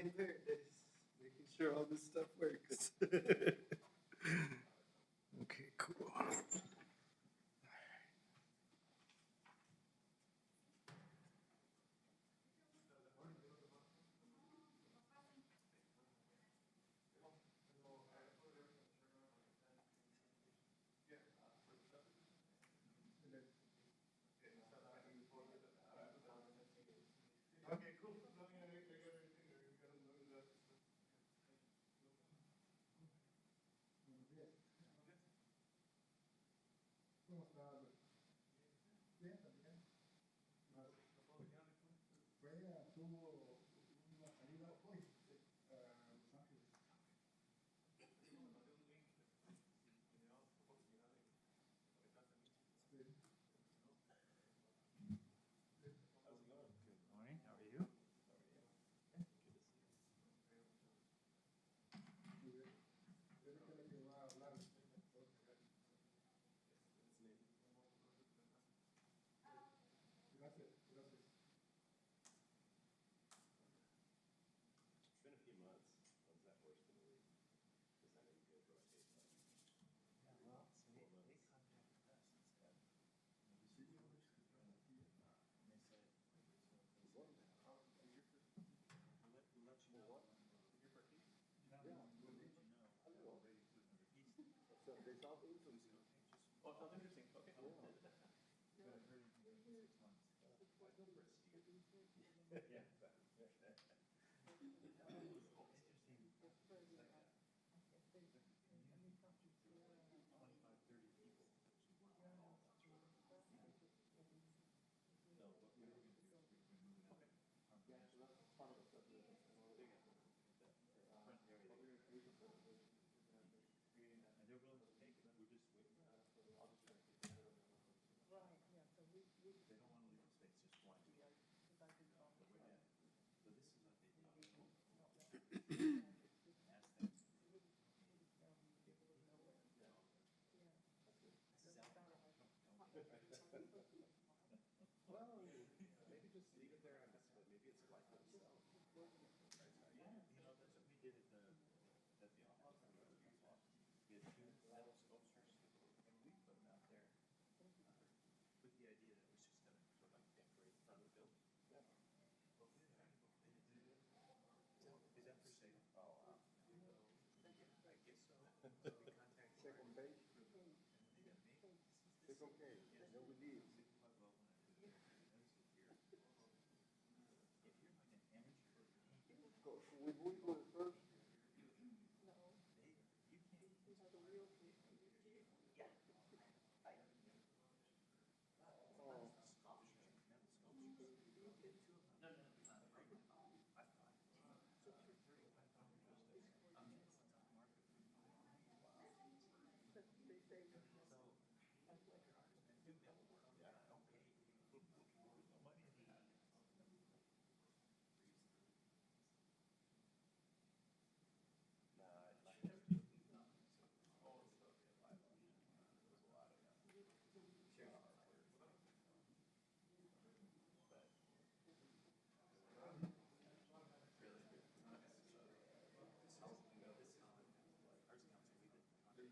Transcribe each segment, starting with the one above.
in there, making sure all this stuff works. Okay, cool. Okay, cool. No, I got everything there. You got them loaded up. ¿Cómo está? Bien, también. Tuvo una salida hoy a Los Ángeles. How's it going? Good morning. How are you? Gracias, gracias. It's been a few months. Was that worse than a week? Because I know you guys rotate. Yeah, well, so they contacted us and said, the city owners could run a deal. And they said, we'll let you know. Your party? Yeah, we'll let you know. We're ready to put another piece. So they saw it. Oh, it sounds interesting. Okay. Yeah. But I've heard it's been 6 months. What number is Steve? Yeah. And they're willing to take it. We're just waiting. I'll just try to get that. Right, yeah, so we They don't want to leave the space, just one. because I did all the Yeah. So this is what they do. Ask them. Well, maybe just leave it there. I guess maybe it's like itself. Yeah, you know, that's what we did at the office. We had 2 metal sculptures, and we put them out there with the idea that it was just going to sort of like decorate the front of the building. Yeah. Is that for sale? Oh, wow. I guess so. So we contacted. Second page. Second page. No, we leave. If you're like an amateur, We move for the first. you can't. these are the real things. Yeah. Oh. Sculptures, metal sculptures. No, not right now. I thought. So if you're 35 just I'm in the stock market. But they say, So, I feel like your artist can do metal work. Yeah. Okay. No money in that. Nah, I never did. Oh, it's okay. There's a lot of sheer hard work. But really good. This Arts Council, we did.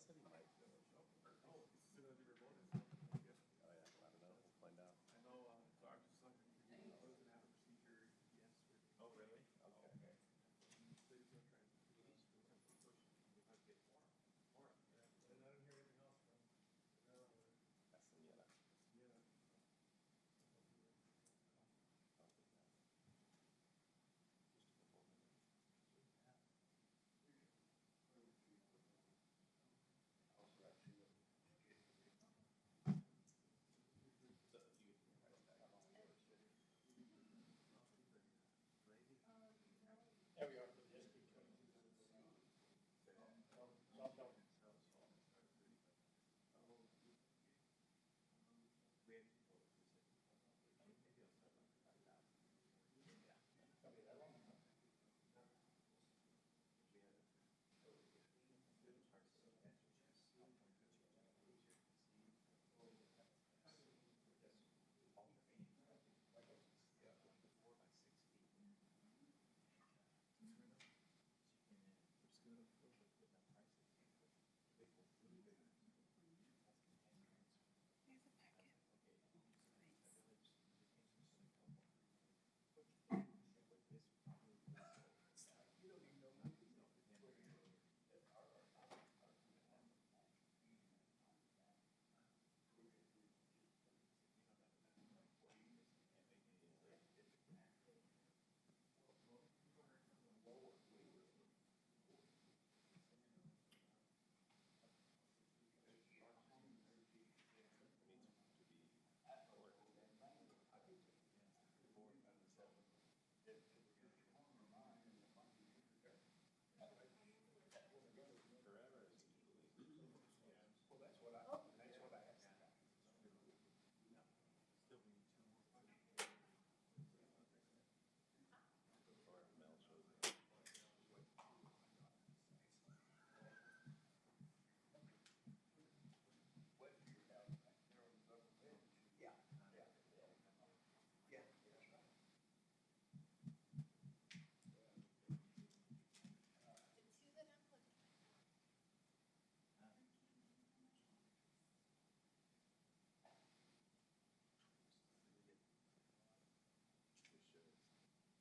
said he might do it. Oh, it's still a different bonus. Oh, yeah, well, I don't know, we'll find out. I know, so I'm just like, I was gonna have a procedure yesterday. Oh, really? Okay. So he's gonna try and push if I get more. And I didn't hear anything else from, Castañeda. yeah. There we are.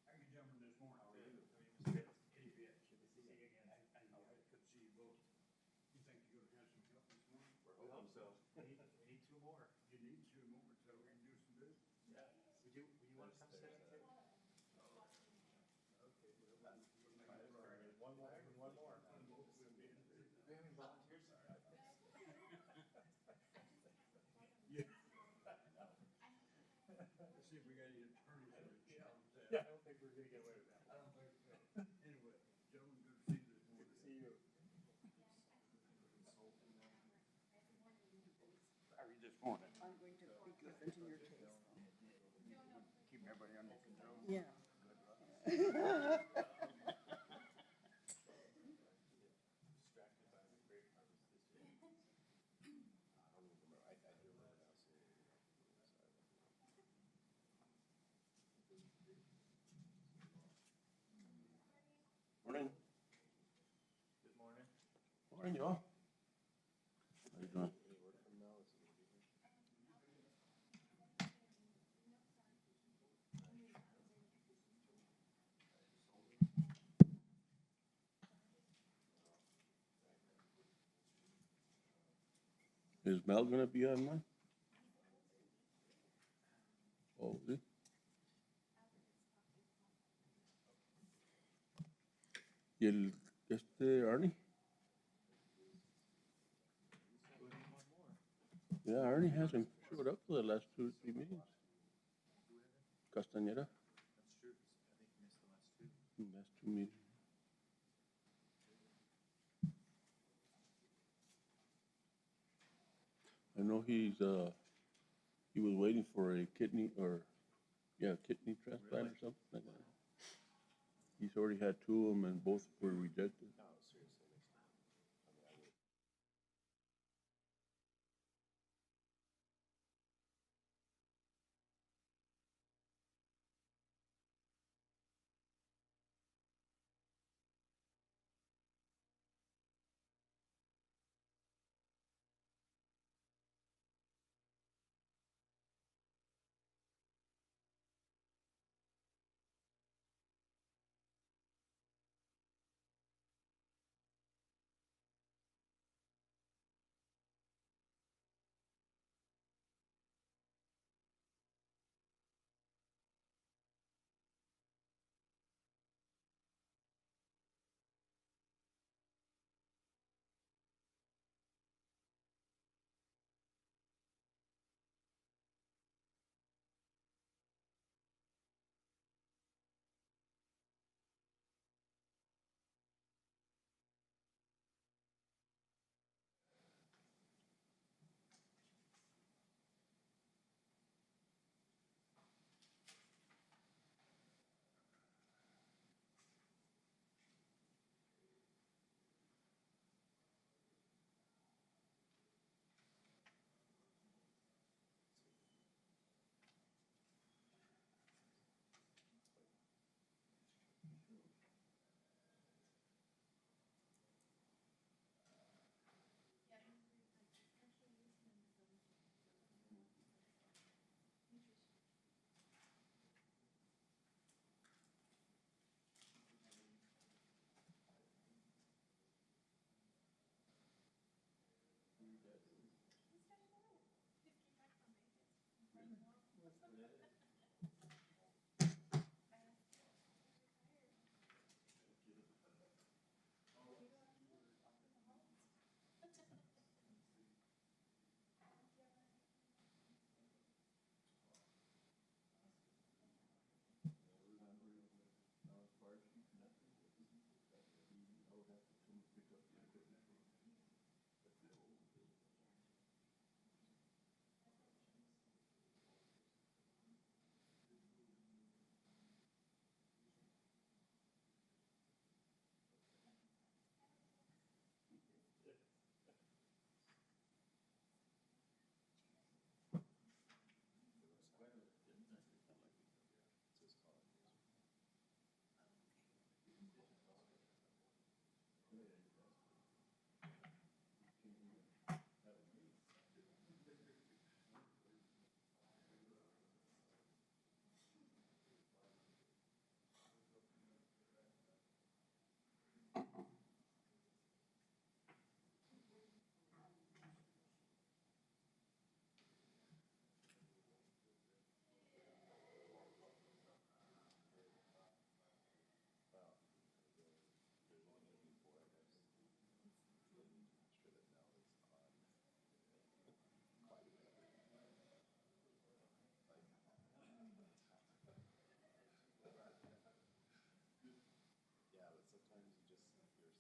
How you gentlemen this morning? How are you? Good. Good to see you again. I know, good to see you both. You think you're gonna have some help this morning? We hope so. We need two more. You need 2 more so we can do some business. Yeah. Would you want to come sit in too? Okay, well, One more, one more. We haven't volunteered since I Yeah. Let's see if we got any attorneys that would challenge that. Yeah, I don't think we're gonna get away with that. I don't think so. Anyway, gentlemen, good to see you this morning. See you. How are you this morning? I'm going to be presenting your case. Keep everybody under control? Yeah. distracted by the great harvest this year. I don't even remember, I do remember now seeing it. Morning. Good morning. Morning, y'all. How you doing? Any word from Mel? Is he gonna be here? Is Mel gonna be online? Oh, is he? ¿Y el, Arnie? We need one more. Yeah, Arnie hasn't showed up for the last 2 or 3 meetings. Castañeda, That's true. I think you missed the last two. last 2 meetings. I know he was waiting for a kidney kidney transplant or something like that. He's already had 2 of them and both were rejected. No, seriously, next time. I mean, I would. Yeah, but sometimes you just hear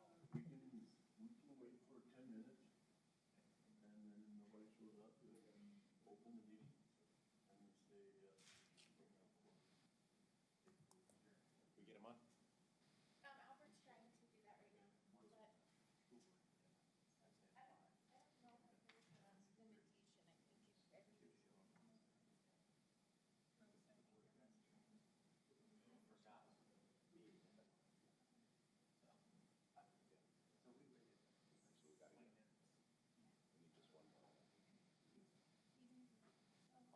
silence. We can wait for 10 minutes, and then if nobody shows up, we open the meeting and we say, We get them on? Albert's trying to do that right now, but I don't know if there's limitation, I think if everybody. So we gotta get, we need just one more.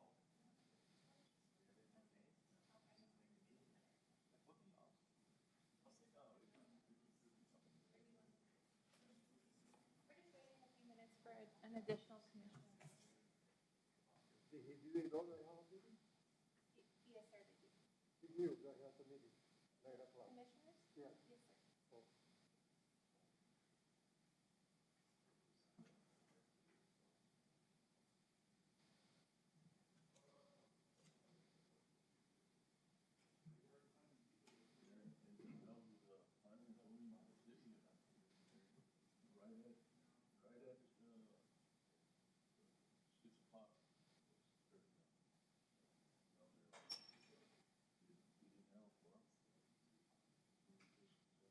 We're just waiting a few minutes for an additional commissioner. Did he go to the hall meeting? Yes, sir, did you? He knew that he had the meeting, 9 o'clock. Commissioners? Yeah. Yes, sir. Oh. right at 6 o'clock. We didn't have a quorum. We were just,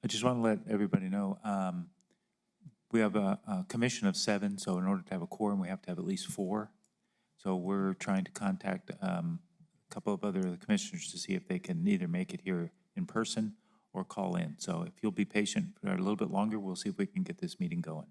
I just want to let everybody know, we have a commission of 7, so in order to have a quorum, we have to have at least 4. So we're trying to contact a couple of other commissioners to see if they can either make it here in person or call in. So if you'll be patient for a little bit longer, we'll see if we can get this meeting going.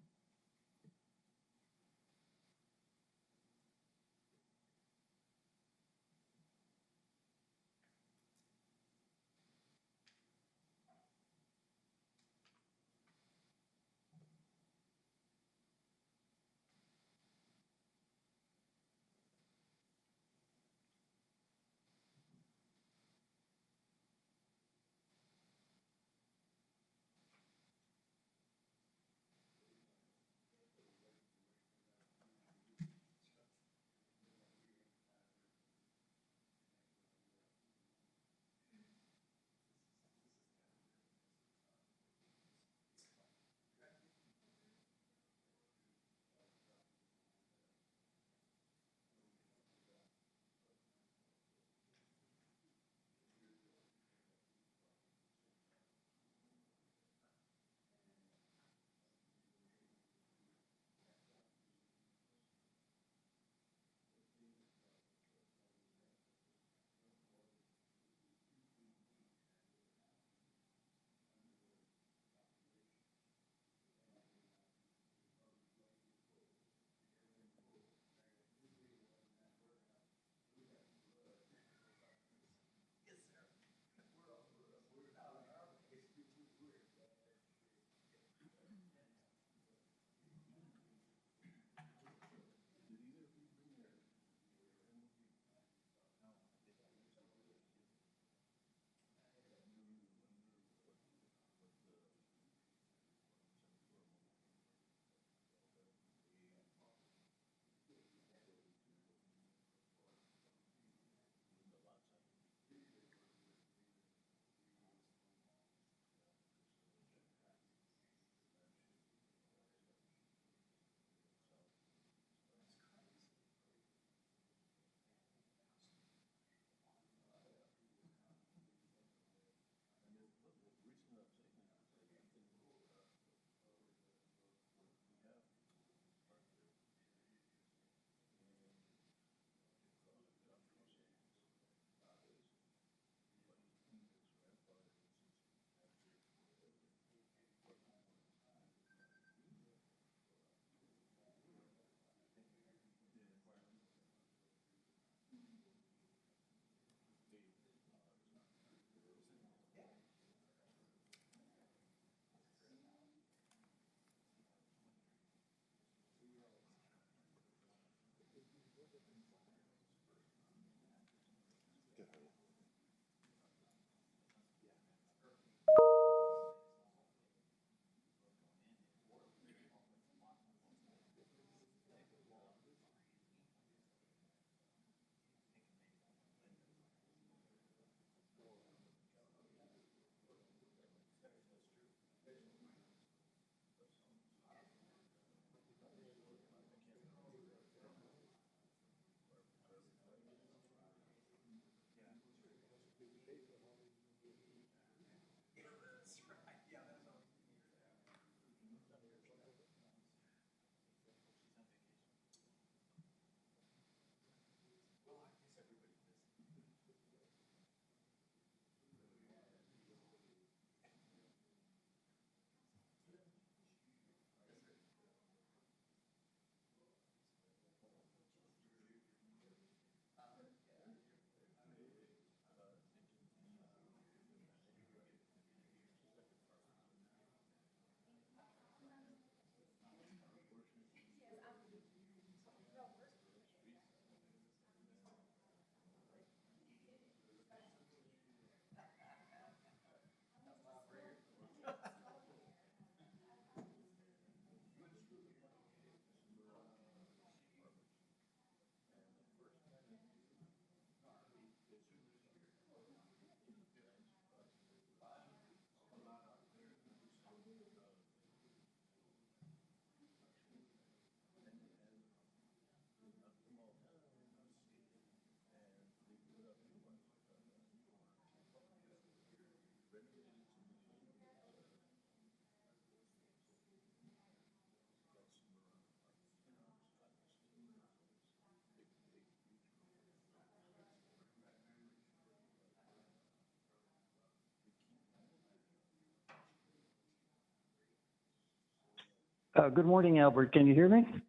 Good morning, Albert. Can you hear me? Good morning,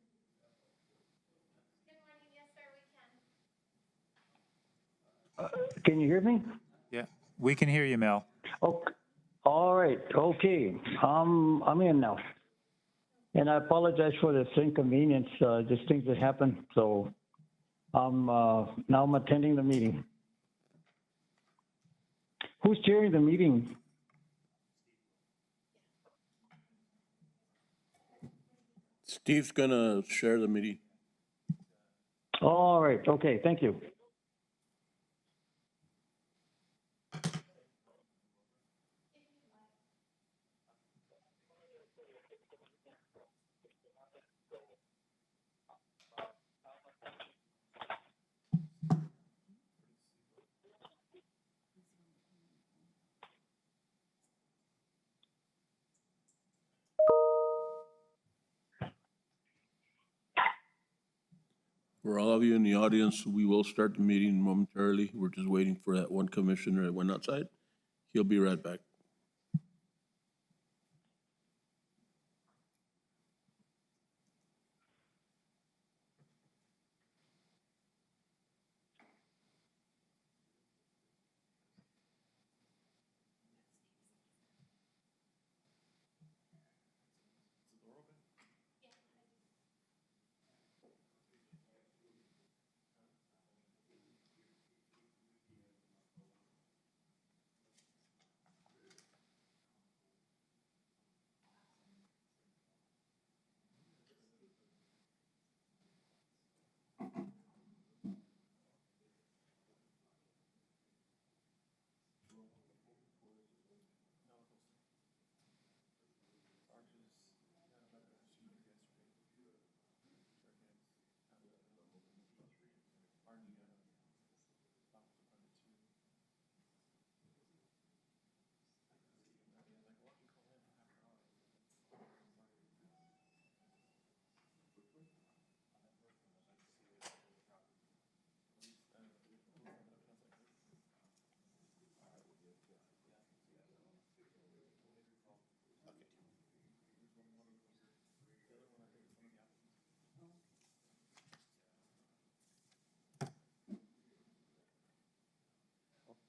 yes, sir, we can. Can you hear me? Yeah, we can hear you, Mel. Oh, all right. Okay. I'm in now. And I apologize for this inconvenience, just things that happened. So now I'm attending the meeting. Who's chairing the meeting? Steve's gonna share the meeting. All right. Okay. Thank you. For all of you in the audience, we will start the meeting momentarily. We're just waiting for that one commissioner that went outside. He'll be right back.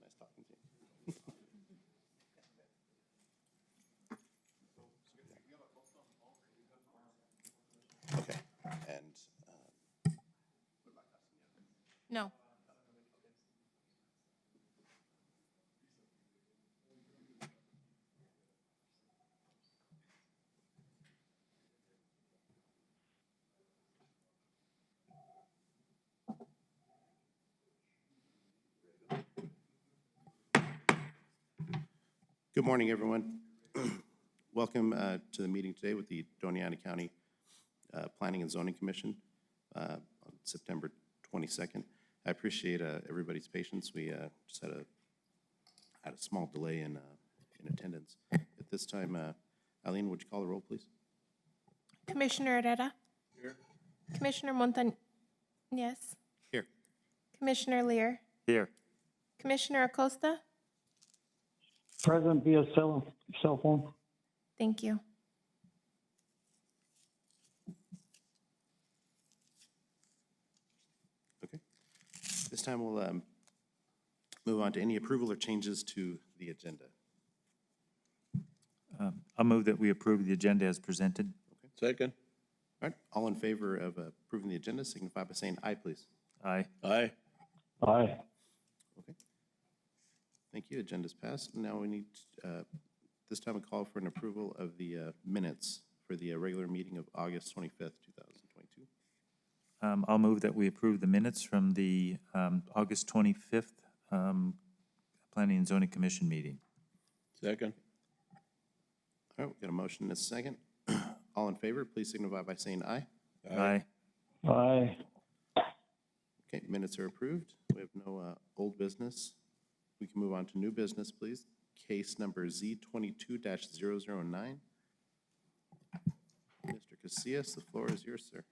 Nice talking to you. Okay, and No. good morning, everyone. Welcome to the meeting today with the Doña Ana County Planning and Zoning Commission on September 22nd. I appreciate everybody's patience. We just had a small delay in attendance. At this time, Eileen, would you call the roll, please? Commissioner Herrera? Here. Commissioner Montañez? Here. Commissioner Lear? Here. Commissioner Acosta? Present via cell phone. Thank you. Okay. This time we'll move on to any approval or changes to the agenda. I'll move that we approve the agenda as presented. Second? All right, all in favor of approving the agenda signify by saying aye, please. Aye. Aye. Aye. Okay. Thank you. Agenda's passed. Now we need, this time, a call for an approval of the minutes for the regular meeting of August 25th, 2022. I'll move that we approve the minutes from the August 25th Planning and Zoning Commission meeting. Second? All right, we got a motion and a second. All in favor, please signify by saying aye. Aye. Aye. Okay, minutes are approved. We have no old business. We can move on to new business, please. Case number Z22-009. Mr. Casillas, the floor is yours, sir.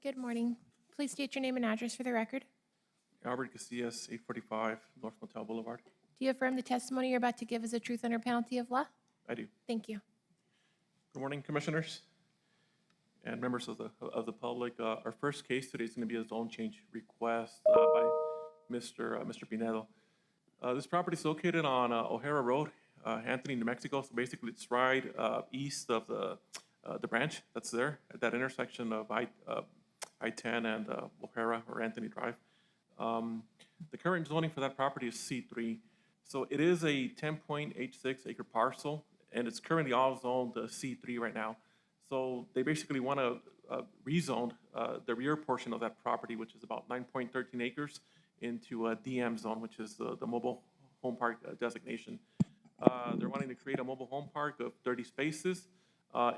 Good morning. Please state your name and address for the record. Albert Casillas, 845 North Motel Boulevard. Do you affirm the testimony you're about to give is the truth under penalty of law? I do. Thank you. Good morning, Commissioners and members of the public. Our first case today is going to be a zone change request by Mr. Pinedo. This property is located on O'Hara Road, Anthony, New Mexico. So basically, it's right east of the branch that's there at that intersection of I-10 and O'Hara or Anthony Drive. The current zoning for that property is C3. So it is a 10.86 acre parcel, and it's currently all zoned C3 right now. So they basically want to rezone the rear portion of that property, which is about 9.13 acres, into a DM zone, which is the mobile home park designation. They're wanting to create a mobile home park of 30 spaces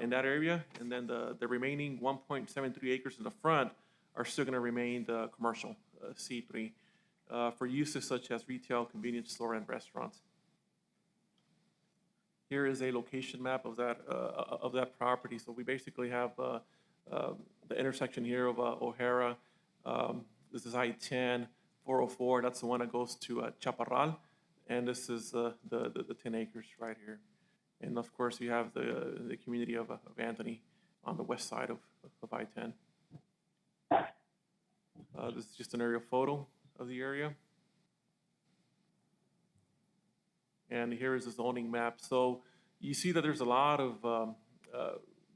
in that area, and then the remaining 1.73 acres in the front are still going to remain the commercial C3 for uses such as retail, convenience store, and restaurants. Here is a location map of that property. So we basically have the intersection here of O'Hara. This is I-10, 404. That's the one that goes to Chaparral, and this is the 10 acres right here. And of course, you have the community of Anthony on the west side of I-10. This is just an aerial photo of the area. And here is the zoning map. So you see that there's a lot of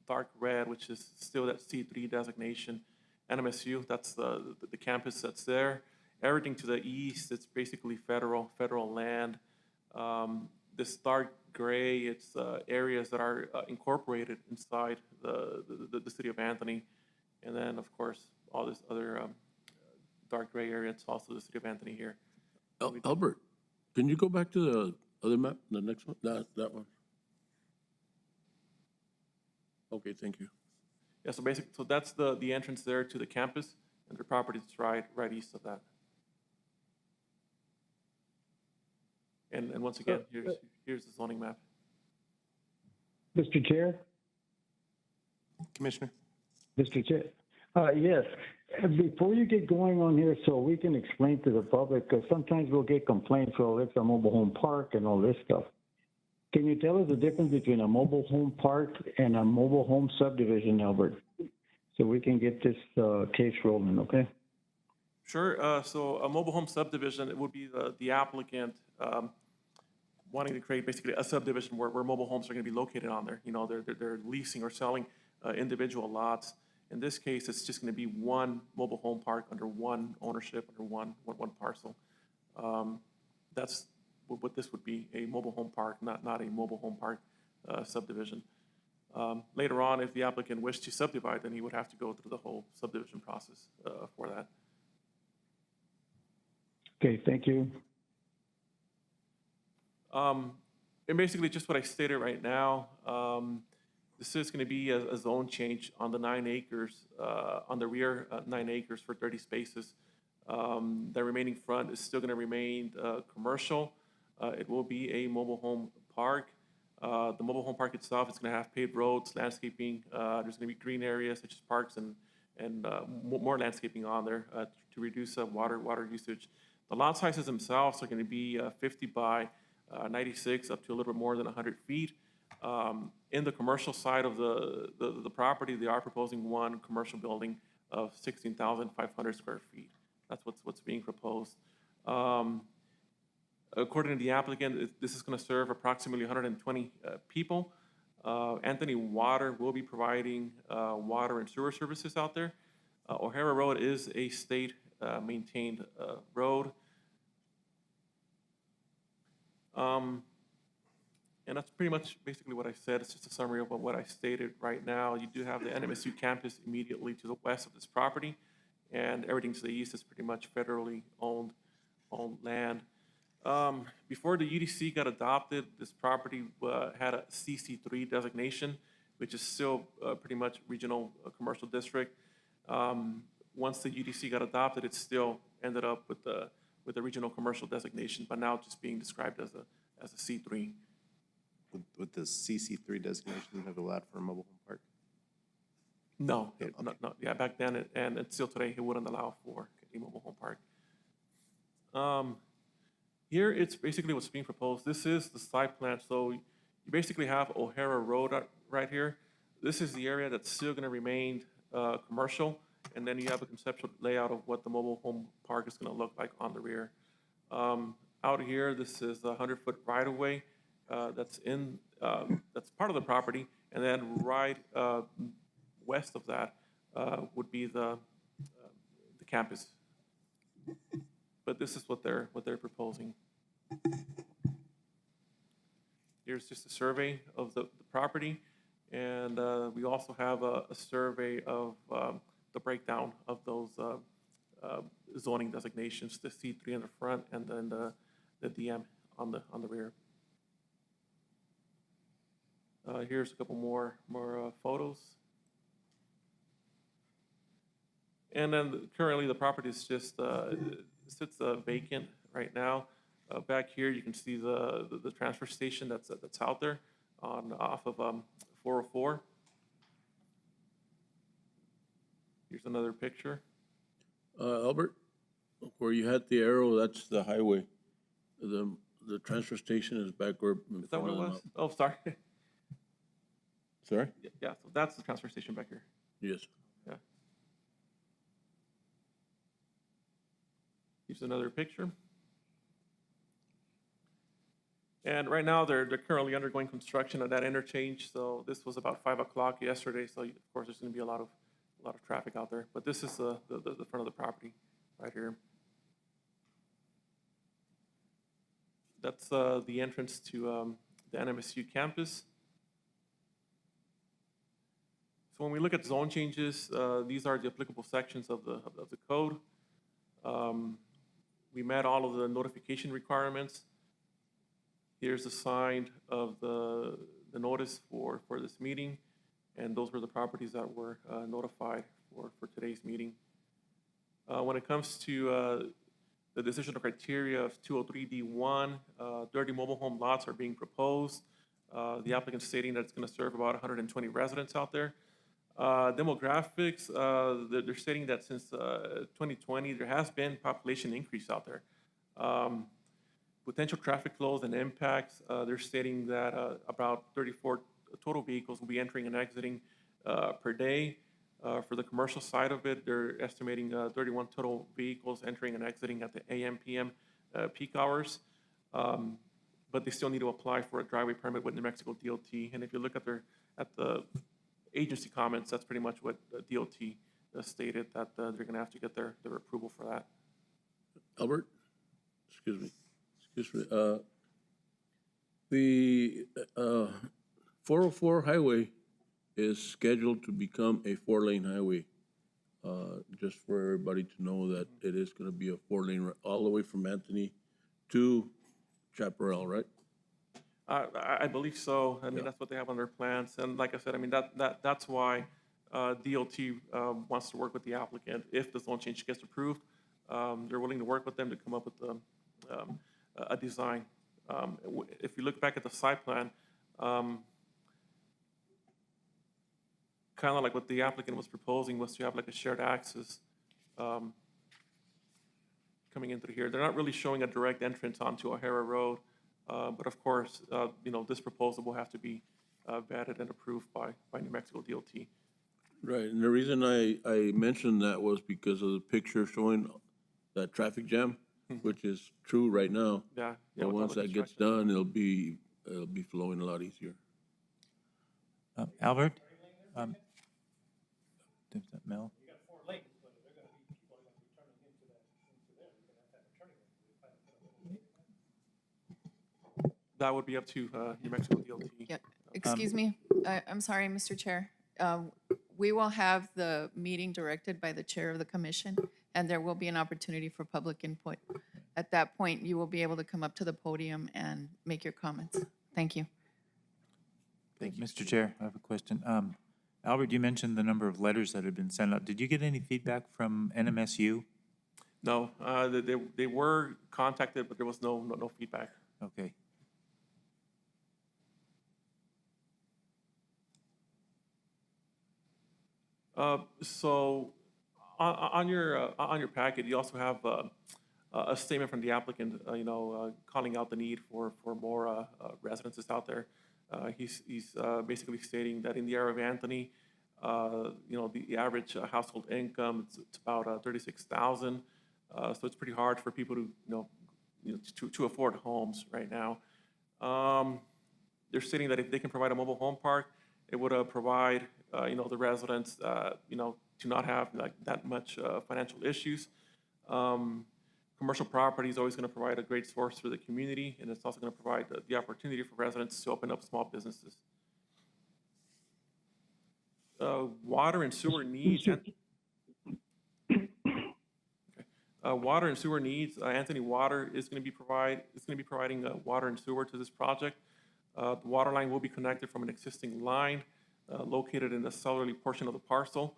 dark red, which is still that C3 designation. NMSU, that's the campus that's there. Everything to the east, it's basically federal land. This dark gray, it's areas that are incorporated inside the city of Anthony. And then, of course, all this other dark gray area, it's also the city of Anthony here. Albert, can you go back to the other map, the next one, that one? Okay, thank you. Yeah, so basically, so that's the entrance there to the campus, and the property is right east of that. And once again, here's the zoning map. Mr. Chair? Commissioner? Mr. Chair? Yes. Before you get going on here, so we can explain to the public, because sometimes we'll get complaints, well, it's a mobile home park and all this stuff. Can you tell us the difference between a mobile home park and a mobile home subdivision, Albert? So we can get this case rolling, okay? Sure. So a mobile home subdivision, it would be the applicant wanting to create basically a subdivision where mobile homes are going to be located on there. You know, they're leasing or selling individual lots. In this case, it's just going to be one mobile home park under one ownership, under one parcel. That's what this would be, a mobile home park, not a mobile home park subdivision. Later on, if the applicant wished to subdivide, then he would have to go through the whole subdivision process for that. Okay, thank you. And basically just what I stated right now, this is going to be a zone change on the 9 acres, on the rear 9 acres for 30 spaces. The remaining front is still going to remain commercial. It will be a mobile home park. The mobile home park itself is going to have paved roads, landscaping. There's going to be green areas such as parks and more landscaping on there to reduce water usage. The lot sizes themselves are going to be 50 by 96 up to a little bit more than 100 feet. In the commercial side of the property, they are proposing one commercial building of 16,500 square feet. That's what's being proposed. According to the applicant, this is going to serve approximately 120 people. Anthony Water will be providing water and sewer services out there. O'Hara Road is a state maintained road. And that's pretty much basically what I said. It's just a summary of what I stated right now. You do have the NMSU campus immediately to the west of this property, and everything to the east is pretty much federally owned land. Before the UDC got adopted, this property had a CC3 designation, which is still pretty much regional commercial district. Once the UDC got adopted, it still ended up with the regional commercial designation, but now just being described as a C3. With the CC3 designation, you have allowed for a mobile home park? No, Okay. no, yeah, back then, and still today, it wouldn't allow for a mobile home park. Here, it's basically what's being proposed. This is the site plan. So you basically have O'Hara Road right here. this is the area that's still gonna remain, commercial, and then you have a conceptual layout of what the mobile home park is gonna look like on the rear. Out here, this is a 100-foot right-of-way, that's in, that's part of the property, and then right, west of that, would be the campus. But this is what they're proposing. Here's just a survey of the property, and we also have a survey of the breakdown of those zoning designations, the C3 in the front, and then the DM on the rear. Here's a couple more photos. And then currently the property is just sits vacant right now. Back here you can see the transfer station that's out there off of 404. Here's another picture. Albert, where you had the arrow, that's the highway. The transfer station is back where. Is that what it was? Oh, sorry. Sorry? Yeah, so that's the transfer station back here. Yes. Yeah. Here's another picture. And right now, they're currently undergoing construction of that interchange. So this was about 5 o'clock yesterday. So of course, there's going to be a lot of traffic out there. But this is the front of the property right here. That's the entrance to the NMSU campus. So when we look at zone changes, these are the applicable sections of the code. We met all of the notification requirements. Here's the sign of the notice for this meeting, and those were the properties that were notified for today's meeting. When it comes to the decisional criteria of 203D1, 30 mobile home lots are being proposed. The applicant stating that it's going to serve about 120 residents out there. Demographics, they're stating that since 2020, there has been population increase out there. Potential traffic flows and impacts, they're stating that about 34 total vehicles will be entering and exiting per day. For the commercial side of it, they're estimating 31 total vehicles entering and exiting at the AM, PM peak hours. But they still need to apply for a driveway permit with New Mexico DOT. And if you look at the agency comments, that's pretty much what DOT stated, that they're going to have to get their approval for that. Albert, excuse me. The 404 highway is scheduled to become a 4-lane highway. Just for everybody to know that it is going to be a 4-lane all the way from Anthony to Chaparral, right? I believe so. I mean, Yeah. that's what they have on their plans. And like I said, I mean, that's why DOT wants to work with the applicant. If the zone change gets approved, they're willing to work with them to come up with a design. If you look back at the site plan, kind of like what the applicant was proposing was to have like a shared access coming in through here. They're not really showing a direct entrance onto O'Hara Road, but of course, this proposal will have to be vetted and approved by New Mexico DOT. Right, and the reason I mentioned that was because of the picture showing that traffic jam, which is true right now. Yeah. But with all once the that gets construction. done, it'll be flowing a lot easier. Albert? Mel? You got 4 lanes, but they're gonna be, people are gonna be turning into there. You're gonna have to have a turning lane. We plan to put a little lane. That would be up to New Mexico DOT. Yeah, excuse me, I'm sorry, Mr. Chair. We will have the meeting directed by the chair of the commission, and there will be an opportunity for public input. At that point, you will be able to come up to the podium and make your comments. Thank you. Thank you. Mr. Chair, I have a question. Albert, you mentioned the number of letters that have been sent out. Did you get any feedback from NMSU? No, they were contacted, but there was no feedback. Okay. So on your packet, you also have a statement from the applicant, calling out the need for more residences out there. He's basically stating that in the area of Anthony, the average household income, it's about 36,000. So it's pretty hard for people to afford homes right now. They're stating that if they can provide a mobile home park, it would provide, the residents, to not have like that much financial issues. Commercial property is always going to provide a great source for the community, and it's also going to provide the opportunity for residents to open up small businesses. Water and sewer needs. Water and sewer needs. Anthony Water is going to be providing water and sewer to this project. The water line will be connected from an existing line located in the southerly portion of the parcel,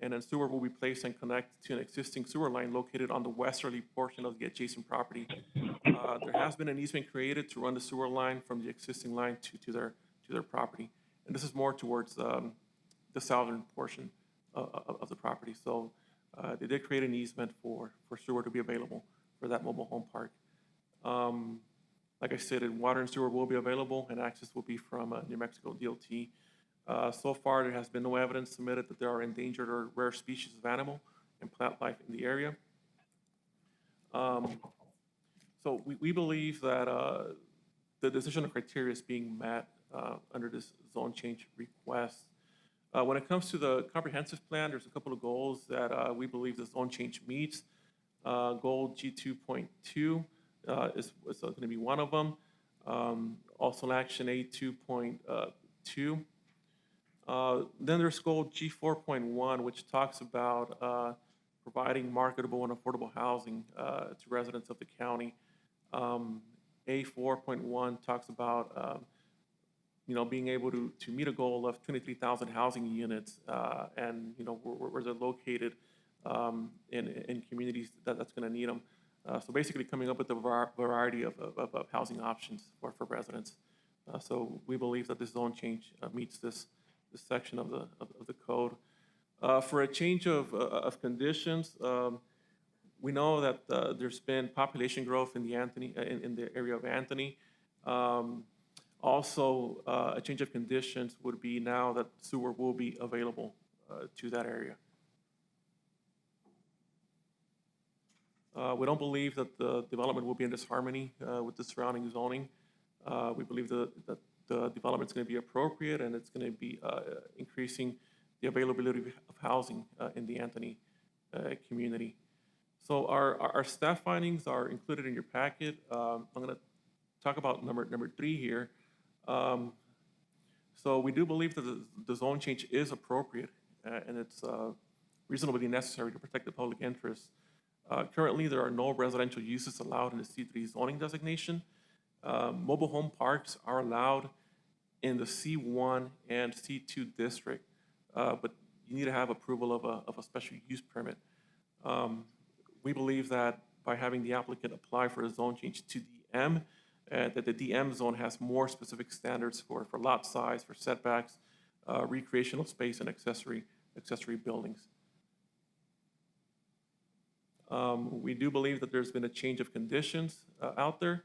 and then sewer will be placed and connected to an existing sewer line located on the westerly portion of the adjacent property. There has been an easement created to run the sewer line from the existing line to their property, and this is more towards the southern portion of the property. So they did create an easement for sewer to be available for that mobile home park. Like I said, water and sewer will be available, and access will be from New Mexico DOT. So far, there has been no evidence submitted that there are endangered or rare species of animal and plant life in the area. So we believe that the decisional criteria is being met under this zone change request. When it comes to the comprehensive plan, there's a couple of goals that we believe the zone change meets. Goal G2.2 is going to be one of them. Also action A2.2. Then there's goal G4.1, which talks about providing marketable and affordable housing to residents of the county. A4.1 talks about being able to meet a goal of 23,000 housing units, and where they're located in communities that's going to need them. So basically, coming up with a variety of housing options for residents. So we believe that this zone change meets this section of the code. For a change of conditions, we know that there's been population growth in the area of Anthony. Also, a change of conditions would be now that sewer will be available to that area. We don't believe that the development will be in disharmony with the surrounding zoning. We believe that the development is going to be appropriate, and it's going to be increasing the availability of housing in the Anthony community. So our staff findings are included in your packet. I'm going to talk about number 3 here. So we do believe that the zone change is appropriate, and it's reasonably necessary to protect the public interest. Currently, there are no residential uses allowed in the C3 zoning designation. Mobile home parks are allowed in the C1 and C2 district, but you need to have approval of a special use permit. We believe that by having the applicant apply for a zone change to DM, that the DM zone has more specific standards for lot size, for setbacks, recreational space, and accessory buildings. We do believe that there's been a change of conditions out there.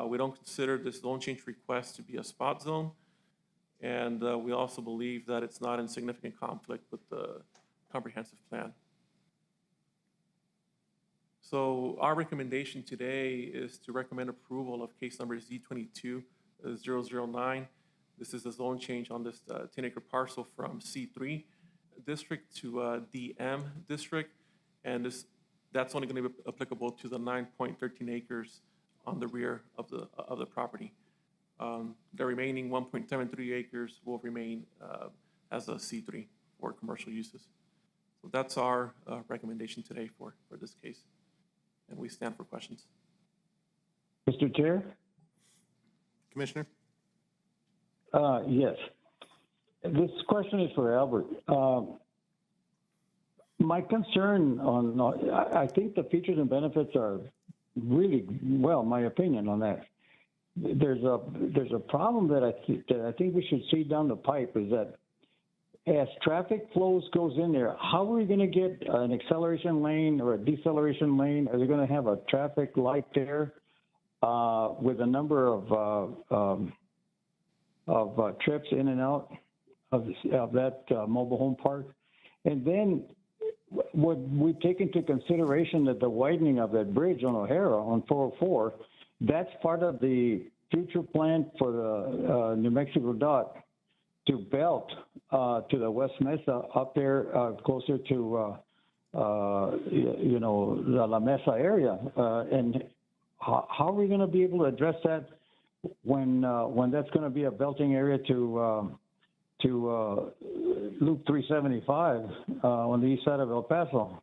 We don't consider this zone change request to be a spot zone, and we also believe that it's not in significant conflict with the comprehensive plan. So our recommendation today is to recommend approval of case number Z22-009. This is a zone change on this 10-acre parcel from C3 district to DM district, and that's only going to be applicable to the 9.13 acres on the rear of the property. The remaining 1.73 acres will remain as a C3 for commercial uses. So that's our recommendation today for this case. And we stand for questions. Mr. Chair? Commissioner? Yes. This question is for Albert. My concern I think the features and benefits are really, well, my opinion on that. There's a problem that I think we should see down the pipe is that as traffic flows goes in there, how are we going to get an acceleration lane or a deceleration lane? Are they going to have a traffic light there with a number of trips in and out of that mobile home park. And then would we take into consideration that the widening of that bridge on O'Hara on 404, that's part of the future plan for the New Mexico DOT to belt to the West Mesa up there closer to, you know, the La Mesa area. And how are we going to be able to address that when that's going to be a belting area to Loop 375 on the east side of El Paso?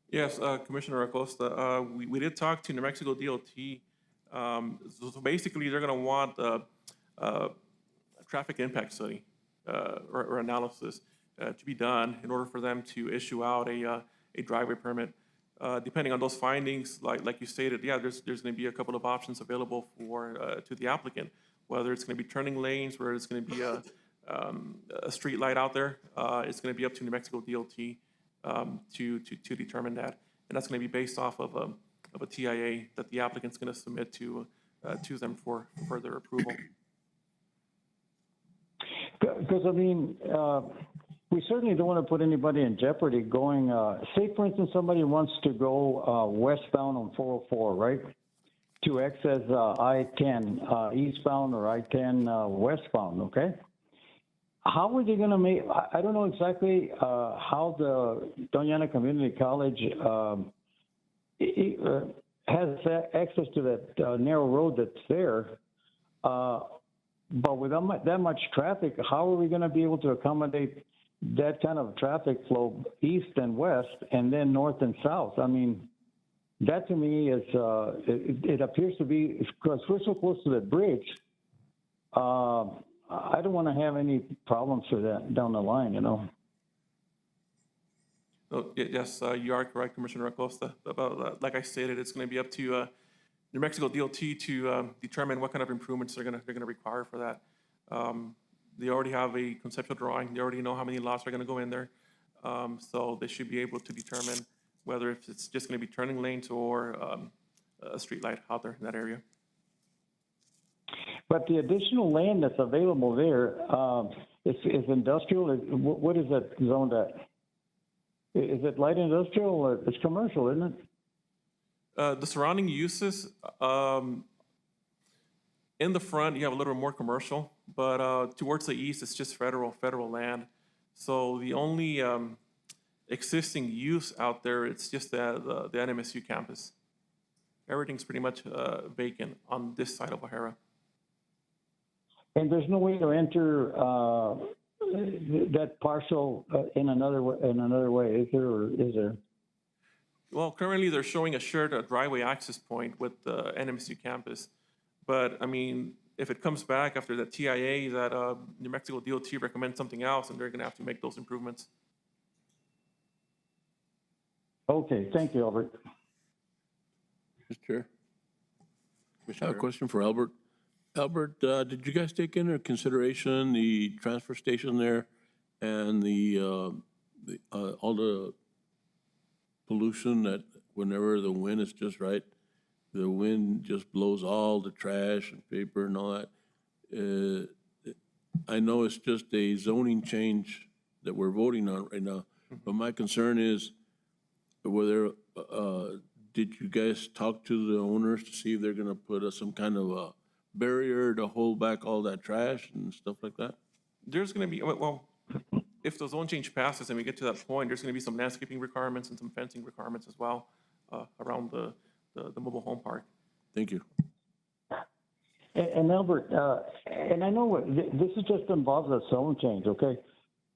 Yes, Commissioner Acosta, we did talk to New Mexico DOT. So basically, they're going to want a traffic impact study or analysis to be done in order for them to issue out a driveway permit. Depending on those findings, like you stated, yeah, there's going to be a couple of options available to the applicant, whether it's going to be turning lanes, whether it's going to be a street light out there. It's going to be up to New Mexico DOT to determine that, and that's going to be based off of a TIA that the applicant's going to submit to them for further approval. Because, I mean, we certainly don't want to put anybody in jeopardy going, say, for instance, somebody wants to go westbound on 404, right, to access I-10 eastbound or I-10 westbound, okay? How are they going to make, I don't know exactly how the Doña Ana Community College has access to that narrow road that's there. But with that much traffic, how are we going to be able to accommodate that kind of traffic flow east and west and then north and south? I mean, that to me is, it appears to be, because we're so close to that bridge, I don't want to have any problems with that down the line, you know? So, yes, you are correct, Commissioner Acosta. About, like I stated, it's going to be up to New Mexico DOT to determine what kind of improvements they're going to require for that. They already have a conceptual drawing. They already know how many lots are going to go in there. So they should be able to determine whether if it's just going to be turning lanes or a street light out there in that area. But the additional land that's available there is industrial. What is that zoned at? Is it light industrial or it's commercial, isn't it? The surrounding uses, in the front, you have a little bit more commercial, but towards the east, it's just federal land. So the only existing use out there, it's just the NMSU campus. Everything's pretty much vacant on this side of O'Hara. And there's no way to enter that parcel in another way, is there, or is there? Well, currently they're showing a shared driveway access point with the NMSU campus. But I mean, if it comes back after the TIA that New Mexico DOT recommends something else, and they're going to have to make those improvements. Okay, thank you, Albert. Mr. Chair. I have a question for Albert. Albert, did you guys take into consideration the transfer station there and all the pollution that whenever the wind is just right, the wind just blows all the trash and paper and all that? I know it's just a zoning change that we're voting on right now, but my concern is whether, did you guys talk to the owners to see if they're gonna put some kind of a barrier to hold back all that trash and stuff like that? There's going to be, well, if the zone change passes and we get to that point, there's going to be some landscaping requirements and some fencing requirements as well around the mobile home park. Thank you. And Albert, and I know this is just involves a zone change, okay?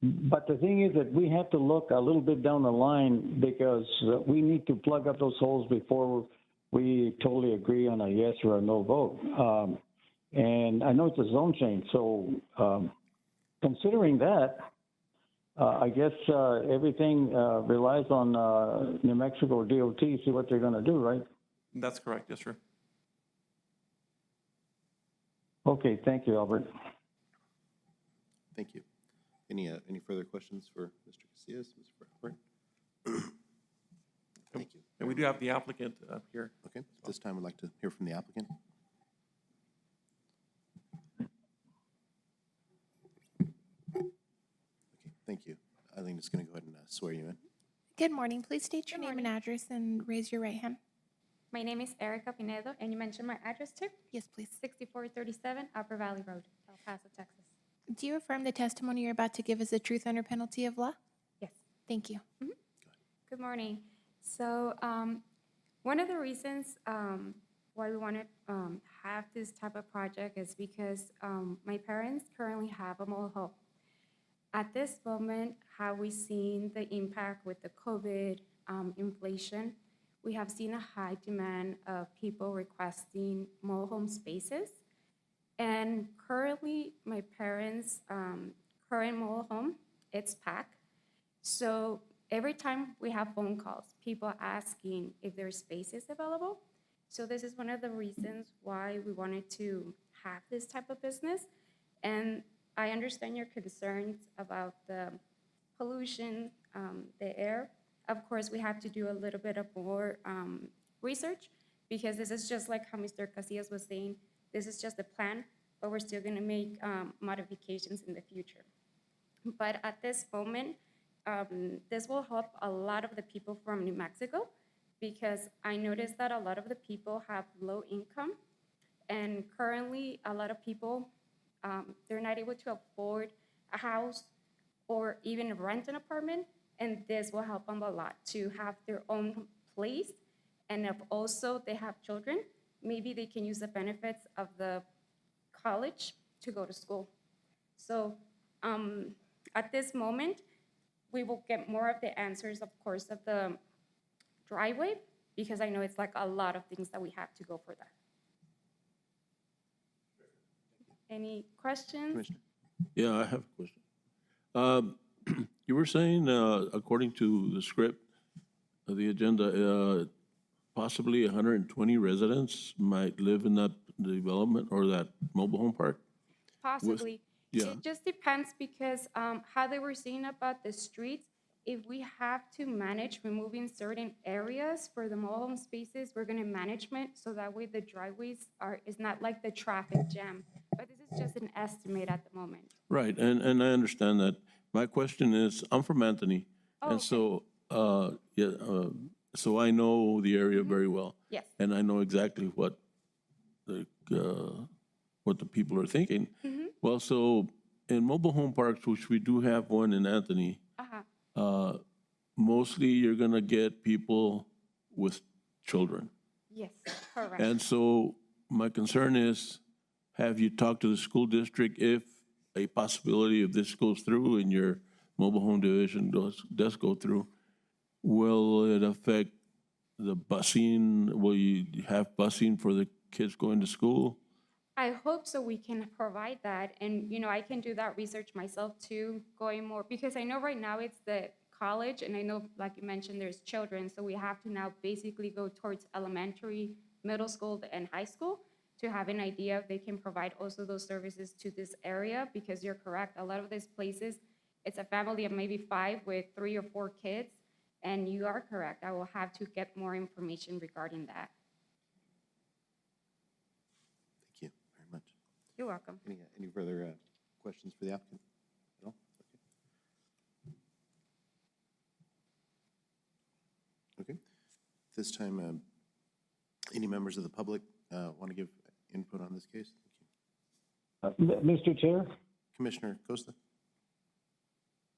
But the thing is that we have to look a little bit down the line because we need to plug up those holes before we totally agree on a yes or a no vote. And I know it's a zone change, so considering that, I guess everything relies on New Mexico DOT, see what they're going to do, right? That's correct, yes, sir. Okay, thank you, Albert. Thank you. Any further questions for Mr. Casillas, Mr. Albert? Thank you. And we do have the applicant here. Okay, at this time, I'd like to hear from the applicant. Thank you. Eileen's going to go ahead and swear you in. Good morning. Please state your Good name and address and raise your right hand. My name is Erica Pinedo, and you mentioned my address too? Yes, please. 6437 Upper Valley Road, El Paso, Texas. Do you affirm the testimony you're about to give is the truth under penalty of law? Yes. Thank you. Good morning. So one of the reasons why we want to have this type of project is because my parents currently have a mobile home. At this moment, have we seen the impact with the COVID inflation? We have seen a high demand of people requesting mobile home spaces. And currently, my parents' current mobile home, it's packed. So every time we have phone calls, people asking if there's spaces available. So this is one of the reasons why we wanted to have this type of business. And I understand your concerns about the pollution, the air. Of course, we have to do a little bit of more research because this is just like how Mr. Casillas was saying, this is just a plan, but we're still gonna make modifications in the future. But at this moment, this will help a lot of the people from New Mexico because I noticed that a lot of the people have low income and currently a lot of people, they're not able to afford a house or even rent an apartment, and this will help them a lot to have their own place. And if also they have children, maybe they can use the benefits of the college to go to school. So at this moment, we will get more of the answers, of course, of the driveway, because I know it's like a lot of things that we have to go for that. Any questions? Commissioner. Yeah, I have a question. You were saying, according to the script of the agenda, possibly 120 residents might live in that development or that mobile home park? Possibly. Yeah. It just depends because how they were saying about the streets, if we have to manage removing certain areas for the mobile home spaces, we're gonna management so that way the driveways is not like the traffic jam. But this is just an estimate at the moment. Right, and I understand that. My question is, I'm from Anthony, Oh, and okay. so, so I know the area very well. Yes. And I know exactly what the people are thinking. Well, so in mobile home parks, which we do have one in Anthony, Uh-huh. mostly you're gonna get people with children. Yes, correct. And so my concern is, have you talked to the school district if a possibility of this goes through and your mobile home division does go through? Will it affect the busing? Will you have busing for the kids going to school? I hope so we can provide that. And, you know, I can do that research myself too, going more, because I know right now it's the college, and I know, like you mentioned, there's children, so we have to now basically go towards elementary, middle school, and high school to have an idea if they can provide also those services to this area, because you're correct, a lot of these places, it's a family of maybe 5 with 3 or 4 kids, and you are correct, I will have to get more information regarding that. Thank you very much. You're welcome. Any further questions for the applicant? No? Okay. This time, any members of the public want to give input on this case? Thank you. Mr. Chair? Commissioner Costa?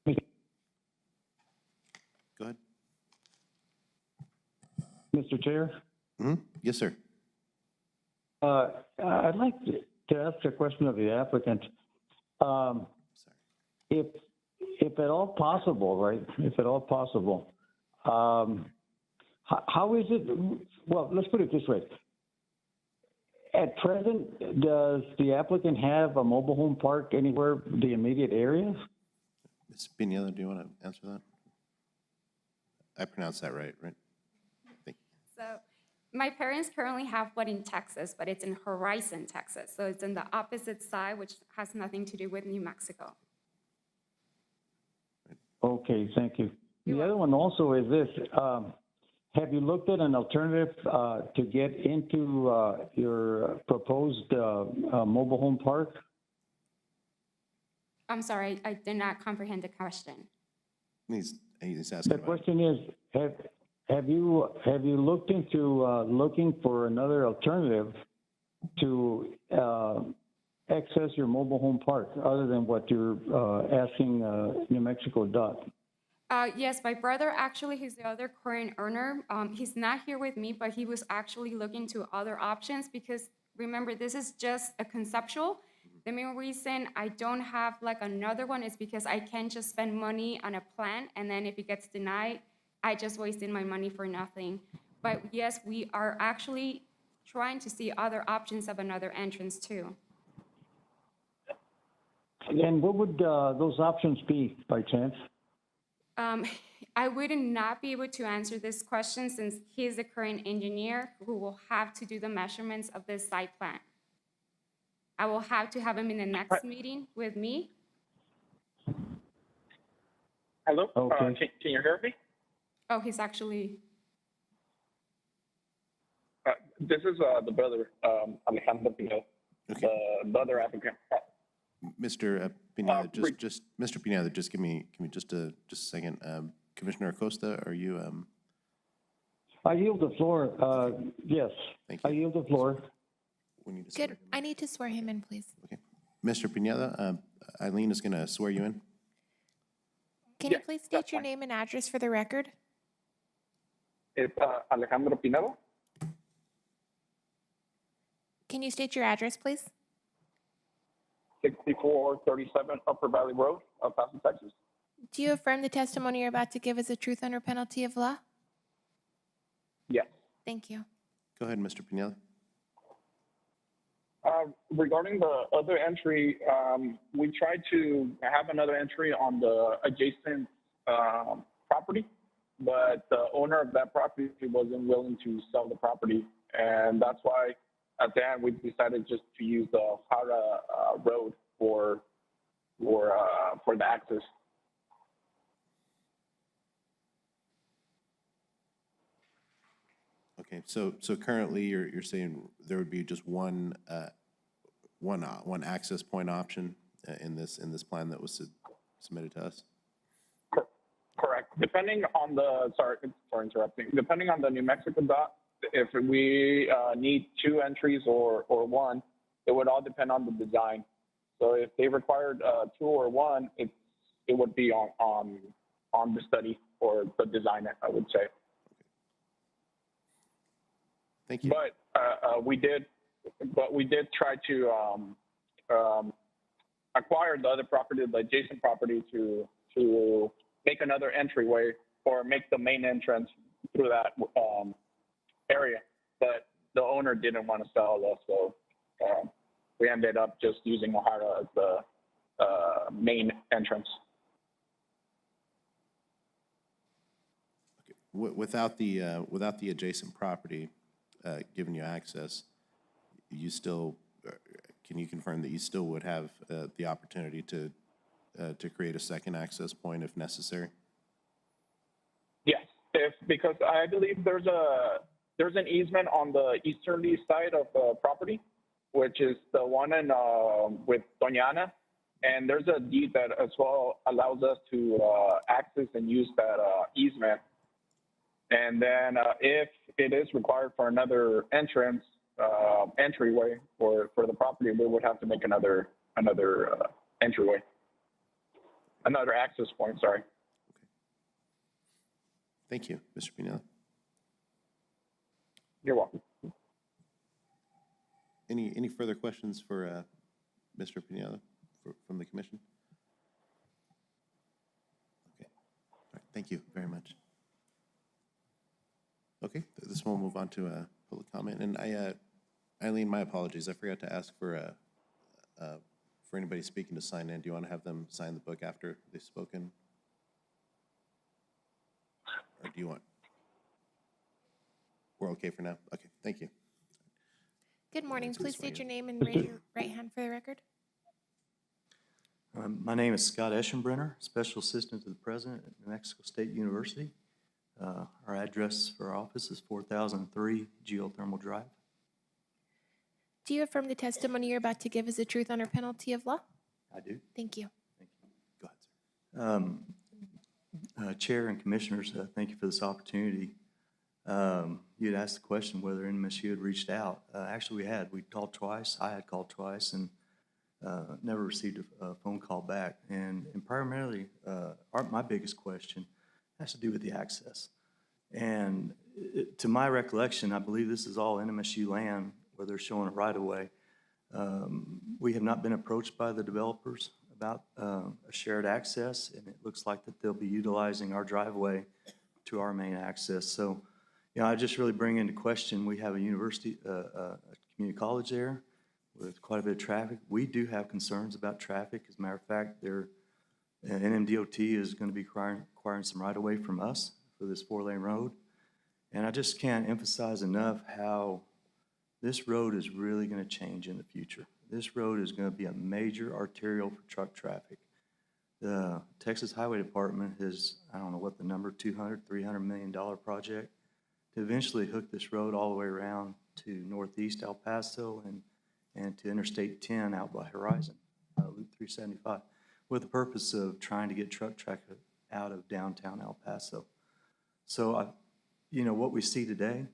Go ahead. Mr. Chair? Yes, sir. I'd like to ask a question of the applicant. Sorry. If at all possible, right, if at all possible, how is it, well, let's put it this way. At present, does the applicant have a mobile home park anywhere in the immediate area? Ms. Pinedo, do you want to answer that? I pronounced that right? Thank you. So my parents currently have one in Texas, but it's in Horizon, Texas. So it's in the opposite side, which has nothing to do with New Mexico. Okay, thank you. You're The other one also is this, have you looked at an alternative to get into your proposed mobile home park? I'm sorry, I did not comprehend the question. He's The asking about, question is, have you looked into, looking for another alternative to, access your mobile home park other than what you're, asking, New Mexico DOT? Yes, my brother, actually, he's the other current owner. He's not here with me, but he was actually looking to other options because remember, this is just a conceptual. The main reason I don't have like another one is because I can't just spend money on a plan and then if it gets denied, I just wasted my money for nothing. But yes, we are actually trying to see other options of another entrance too. And what would, those options be by chance? I would not be able to answer this question since he's the current engineer who will have to do the measurements of this site plan. I will have to have him in the next meeting with me. Hello? Okay. Can you hear me? Oh, he's actually, This is the brother, Alejandro Pineda, the other applicant. Mr. Pineda, re- Mr. Pineda, just give me just a second. Commissioner Acosta, are you, I yield the floor, yes. Thank I you. yield the floor. we need to swear Good. him I need to swear him in, please. in? Okay. Mr. Pineda, Eileen is going to swear you in. Can Yeah, you please that's state your fine. name and address for the record? It's Alejandro Pineda, Can you state your address, please? 6437 Upper Valley Road, El Paso, Texas. Do you affirm the testimony you're about to give is the truth under penalty of law? Yes. Thank you. Go ahead, Mr. Pineda. Regarding the other entry, we tried to have another entry on the adjacent property, but the owner of that property wasn't willing to sell the property, and that's why at the end we decided just to use the Hara road for the access. Okay, so currently you're saying there would be just one access point option in this plan that was submitted to us? Correct. Depending on the, sorry for interrupting, depending on the New Mexico DOT, if we need two entries or one, it would all depend on the design. So if they required two or one, it would be on the study or the design, I would say. Thank you. But we did try to acquire the other property, the adjacent property, to make another entryway or make the main entrance through that area. But the owner didn't want to sell us, so we ended up just using O'Hara as the main entrance. Okay. Without the adjacent property giving you access, you still, can you confirm that you still would have the opportunity to create a second access point if necessary? Yes, because I believe there's an easement on the easterly side of the property, which is the one in with Doña Ana, and there's a deed that as well allows us to access and use that easement. And then if it is required for another entrance, entryway for the property, we would have to make another entryway, another access point, sorry. Okay. Thank you, Mr. Pineda. You're welcome. Any further questions for Mr. Pineda from the commission? Okay. All right. Thank you very much. Okay, this one will move on to public comment. And Eileen, my apologies. I forgot to ask for anybody speaking to sign in. Do you want to have them sign the book after they've spoken? Or do you want? We're okay for now? Okay, thank you. Good morning. Let's do Please this one state your again. name and raise your right hand for the record. My name is Scott Eschenbrenner, Special Assistant to the President at New Mexico State University. Our address for our office is 4003 Geothermal Drive. Do you affirm the testimony you're about to give is the truth under penalty of law? I do. Thank you. Thank Chair and Commissioners, thank you for this opportunity. You had asked the question whether NMSU had reached out. Actually, we had. We called twice. I had called twice and never received a phone call back. And primarily, my biggest question has to do with the access. And to my recollection, I believe this is all NMSU land where they're showing a right-of-way. We have not been approached by the developers about a shared access, and it looks like that they'll be utilizing our driveway to our main access. So, I just really bring into question, we have a university, a community college there with quite a bit of traffic. We do have concerns about traffic. As a matter of fact, NMDOT is going to be requiring some right-of-way from us for this 4-lane road. And I just can't emphasize enough how this road is really going to change in the future. This road is going to be a major arterial for truck traffic. The Texas Highway Department has, I don't know what the number, $300 million project to eventually hook this road all the way around to northeast El Paso and to Interstate 10 out by Horizon, Loop 375, with the purpose of trying to get truck traffic out of downtown El Paso. So, what we see today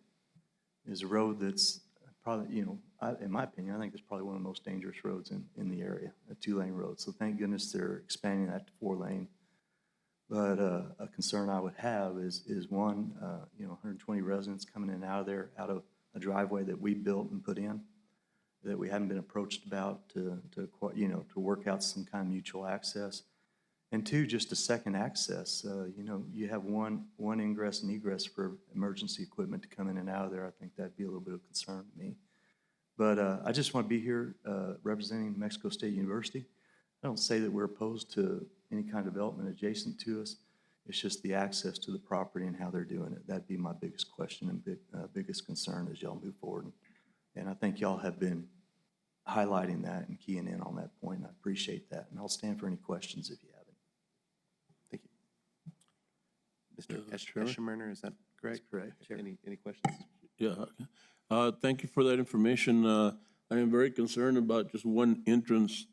is a road that's probably, in my opinion, I think it's probably one of the most dangerous roads in the area, a 2-lane road. So thank goodness they're expanding that to 4-lane. But a concern I would have is one, 120 residents coming in and out of there, out of a driveway that we built and put in, that we haven't been approached about to work out some kind of mutual access. And two, just a second access. You have one ingress and egress for emergency equipment to come in and out of there. I think that'd be a little bit of concern to me. But I just want to be here representing New Mexico State University. I don't say that we're opposed to any kind of development adjacent to us. It's just the access to the property and how they're doing it. That'd be my biggest question and biggest concern as y'all move forward. And I think y'all have been highlighting that and keying in on that point. I appreciate that. And I'll stand for any questions if you have any. Thank you. Mr. Chairman? Eschenberner, is that correct? That's correct, Chair. Any questions? Yeah. Thank you for that information. I am very concerned about just one entrance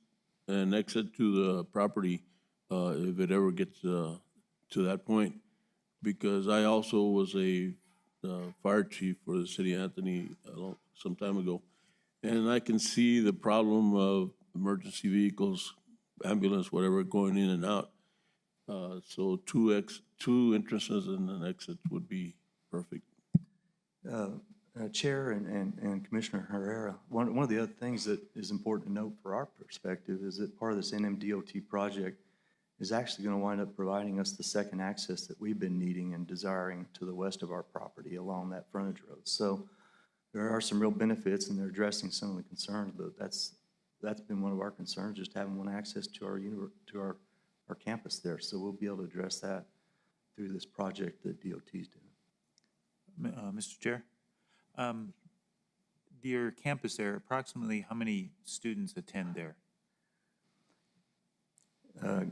and exit to the property if it ever gets to that point, because I also was a fire chief for the city of Anthony some time ago, and I can see the problem of emergency vehicles, ambulance, whatever, going in and out. So two entrances and an exit would be perfect. Chair and Commissioner Herrera, one of the other things that is important to note for our perspective is that part of this NMDOT project is actually going to wind up providing us the second access that we've been needing and desiring to the west of our property along that frontage road. So there are some real benefits, and they're addressing some of the concerns, but that's been one of our concerns, just having one access to our campus there. So we'll be able to address that through this project that DOT's doing. Mr. Chair, your campus there, approximately how many students attend there?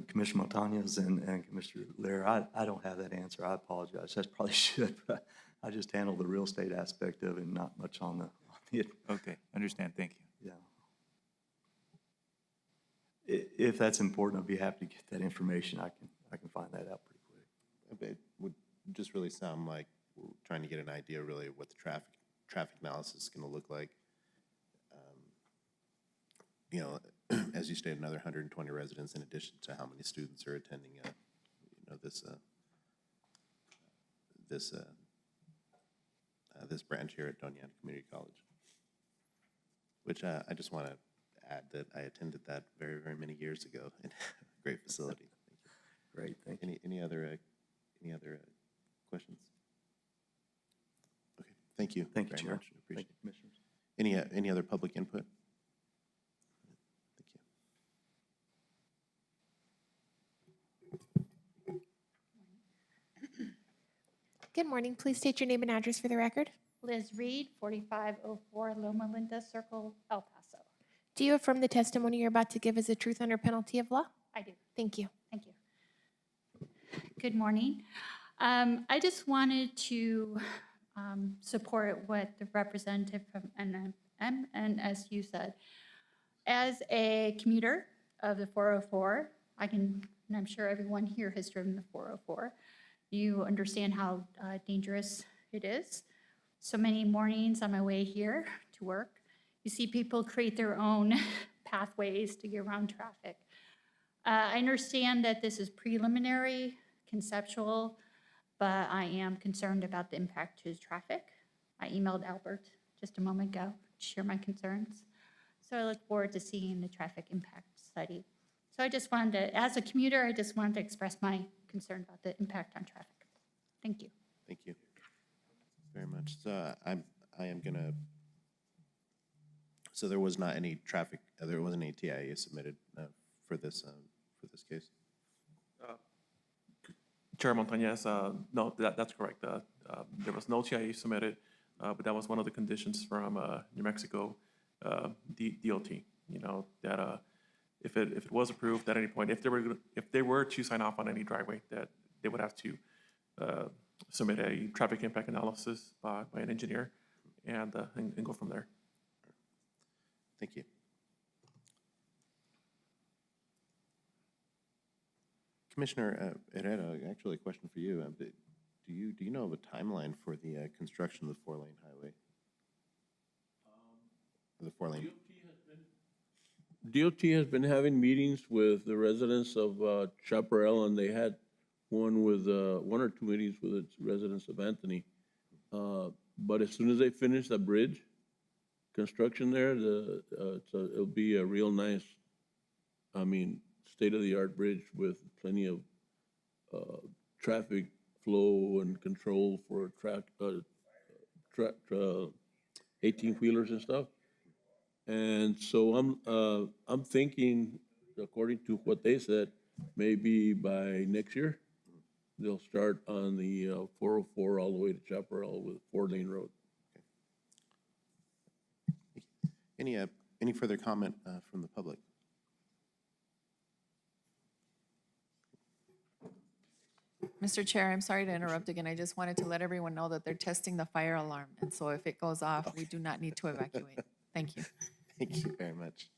Commissioner Montañez and Commissioner Lair, I don't have that answer. I apologize. I probably should, but I just handle the real estate aspect of it and not much on the Okay, understand. Thank you. Yeah. If that's important, I'd be happy to get that information. I can find that out pretty quick. It would just really sound like we're trying to get an idea really of what the traffic analysis is going to look like. As you stated, another 120 residents in addition to how many students are attending, this branch here at Doñana Community College. Which I just want to add that I attended that very, very many years ago. Great facility. Thank you. Great, thank you. Any other questions? Okay, thank you. Thank you, very Chair. much. Appreciate Thank you, Commissioners. Any other public input? Good morning. Please state your name and address for the record. Liz Reed, 4504 Loma Linda Circle, El Paso. Do you affirm the testimony you're about to give is the truth under penalty of law? I do. Thank you. Thank you. Good morning. I just wanted to support what the representative from NMSU said. As a commuter of the 404, I can and I'm sure everyone here has driven the 404. You understand how dangerous it is. So many mornings on my way here to work, you see people create their own pathways to get around traffic. I understand that this is preliminary, conceptual, but I am concerned about the impact to traffic. I emailed Albert just a moment ago to share my concerns. So I look forward to seeing the traffic impact study. So I just wanted to, as a commuter, I just wanted to express my concern about the impact on traffic. Thank you. Thank you very much. So I am gonna, so there was not any traffic, there wasn't any TIA submitted for this case? Chair Montañez, no, that's correct. There was no TIA submitted, but that was one of the conditions from New Mexico DOT, you know, that if it was approved at any point, if they were to sign off on any driveway, that they would have to submit a traffic impact analysis by an engineer and go from there. Thank you. Commissioner Herrera, actually a question for you. Do you know of a timeline for the construction of the 4-lane highway? The 4-lane. DOT has been having meetings with the residents of Chaparral, and they had one or two meetings with the residents of Anthony. But as soon as they finish the bridge construction there, it'll be a real nice, state-of-the-art bridge with plenty of traffic flow and control for 18-wheelers and stuff. And so I'm thinking, according to what they said, maybe by next year, they'll start on the 404 all the way to Chaparral with 4-lane road. Any further comment from the public? Mr. Chair, I'm sorry to interrupt again. I just wanted to let everyone know that they're testing the fire alarm. And so if it goes off, we do not need to evacuate. Thank you. Thank you very much.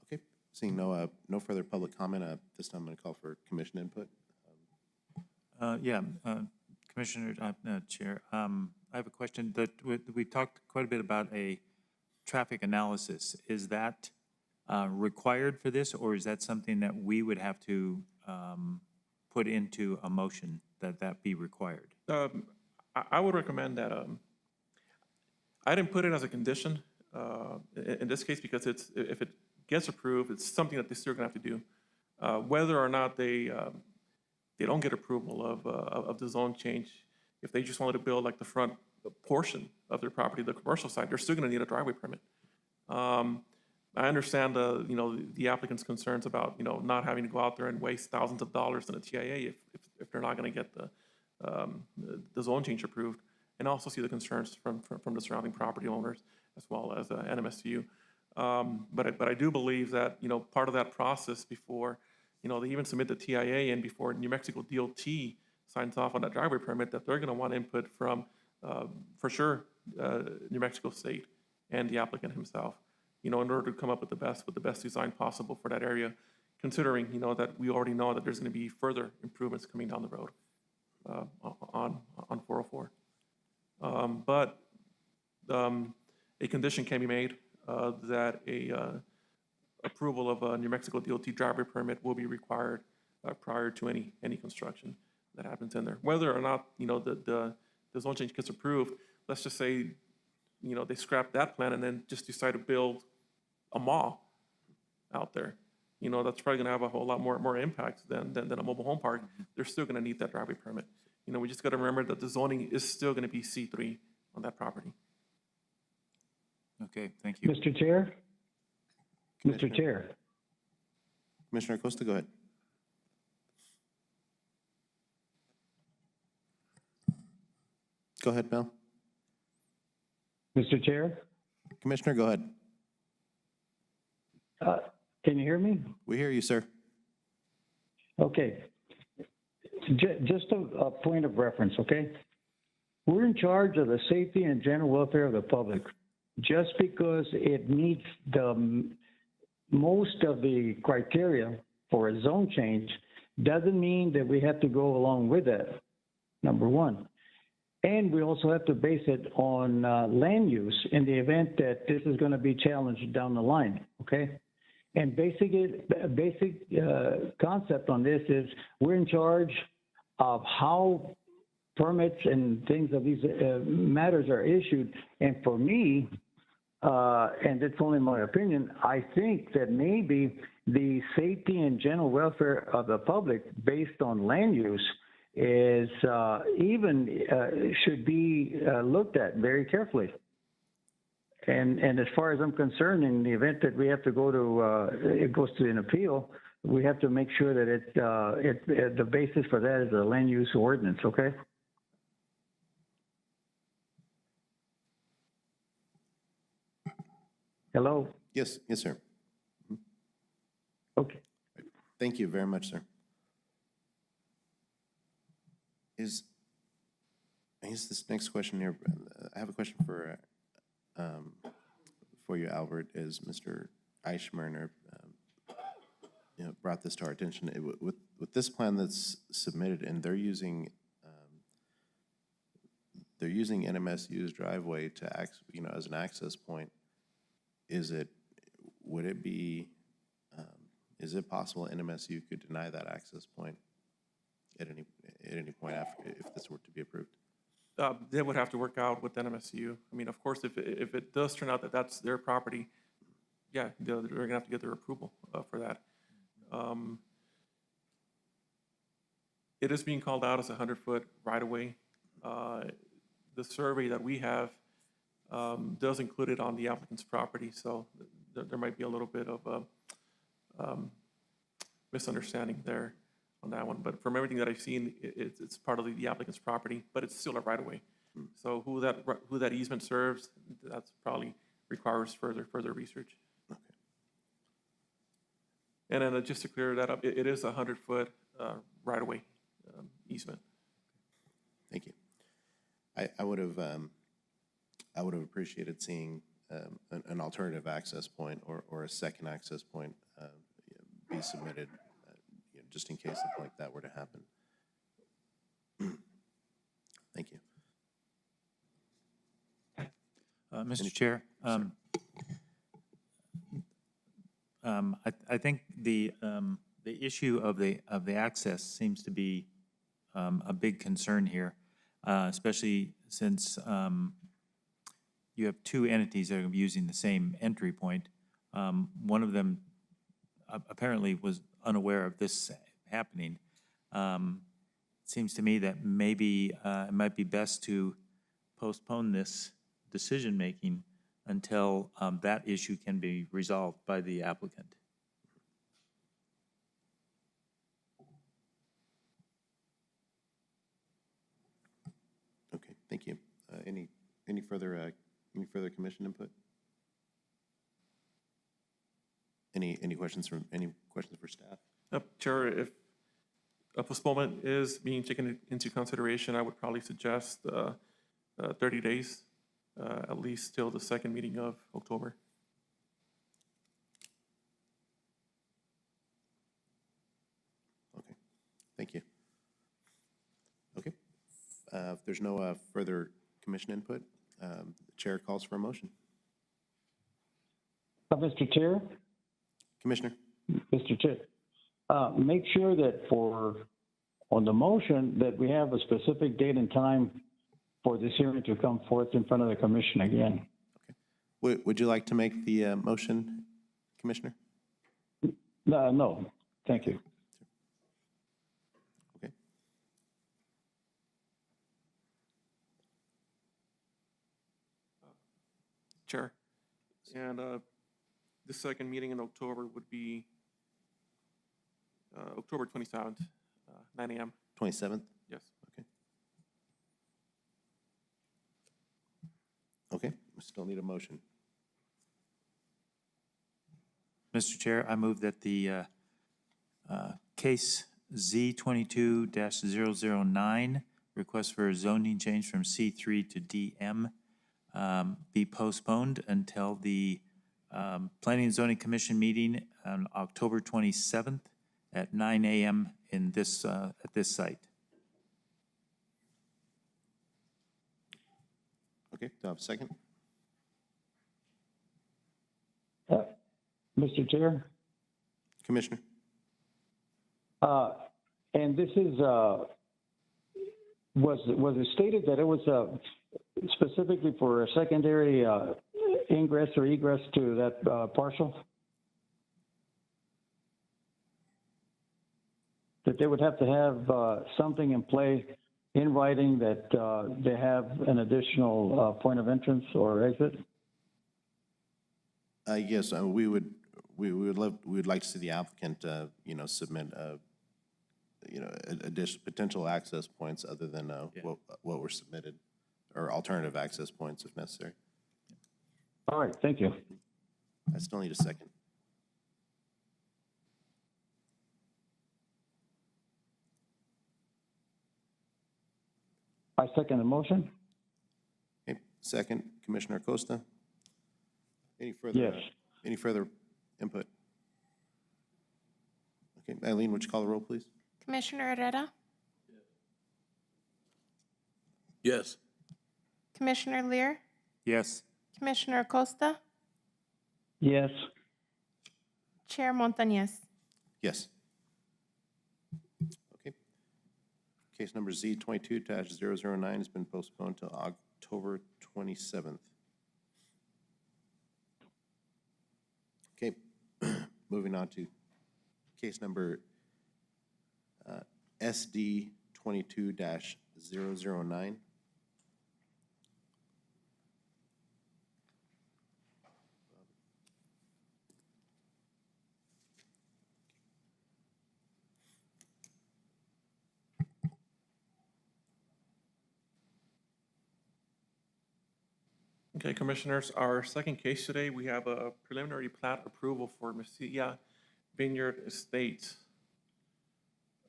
Okay, seeing no further public comment, this time I'm going to call for commission input. Commissioner, Chair, I have a question. That we talked quite a bit about a traffic analysis. Is that required for this, or is that something that we would have to put into a motion that be required? I would recommend that, I didn't put it as a condition in this case because if it gets approved, it's something that they're still gonna have to do. Whether or not they don't get approval of the zone change, if they just wanted to build like the front portion of their property, the commercial side, they're still gonna need a driveway permit. I understand the applicant's concerns about not having to go out there and waste thousands of dollars in a TIA if they're not going to get the zone change approved, and also see the concerns from the surrounding property owners as well as NMSU. But I do believe that part of that process before they even submit the TIA and before New Mexico DOT signs off on that driveway permit, that they're going to want input from for sure New Mexico State and the applicant himself. In order to come up with the best design possible for that area, considering, that we already know that there's going to be further improvements coming down the road on 404. But a condition can be made that approval of a New Mexico DOT driveway permit will be required prior to any construction that happens in there. Whether or not, the zone change gets approved, let's just say, they scrap that plan and then just decide to build a mall out there. That's probably gonna have a whole lot more impact than a mobile home park. They're still gonna need that driveway permit. We just gotta remember that the zoning is still gonna be C3 on that property. Okay, thank you. Mr. Chair? Mr. Chair? Commissioner Acosta, go ahead. Go ahead, Mel. Mr. Chair? Commissioner, go ahead. Can you hear me? We hear you, sir. Okay. Just a point of reference, okay? We're in charge of the safety and general welfare of the public. just because it meets most of the criteria for a zone change doesn't mean that we have to go along with that, number one. And we also have to base it on land use in the event that this is going to be challenged down the line, okay? And basic concept on this is we're in charge of how permits and things of these matters are issued. And for me, and it's only my opinion, I think that maybe the safety and general welfare of the public based on land use is should be looked at very carefully. And as far as I'm concerned, in the event that we have to go to, it goes to an appeal, we have to make sure that the basis for that is a land use ordinance, okay? Hello? Yes, sir. Okay. Thank you very much, sir. I guess this next question here, I have a question for you, Albert, is Mr. Eichmerner brought this to our attention. With this plan that's submitted, and they're using NMSU's driveway to as an access point. Is it possible NMSU could deny that access point at any point after, if this were to be approved? They would have to work out with NMSU. I mean, of course, if it does turn out that that's their property, yeah, they're gonna have to get their approval for that. It is being called out as a 100-foot right-of-way. The survey that we have does include it on the applicant's property, so there might be a little bit of a misunderstanding there on that one. But from everything that I've seen, it's part of the applicant's property, but it's still a right-of-way. So who that easement serves, that's probably requires further research. Okay. And then just to clear that up, it is a 100-foot right-of-way easement. Thank you. I would have appreciated seeing an alternative access point or a second access point be submitted, just in case something like that were to happen. Thank you. Mr. Chair, I think the issue of the access seems to be a big concern here, especially since you have two entities that are using the same entry point. One of them apparently was unaware of this happening. Seems to me that maybe it might be best to postpone this decision-making until that issue can be resolved by the applicant. Okay, thank you. Any further commission input? Any questions for staff? Chair, if a postponement is being taken into consideration, I would probably suggest 30 days, at least till the second meeting of October. Okay, thank you. Okay, if there's no further commission input, the chair calls for a motion. Mr. Chair? Commissioner? Mr. Chair, make sure that on the motion that we have a specific date and time for this hearing to come forth in front of the commission again. Okay. Would you like to make the motion, Commissioner? No, thank you. Okay. Chair, and the second meeting in October would be October 27th, 9 a.m. 27th? Yes. Okay. Okay, we still need a motion. Mr. Chair, I move that the case Z22-009, request for a zoning change from C3 to DM, be postponed until the Planning and Zoning Commission meeting on October 27th at 9 a.m. in this, at this site. Okay, do I have a second? Mr. Chair? Commissioner? And this is, was it stated that it was specifically for a secondary ingress or egress to that parcel? That they would have to have something in play in writing that they have an additional point of entrance or exit? Yes, we would like to see the applicant, submit, additional potential access points other than what were submitted, or alternative access points if necessary. All right, thank you. I still need a second. I second the motion. Okay, second, Commissioner Acosta. Any further? Yes. Any further input? Okay, Eileen, would you call the roll, please? Commissioner Herrera, Yes. Commissioner Lear, Yes. Commissioner Acosta, Yes. Chair Montañez. Yes. Okay. Case number Z22-009 has been postponed to October 27th. Okay, moving on to case number SD 22-009. Okay, Commissioners, our second case today, we have a preliminary plat approval for Mesilla Vineyard Estates.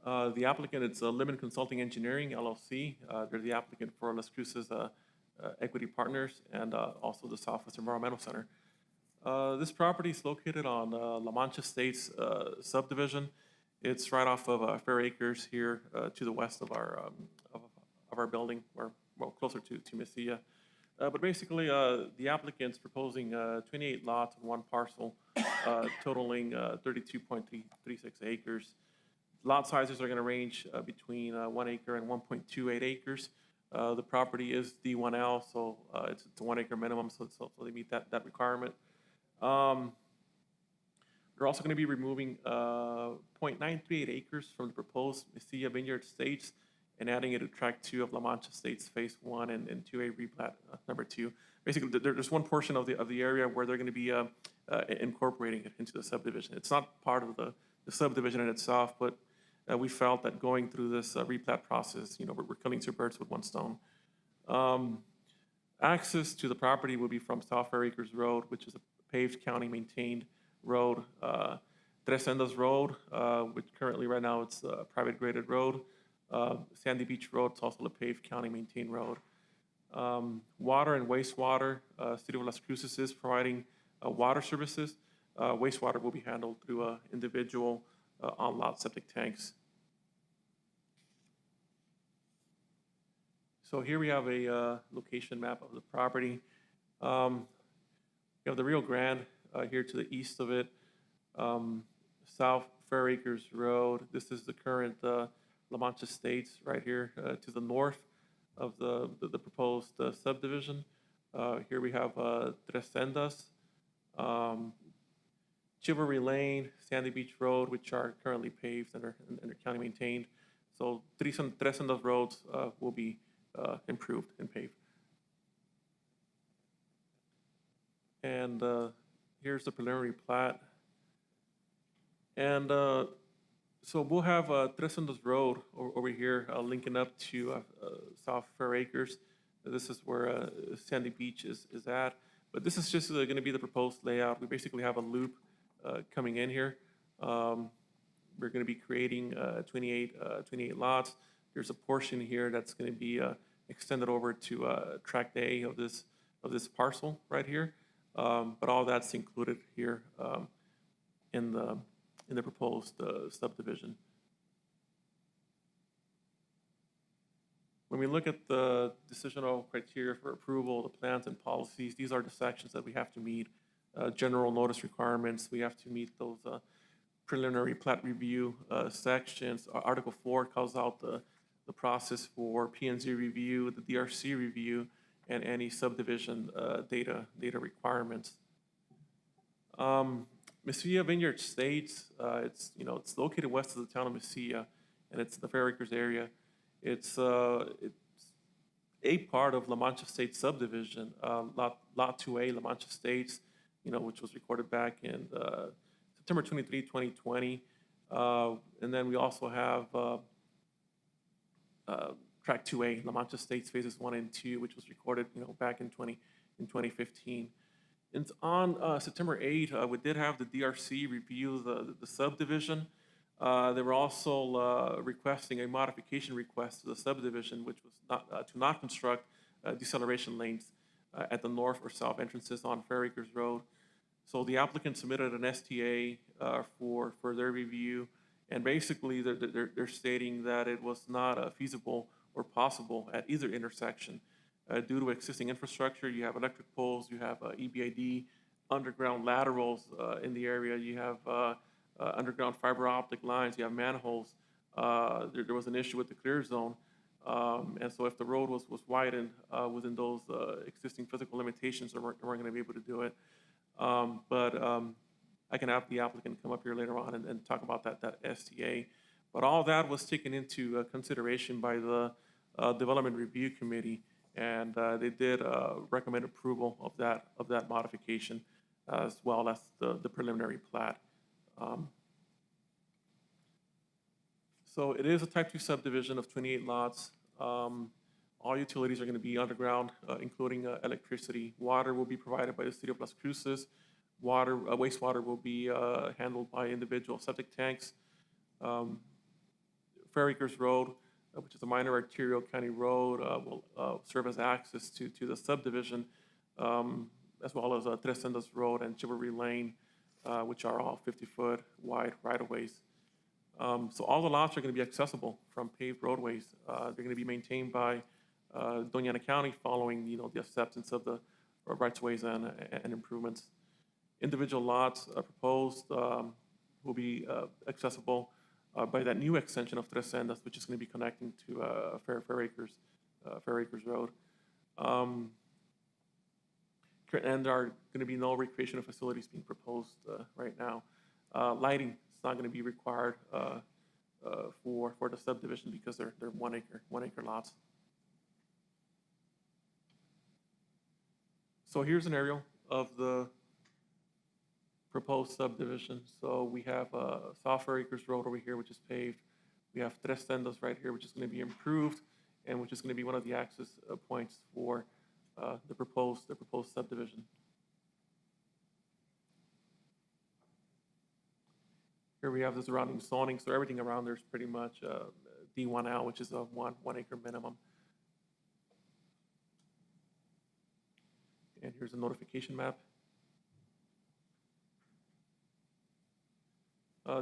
The applicant is Lemon Consulting Engineering, LLC. They're the applicant for Las Cruces Equity Partners and also the Southwest Environmental Center. This property is located on La Mancha Estates subdivision. It's right off of Fair Acres here to the west of our building, or well, closer to Mesilla. But basically, the applicant's proposing 28 lots on one parcel, totaling 32.36 acres. Lot sizes are going to range between 1 acre and 1.28 acres. The property is D1L, so it's a 1 acre minimum, so they meet that requirement. They're also going to be removing 0.938 acres from the proposed Mesilla Vineyard Estates and adding it to Tract 2 of La Mancha Estates Phase 1 and 2A replat number 2. Basically, there's one portion of the area where they're going to be incorporating it into the subdivision. It's not part of the subdivision in itself, but we felt that going through this replat process, we're killing two birds with one stone. Access to the property will be from South Fair Acres Road, which is a paved county-maintained road. Tres Sendas Road, which currently right now it's a private graded road. Sandy Beach Road, it's also a paved county-maintained road. Water and wastewater, City of Las Cruces is providing water services. Wastewater will be handled through individual on-lot septic tanks. So here we have a location map of the property. We have the Rio Grande here to the east of it. South Fair Acres Road. This is the current La Mancha Estates right here to the north of the proposed subdivision. Here we have Tres Sendas, Chivalry Lane, Sandy Beach Road, which are currently paved and are county maintained. So Tres Sendas roads will be improved and paved. And here's the preliminary plat. And so we'll have Tres Sendas Road over here linking up to South Fair Acres. This is where Sandy Beach is at. But this is just going to be the proposed layout. We basically have a loop coming in here. We're going to be creating 28 lots. There's a portion here that's going to be extended over to Tract A of this this parcel right here. But all that's included here in the proposed subdivision. When we look at the decisional criteria for approval, the plans and policies, these are the sections that we have to meet. General notice requirements, we have to meet those preliminary plat review sections. Article 4 calls out the process for P&Z review, the DRC review, and any subdivision data requirements. Mesilla Vineyard Estates, it's located west of the town of Mesilla, and it's the Fair Acres area. It's a part of La Mancha State subdivision, lot 2A, La Mancha Estates, which was recorded back in September 23, 2020. And then we also have Track 2A, La Mancha Estates Phases 1 and 2, which was recorded, back in 2015. And on September 8, we did have the DRC review the subdivision. They were also requesting a modification request to the subdivision, which was to not construct deceleration lanes at the north or south entrances on Fair Acres Road. So the applicant submitted an STA for their review, and basically they're stating that it was not feasible or possible at either intersection due to existing infrastructure. You have electric poles, you have EBID, underground laterals in the area, you have underground fiber optic lines, you have manholes. There was an issue with the clear zone. And so if the road was widened within those existing physical limitations, they weren't going to be able to do it. But I can have the applicant come up here later on and talk about that STA. But all that was taken into consideration by the Development Review Committee, and they did recommend approval of that modification, as well as the preliminary plat. So it is a type 2 subdivision of 28 lots. All utilities are going to be underground, including electricity. Water will be provided by the city of Las Cruces. Wastewater will be handled by individual septic tanks. Fair Acres Road, which is a minor arterial county road, will serve as access to the subdivision, as well as Tres Sendas Road and Chivalry Lane, which are all 50-foot wide right-of-ways. So all the lots are going to be accessible from paved roadways. They're going to be maintained by Doñana County following, the acceptance of the rights-of-ways and improvements. Individual lots proposed will be accessible by that new extension of Tres Sendas, which is going to be connecting to Fair Acres Road. And there are going to be no recreational facilities being proposed right now. Lighting is not going to be required for the subdivision because they're 1 acre lots. So here's an aerial of the proposed subdivision. So we have South Fair Acres Road over here, which is paved. We have Tres Sendas right here, which is going to be improved, and which is going to be one of the access points for the proposed subdivision. Here we have the surrounding zoning, so everything around there is pretty much D1L, which is a 1 acre minimum. And here's a notification map.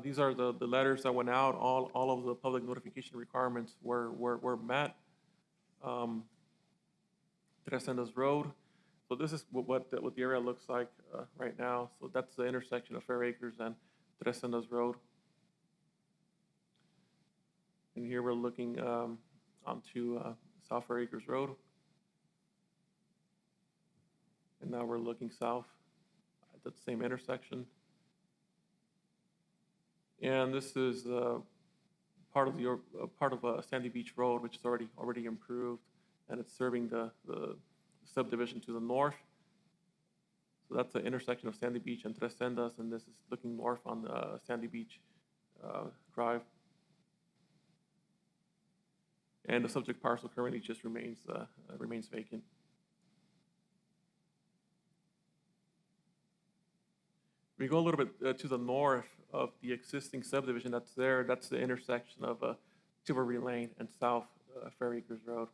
These are the letters that went out. All of the public notification requirements were met. Tres Sendas Road. So this is what the area looks like right now. So that's the intersection of Fair Acres and Tres Sendas Road. And here we're looking onto South Fair Acres Road. And now we're looking south at the same intersection. And this is part of Sandy Beach Road, which is already improved, and it's serving the subdivision to the north. So that's the intersection of Sandy Beach and Tres Sendas, and this is looking north on Sandy Beach Drive. And the subject parcel currently just remains vacant. We go a little bit to the north of the existing subdivision that's there. That's the intersection of Chivalry Lane and South Fair Acres Road.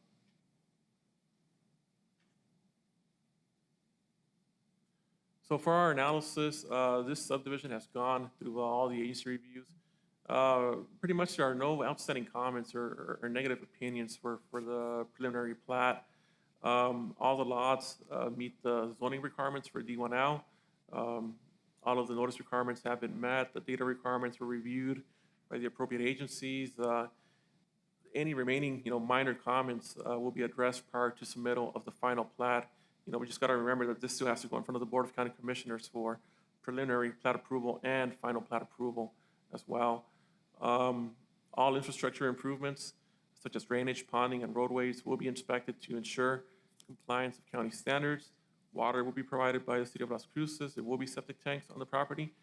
So for our analysis, this subdivision has gone through all the agency reviews. Pretty much there are no outstanding comments or negative opinions for the preliminary plat. All the lots meet the zoning requirements for D1L. All of the notice requirements have been met. The data requirements were reviewed by the appropriate agencies. Any remaining, minor comments will be addressed prior to submittal of the final plat. We just got to remember that this still has to go in front of the Board of County Commissioners for preliminary plat approval and final plat approval as well. All infrastructure improvements, such as drainage, ponding, and roadways, will be inspected to ensure compliance of county standards. Water will be provided by the City of Las Cruces. There will be septic tanks on the property.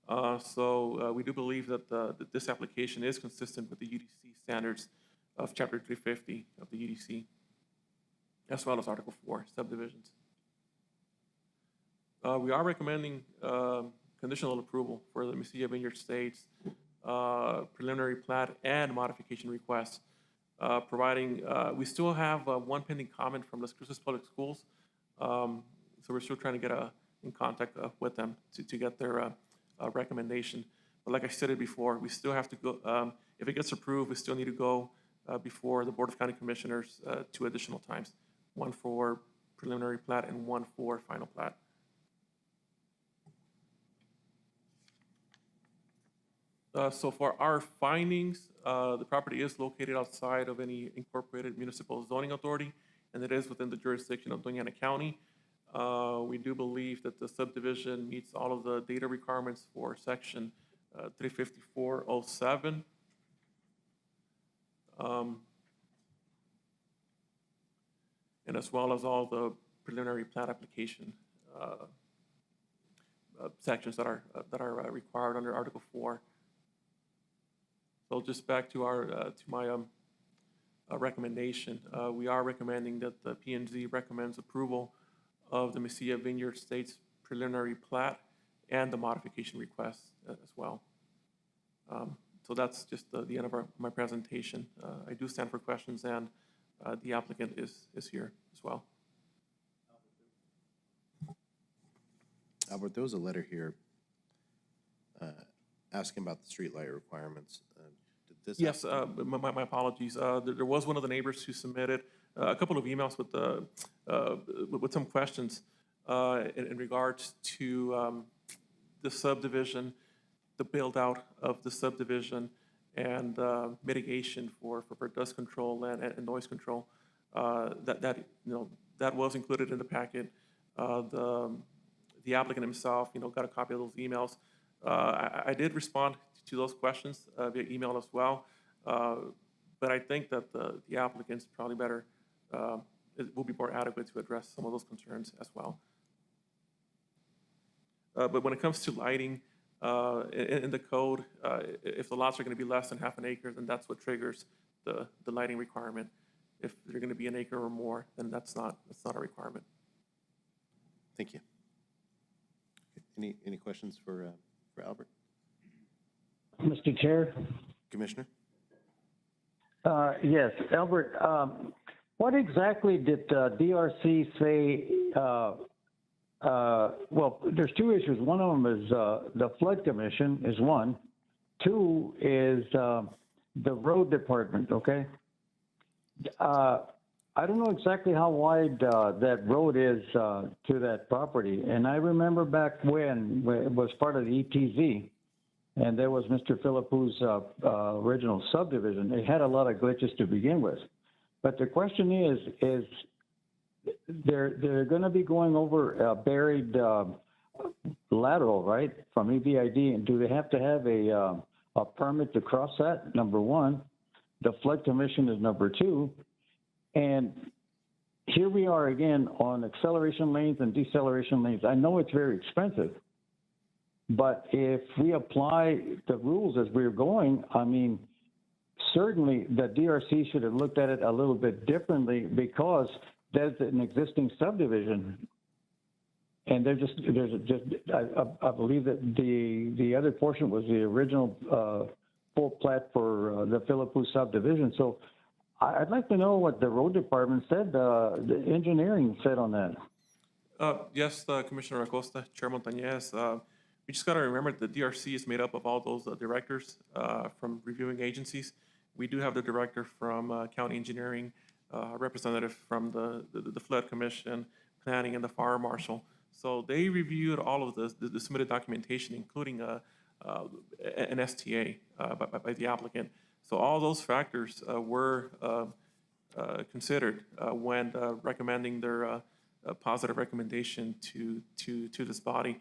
So we do believe that that this application is consistent with the UDC standards of Chapter 350 of the UDC, as well as Article 4, subdivisions. We are recommending conditional approval for the Mesilla Vineyard Estates preliminary plat and modification requests, providing, we still have one pending comment from Las Cruces Public Schools. So we're still trying to get in contact with them to get their recommendation. But like I said before, we still have to go, if it gets approved, we still need to go before the Board of County Commissioners 2 additional times, one for preliminary plat and one for final plat. So for our findings, the property is located outside of any incorporated municipal zoning authority, and it is within the jurisdiction of Doña Ana County. We do believe that the subdivision meets all of the data requirements for Section 35407. And as well as all the preliminary plat application sections that are required under Article 4. So just back to my recommendation, we are recommending that the P&Z recommends approval of the Mesilla Vineyard Estates preliminary plat and the modification request as well. So that's just the end of my presentation. I do stand for questions, and the applicant is here as well. Albert, there was a letter here asking about the streetlight requirements. Did this Yes, my apologies. There was one of the neighbors who submitted a couple of emails with some questions in regards to the subdivision, the build out of the subdivision, and mitigation for dust control and noise control. That was included in the packet. The applicant himself, got a copy of those emails. I did respond to those questions via email as well, but I think that the applicant's probably better, it will be more adequate to address some of those concerns as well. But when it comes to lighting, in the code, if the lots are going to be less than half an acre, then that's what triggers the lighting requirement. If they're going to be an acre or more, then that's not a requirement. Thank you. Any questions for Albert? Mr. Chair? Commissioner? Yes, Albert, what exactly did DRC say? Well, there's two issues. One of them is the Flood Commission is one. Two is the road department, okay? I don't know exactly how wide that road is to that property. And I remember back when it was part of the ETZ, and there was Mr. Philipou's original subdivision. It had a lot of glitches to begin with. But the question is they're going to be going over a buried lateral, right, from EBID, and do they have to have a permit to cross that? Number one. The Flood Commission is number two. And here we are again on acceleration lanes and deceleration lanes. I know it's very expensive, but if we apply the rules as we're going, I mean, certainly the DRC should have looked at it a little bit differently, because there's an existing subdivision. And I believe that the other portion was the original full plat for the Philipou subdivision. So I'd like to know what the road department said, the engineering said on that. Yes, Commissioner Acosta, Chair Montañez, we just got to remember the DRC is made up of all those directors from reviewing agencies. We do have the director from county engineering, representative from the flood commission, planning, and the fire marshal. So they reviewed all of the submitted documentation, including an STA by the applicant. So all those factors were considered when recommending their positive recommendation to this body.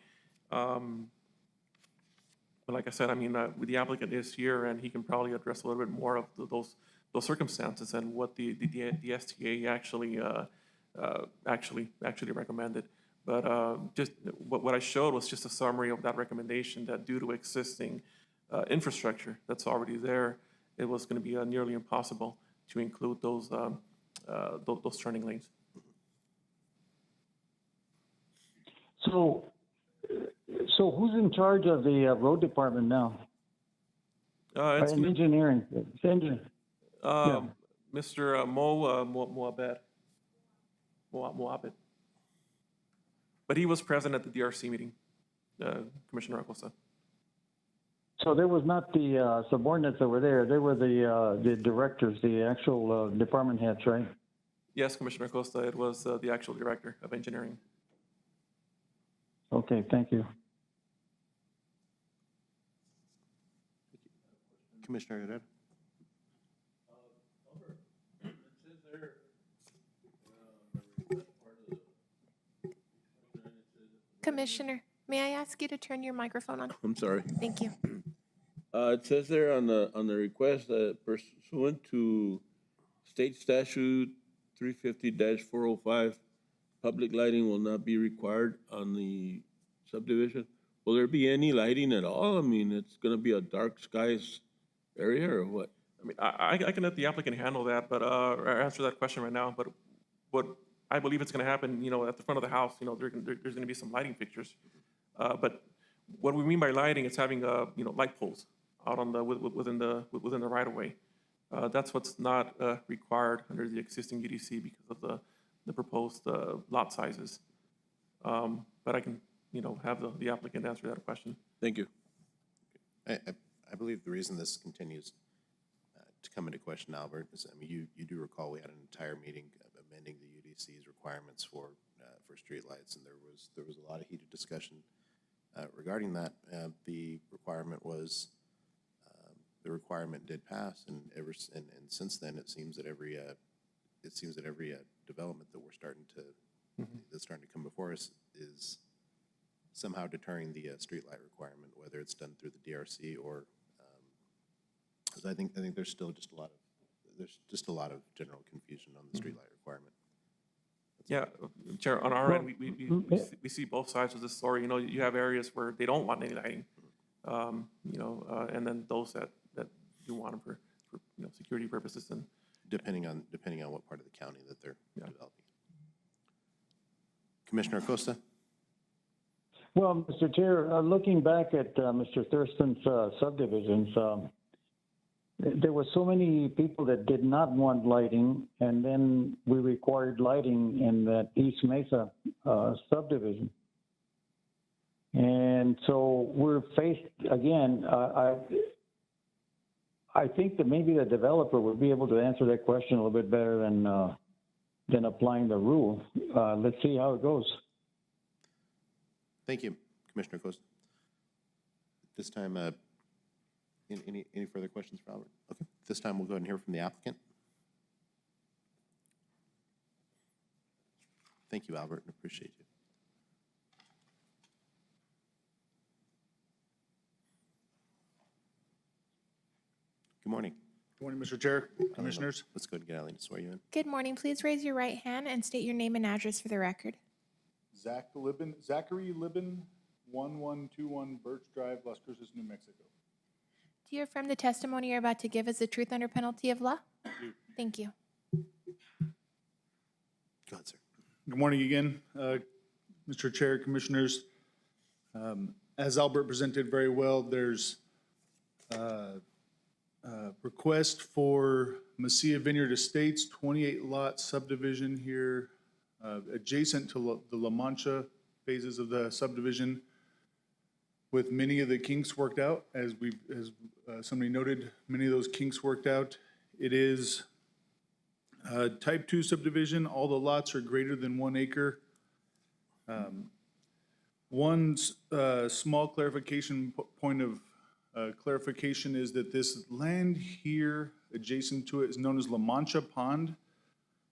But like I said, I mean, the applicant is here, and he can probably address a little bit more of those circumstances and what the STA actually recommended. But just what I showed was just a summary of that recommendation, that due to existing infrastructure that's already there, it was going to be nearly impossible to include those turning lanes. So who's in charge of the road department now? It's And engineering, engineering. Mr. Moabed. But he was present at the DRC meeting, Commissioner Acosta. So there was not the subordinates that were there. They were the directors, the actual department heads, right? Yes, Commissioner Acosta, it was the actual director of engineering. Okay, thank you. Commissioner Herrera? Commissioner, may I ask you to turn your microphone on? I'm sorry. Thank you. It says there on the request that pursuant to State Statute 350-405, public lighting will not be required on the subdivision. Will there be any lighting at all? I mean, it's gonna be a dark skies area or what? I mean, I can let the applicant handle that, but, or answer that question right now, but what I believe it's gonna happen, you know, at the front of the house, you know, there's gonna be some lighting fixtures. But what we mean by lighting is having, you know, light poles out on within the right of way. That's what's not required under the existing UDC because of the proposed lot sizes. But I can, you know, have the applicant answer that question. Thank you. I believe the reason this continues to come into question, Albert, is, I mean, you do recall we had an entire meeting amending the UDC's requirements for streetlights, and there was a lot of heated discussion regarding that. The requirement did pass, and since then it seems that every development that that's starting to come before us is somehow deterring the streetlight requirement, whether it's done through the DRC or, because I think there's still just a lot of general confusion on the streetlight requirement. Yeah, Chair, on our end, we see both sides of the story. You know, you have areas where they don't want any lighting, you know, and then those that do want them for you know, security purposes. And Depending on what part of the county that they're developing. Commissioner Acosta? Well, Mr. Chair, looking back at Mr. Thurston's subdivisions, there were so many people that did not want lighting, and then we required lighting in that East Mesa subdivision. And so we're faced, again, I think that maybe the developer would be able to answer that question a little bit better than applying the rule. Let's see how it goes. Thank you, Commissioner Acosta. This time, any further questions for Albert? Okay, this time we'll go ahead and hear from the applicant. Thank you, Albert, and appreciate you. Good morning. Good morning, Mr. Chair, Commissioners. Let's go ahead and get Eileen to swear you in. Good morning. Please raise your right hand and state your name and address for the record. Zachary Libin, 1121 Birch Drive, Las Cruces, New Mexico. Do you affirm the testimony you're about to give is the truth under penalty of law? Thank you. Go ahead, sir. Good morning again, Mr. Chair, Commissioners. As Albert presented very well, there's request for Mesilla Vineyard Estates, 28 lot subdivision here adjacent to the La Mancha phases of the subdivision, with many of the kinks worked out, as somebody noted, many of those kinks worked out. It is type 2 subdivision. All the lots are greater than 1 acre. One small clarification, point of clarification is that this land here adjacent to it is known as La Mancha Pond.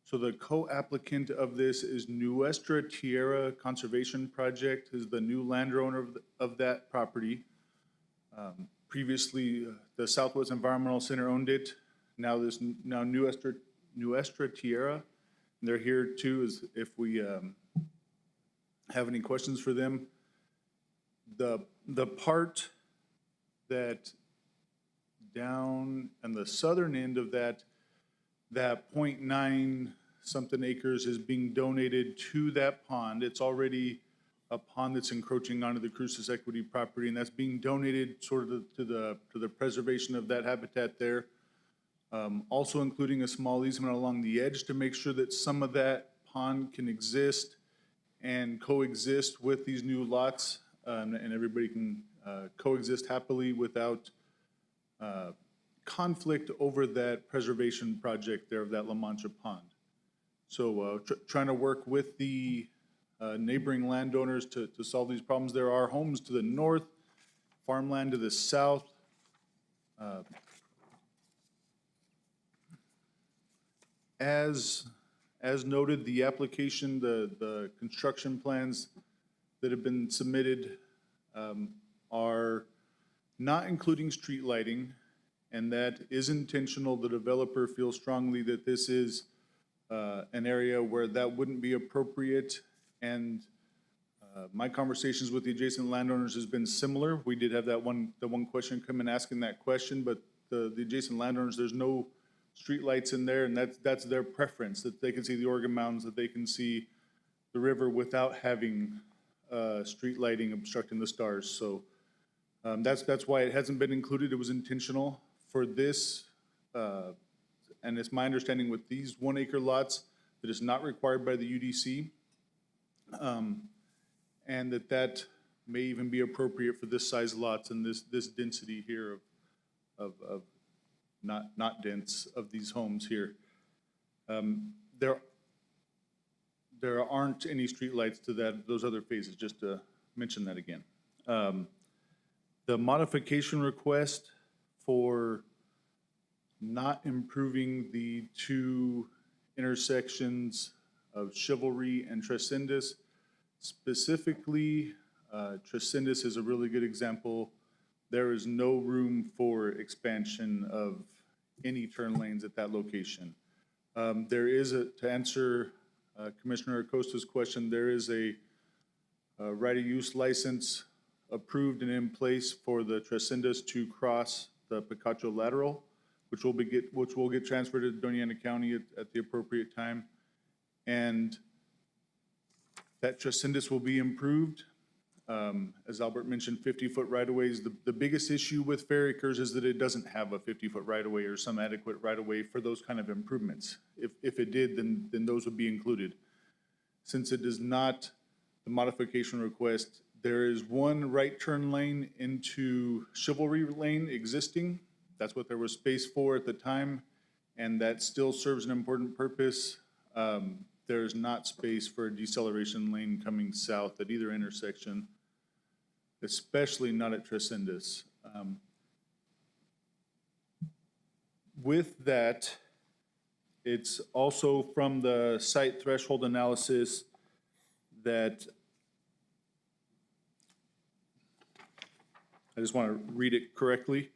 So the co-applicant of this is Nuestra Tierra Conservation Project, is the new landowner of that property. Previously, the Southwest Environmental Center owned it. Now Nuestra Tierra, and they're here too, is if we have any questions for them. The part that down on the southern end of that 0.9 something acres is being donated to that pond. It's already a pond that's encroaching onto the Cruces Equity property, and that's being donated sort of to the preservation of that habitat there. Also including a small easement along the edge to make sure that some of that pond can exist and coexist with these new lots, and everybody can coexist happily without conflict over that preservation project there of that La Mancha Pond. So trying to work with the neighboring landowners to solve these problems. There are homes to the north, farmland to the south. As noted, the application, the construction plans that have been submitted are not including street lighting, and that is intentional. The developer feels strongly that this is an area where that wouldn't be appropriate, and my conversations with the adjacent landowners has been similar. We did have the one question come in asking that question, but the adjacent landowners, there's no street lights in there, and that's their preference, that they can see the Oregon Mountains, that they can see the river without having street lighting obstructing the stars. So that's why it hasn't been included. It was intentional for this, and it's my understanding with these 1 acre lots that is not required by the UDC, and that may even be appropriate for this size lots and this density here of not dense of these homes here. There aren't any streetlights to those other phases, just to mention that again. The modification request for not improving the 2 intersections of Chivalry and Tresendis, specifically, Tresendis is a really good example. There is no room for expansion of any turn lanes at that location. There is to answer Commissioner Acosta's question, there is a right of use license approved and in place for the Tresendis to cross the Picacho lateral, which will get transferred to Doña Ana County at the appropriate time. And that Tresendis will be improved. As Albert mentioned, 50-foot right-of-ways. The biggest issue with Fair Acres is that it doesn't have a 50-foot right-of-way or some adequate right-of-way for those kind of improvements. If it did, then those would be included. Since it does not, the modification request, there is one right turn lane into Chivalry Lane existing. That's what there was space for at the time, and that still serves an important purpose. There's not space for a deceleration lane coming south at either intersection, especially not at Tresendis. With that, it's also from the site threshold analysis that I just want to read it correctly.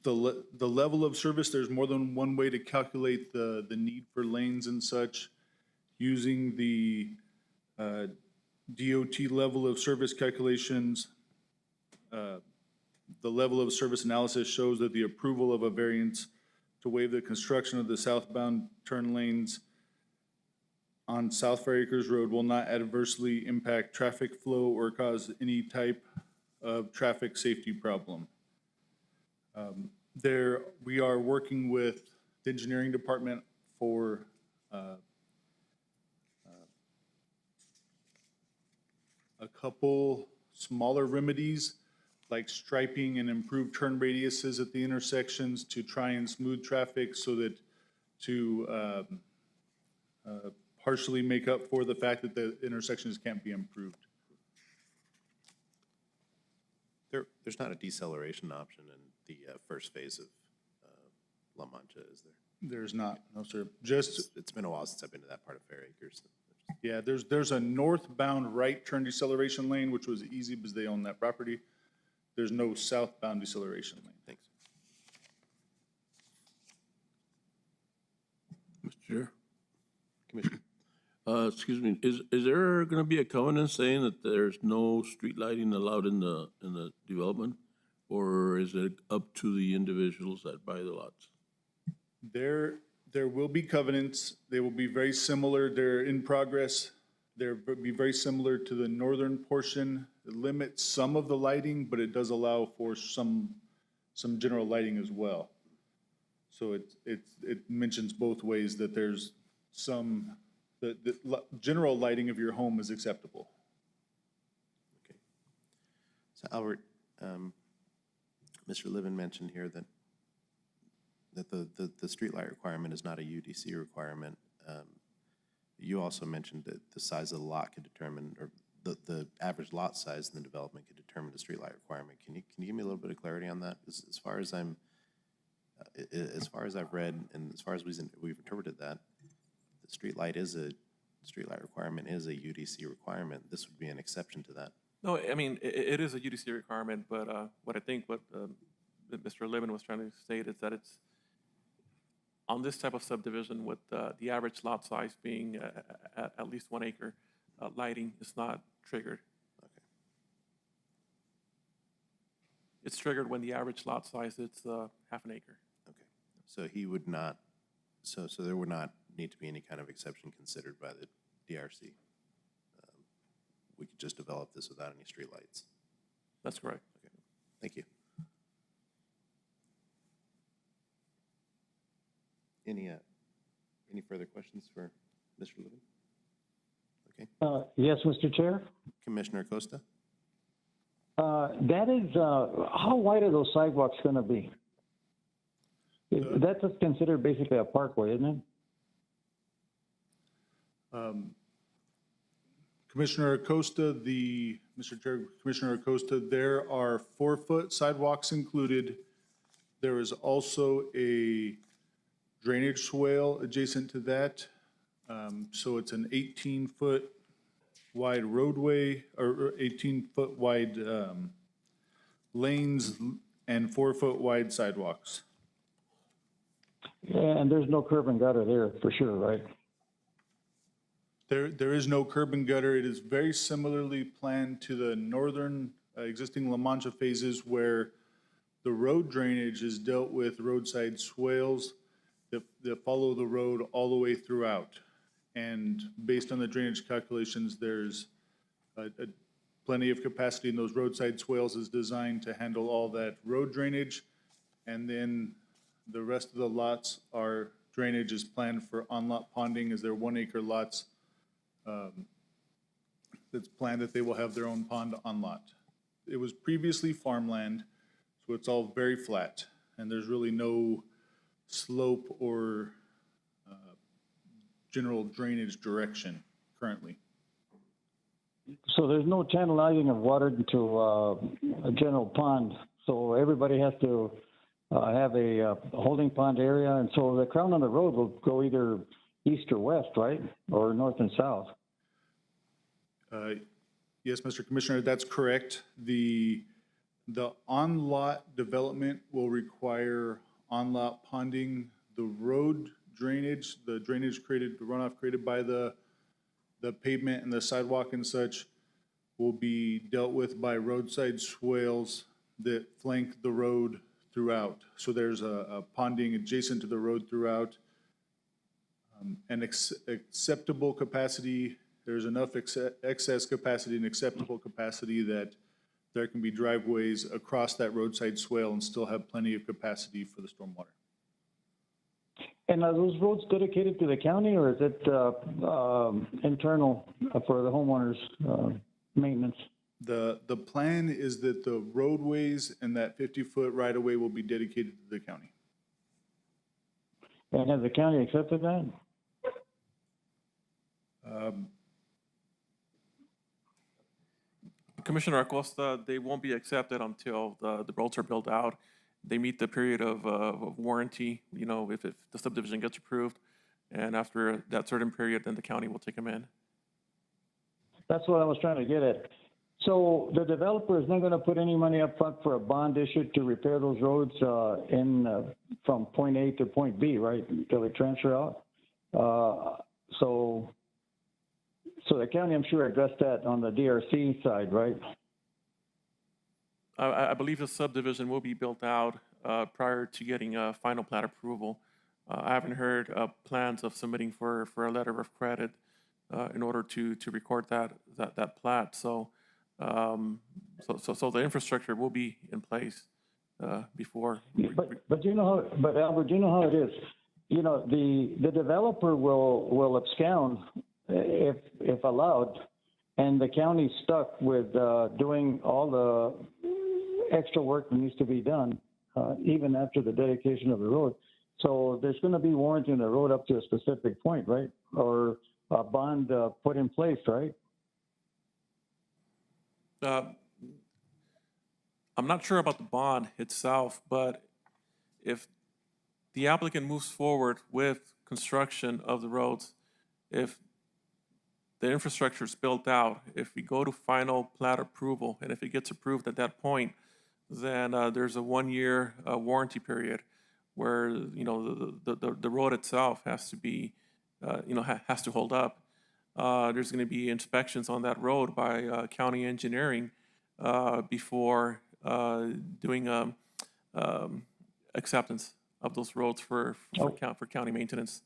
The level of service, there's more than one way to calculate the need for lanes and such. Using the DOT level of service calculations, the level of service analysis shows that the approval of a variance to waive the construction of the southbound turn lanes on South Fair Acres Road will not adversely impact traffic flow or cause any type of traffic safety problem. We are working with the engineering department for a couple smaller remedies like striping and improved turn radiuses at the intersections to try and smooth traffic so that to partially make up for the fact that the intersections can't be improved. There's not a deceleration option in the first phase of La Mancha, is there? There's not, no, sir. Just, It's been a while since I've been to that part of Fair Acres. yeah, there's a northbound right turn deceleration lane, which was easy because they own that property. There's no southbound deceleration lane. Thanks. Mr. Chair? Commissioner? Excuse me, is there gonna be a covenant saying that there's no street lighting allowed in the development? Or is it up to the individuals that buy the lots? There will be covenants. They will be very similar. They're in progress. They'll be very similar to the northern portion. It limits some of the lighting, but it does allow for some general lighting as well. So it mentions both ways that there's some, the general lighting of your home is acceptable. Okay. So Albert, Mr. Livin mentioned here that the streetlight requirement is not a UDC requirement. You also mentioned that the size of the lot could determine, or the average lot size in the development could determine the streetlight requirement. Can you give me a little bit of clarity on that? As far as I've read and as far as we've interpreted that, the streetlight requirement is a UDC requirement. This would be an exception to that. No, I mean, it is a UDC requirement, but what Mr. Livin was trying to state is that it's on this type of subdivision with the average lot size being at least 1 acre, lighting is not triggered. Okay. It's triggered when the average lot size is half an acre. Okay. So he would not, so there would not need to be any kind of exception considered by the DRC. We could just develop this without any streetlights. That's correct. Okay. Thank you. Any further questions for Mr. Livin? Okay. Yes, Mr. Chair? Commissioner Acosta? That is, how wide are those sidewalks going to be? That's considered basically a parkway, isn't it? Commissioner Acosta, Mr. Chair, Commissioner Acosta, there are 4-foot sidewalks included. There is also a drainage swale adjacent to that. So it's an 18-foot wide roadway, or 18-foot wide lanes and 4-foot wide sidewalks. Yeah, and there's no curb and gutter there for sure, right? There is no curb and gutter. It is very similarly planned to the northern existing La Mancha phases where the road drainage is dealt with roadside swales that follow the road all the way throughout. And based on the drainage calculations, there's plenty of capacity in those roadside swales is designed to handle all that road drainage. And then the rest of the lots are drainage is planned for on-lot ponding as they're 1 acre lots. It's planned that they will have their own pond on lot. It was previously farmland, so it's all very flat, and there's really no slope or general drainage direction currently. So there's no channelizing of water into a general pond, so everybody has to have a holding pond area, and so the crown on the road will go either east or west, right? Or north and south? Yes, Mr. Commissioner, that's correct. The on-lot development will require on-lot ponding. The road drainage, the runoff created by the pavement and the sidewalk and such will be dealt with by roadside swales that flank the road throughout. So there's a ponding adjacent to the road throughout. An acceptable capacity, there's enough excess capacity and acceptable capacity that there can be driveways across that roadside swale and still have plenty of capacity for the stormwater. And are those roads dedicated to the county, or is it internal for the homeowners' maintenance? The plan is that the roadways and that 50-foot right-of-way will be dedicated to the county. And has the county accepted that? Commissioner Acosta, they won't be accepted until the roads are built out. They meet the period of warranty, you know, if the subdivision gets approved. And after that certain period, then the county will take them in. That's what I was trying to get at. So the developer is not going to put any money up front for a bond issued to repair those roads from point A to point B, right, until they transfer out? So the county, I'm sure, addressed that on the DRC side, right? I believe the subdivision will be built out prior to getting a final plat approval. I haven't heard plans of submitting for a letter of credit in order to record that plat. So the infrastructure will be in place before. But you know how, but Albert, you know how it is. You know, the developer will abscond if allowed, and the county's stuck with doing all the extra work that needs to be done, even after the dedication of the road. So there's going to be warranty on the road up to a specific point, right? Or a bond put in place, right? I'm not sure about the bond itself, but if the applicant moves forward with construction of the roads, if the infrastructure is built out, if we go to final plat approval, and if it gets approved at that point, then there's a 1-year warranty period where, you know, the road itself has to be, you know, has to hold up. There's going to be inspections on that road by county engineering before doing acceptance of those roads for county maintenance.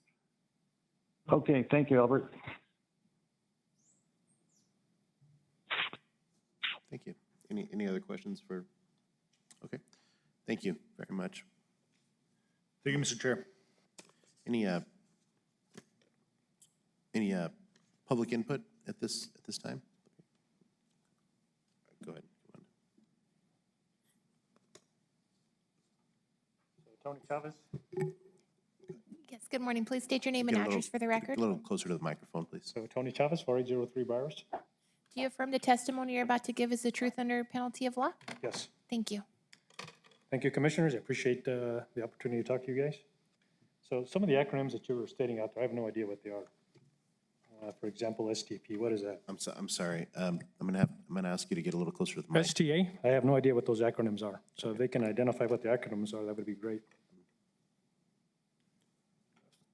Okay, thank you, Albert. Thank you. Any other questions for? Okay. Thank you very much. Thank you, Mr. Chair. Any public input at this time? Go ahead. Tony Chavez. Yes, good morning. Please state your name and Get a address for the record. A little closer to the microphone, please. So Tony Chavez, 4803 Byers. Do you affirm the testimony you're about to give is the truth under penalty of law? Yes. Thank you. Thank you, Commissioners. I appreciate the opportunity to talk to you guys. So some of the acronyms that you were stating out there, I have no idea what they are. For example, STP, what is that? I'm sorry. I'm gonna ask you to get a little closer to the mic. STA, I have no idea what those acronyms are. So if they can identify what the acronyms are, that would be great.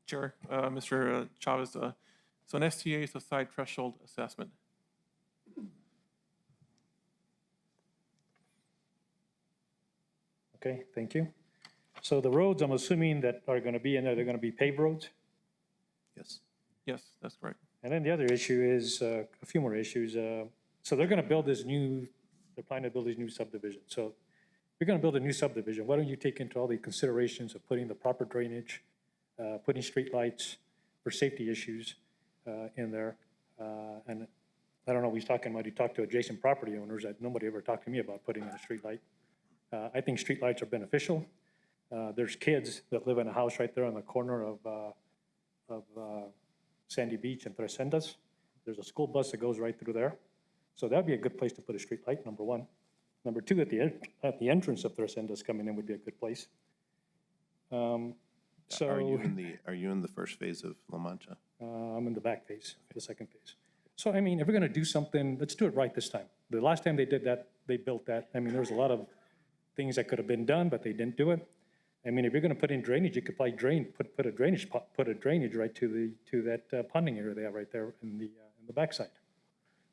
Chair, Mr. Chavez, so an STA is a site threshold assessment. Okay, thank you. So the roads, I'm assuming that are going to be in there, they're going to be paved roads? Yes. Yes, that's correct. And then the other issue is, a few more issues. So they're going to build this new, they're planning to build this new subdivision. So if you're going to build a new subdivision, why don't you take into all the considerations of putting the proper drainage, putting street lights for safety issues in there? And I don't know, he talked to adjacent property owners that nobody ever talked to me about putting in a street light. I think street lights are beneficial. There's kids that live in a house right there on the corner of Sandy Beach and Tres Sendas. There's a school bus that goes right through there. So that'd be a good place to put a street light, number one. Number two, at the entrance of Tres Sendas coming in would be a good place. So Are you in the first phase of La Mancha? I'm in the back phase, the second phase. So, I mean, if we're going to do something, let's do it right this time. The last time they did that, they built that. I mean, there was a lot of things that could have been done, but they didn't do it. I mean, if you're going to put in drainage, you could probably put a drainage right to that ponding area they have right there in the backside,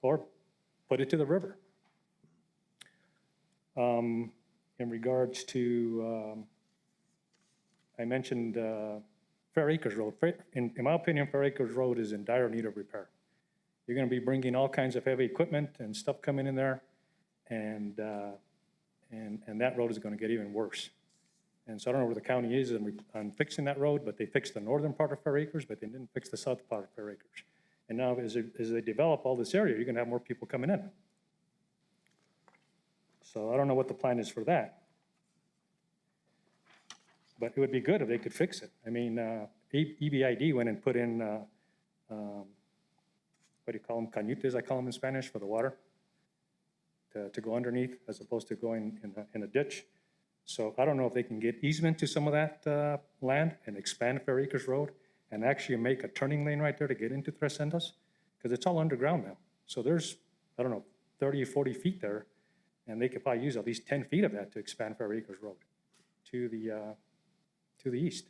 or put it to the river. In regards to, I mentioned Fair Acres Road. In my opinion, Fair Acres Road is in dire need of repair. You're going to be bringing all kinds of heavy equipment and stuff coming in there, and that road is going to get even worse. And so I don't know where the county is on fixing that road, but they fixed the northern part of Fair Acres, but they didn't fix the south part of Fair Acres. And now as they develop all this area, you're gonna have more people coming in. So I don't know what the plan is for that. But it would be good if they could fix it. I mean, EBID went and put in, what do you call them, cañutes, I call them in Spanish, for the water, to go underneath as opposed to going in a ditch. So I don't know if they can get easement to some of that land and expand Fair Acres Road and actually make a turning lane right there to get into Tresendas, because it's all underground now. So there's, I don't know, 30 or 40 feet there, and they could probably use at least 10 feet of that to expand Fair Acres Road to the east.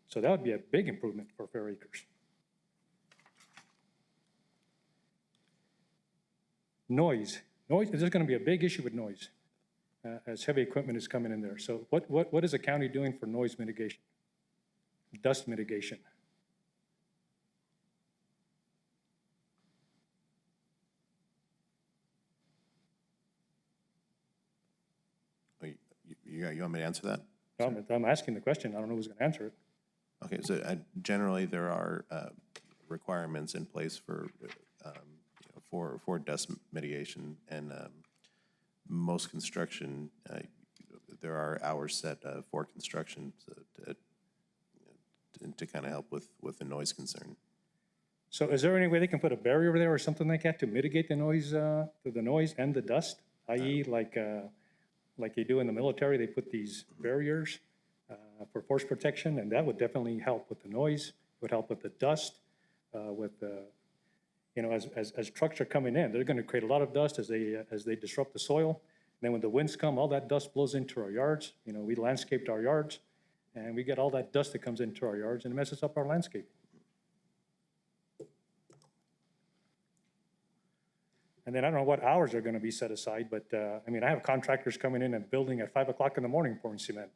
So that would be a big improvement for Fair Acres. Noise, there's gonna be a big issue with noise as heavy equipment is coming in there. So what is the county doing for noise mitigation? Dust mitigation? You want me to answer that? I'm asking the question, I don't know who's gonna answer it. Okay, so generally, there are requirements in place for, for dust mitigation, and most construction, there are hours set for construction to kind of help with the noise concern. So is there any way they can put a barrier over there or something like that to mitigate the noise and the dust? I.e., like they do in the military, they put these barriers for force protection, and that would definitely help with the noise, would help with the dust, with the, you know, as trucks are coming in, they're going to create a lot of dust as they disrupt the soil. And then when the winds come, all that dust blows into our yards. You know, we landscaped our yards, and we get all that dust that comes into our yards and it messes up our landscape. And then I don't know what hours are going to be set aside, but I mean, I have contractors coming in and building at 5 o'clock in the morning pouring cement.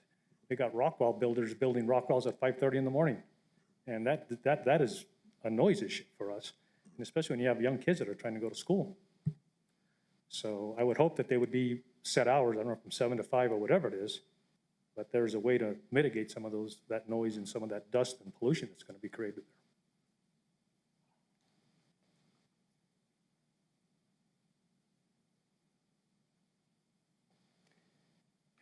They got rock wall builders building rock walls at 5:30 in the morning. And that is a noise issue for us, and especially when you have young kids that are trying to go to school. So I would hope that they would be set hours, I don't know, from 7 to 5 or whatever it is, but there's a way to mitigate some of that noise and some of that dust and pollution that's going to be created there.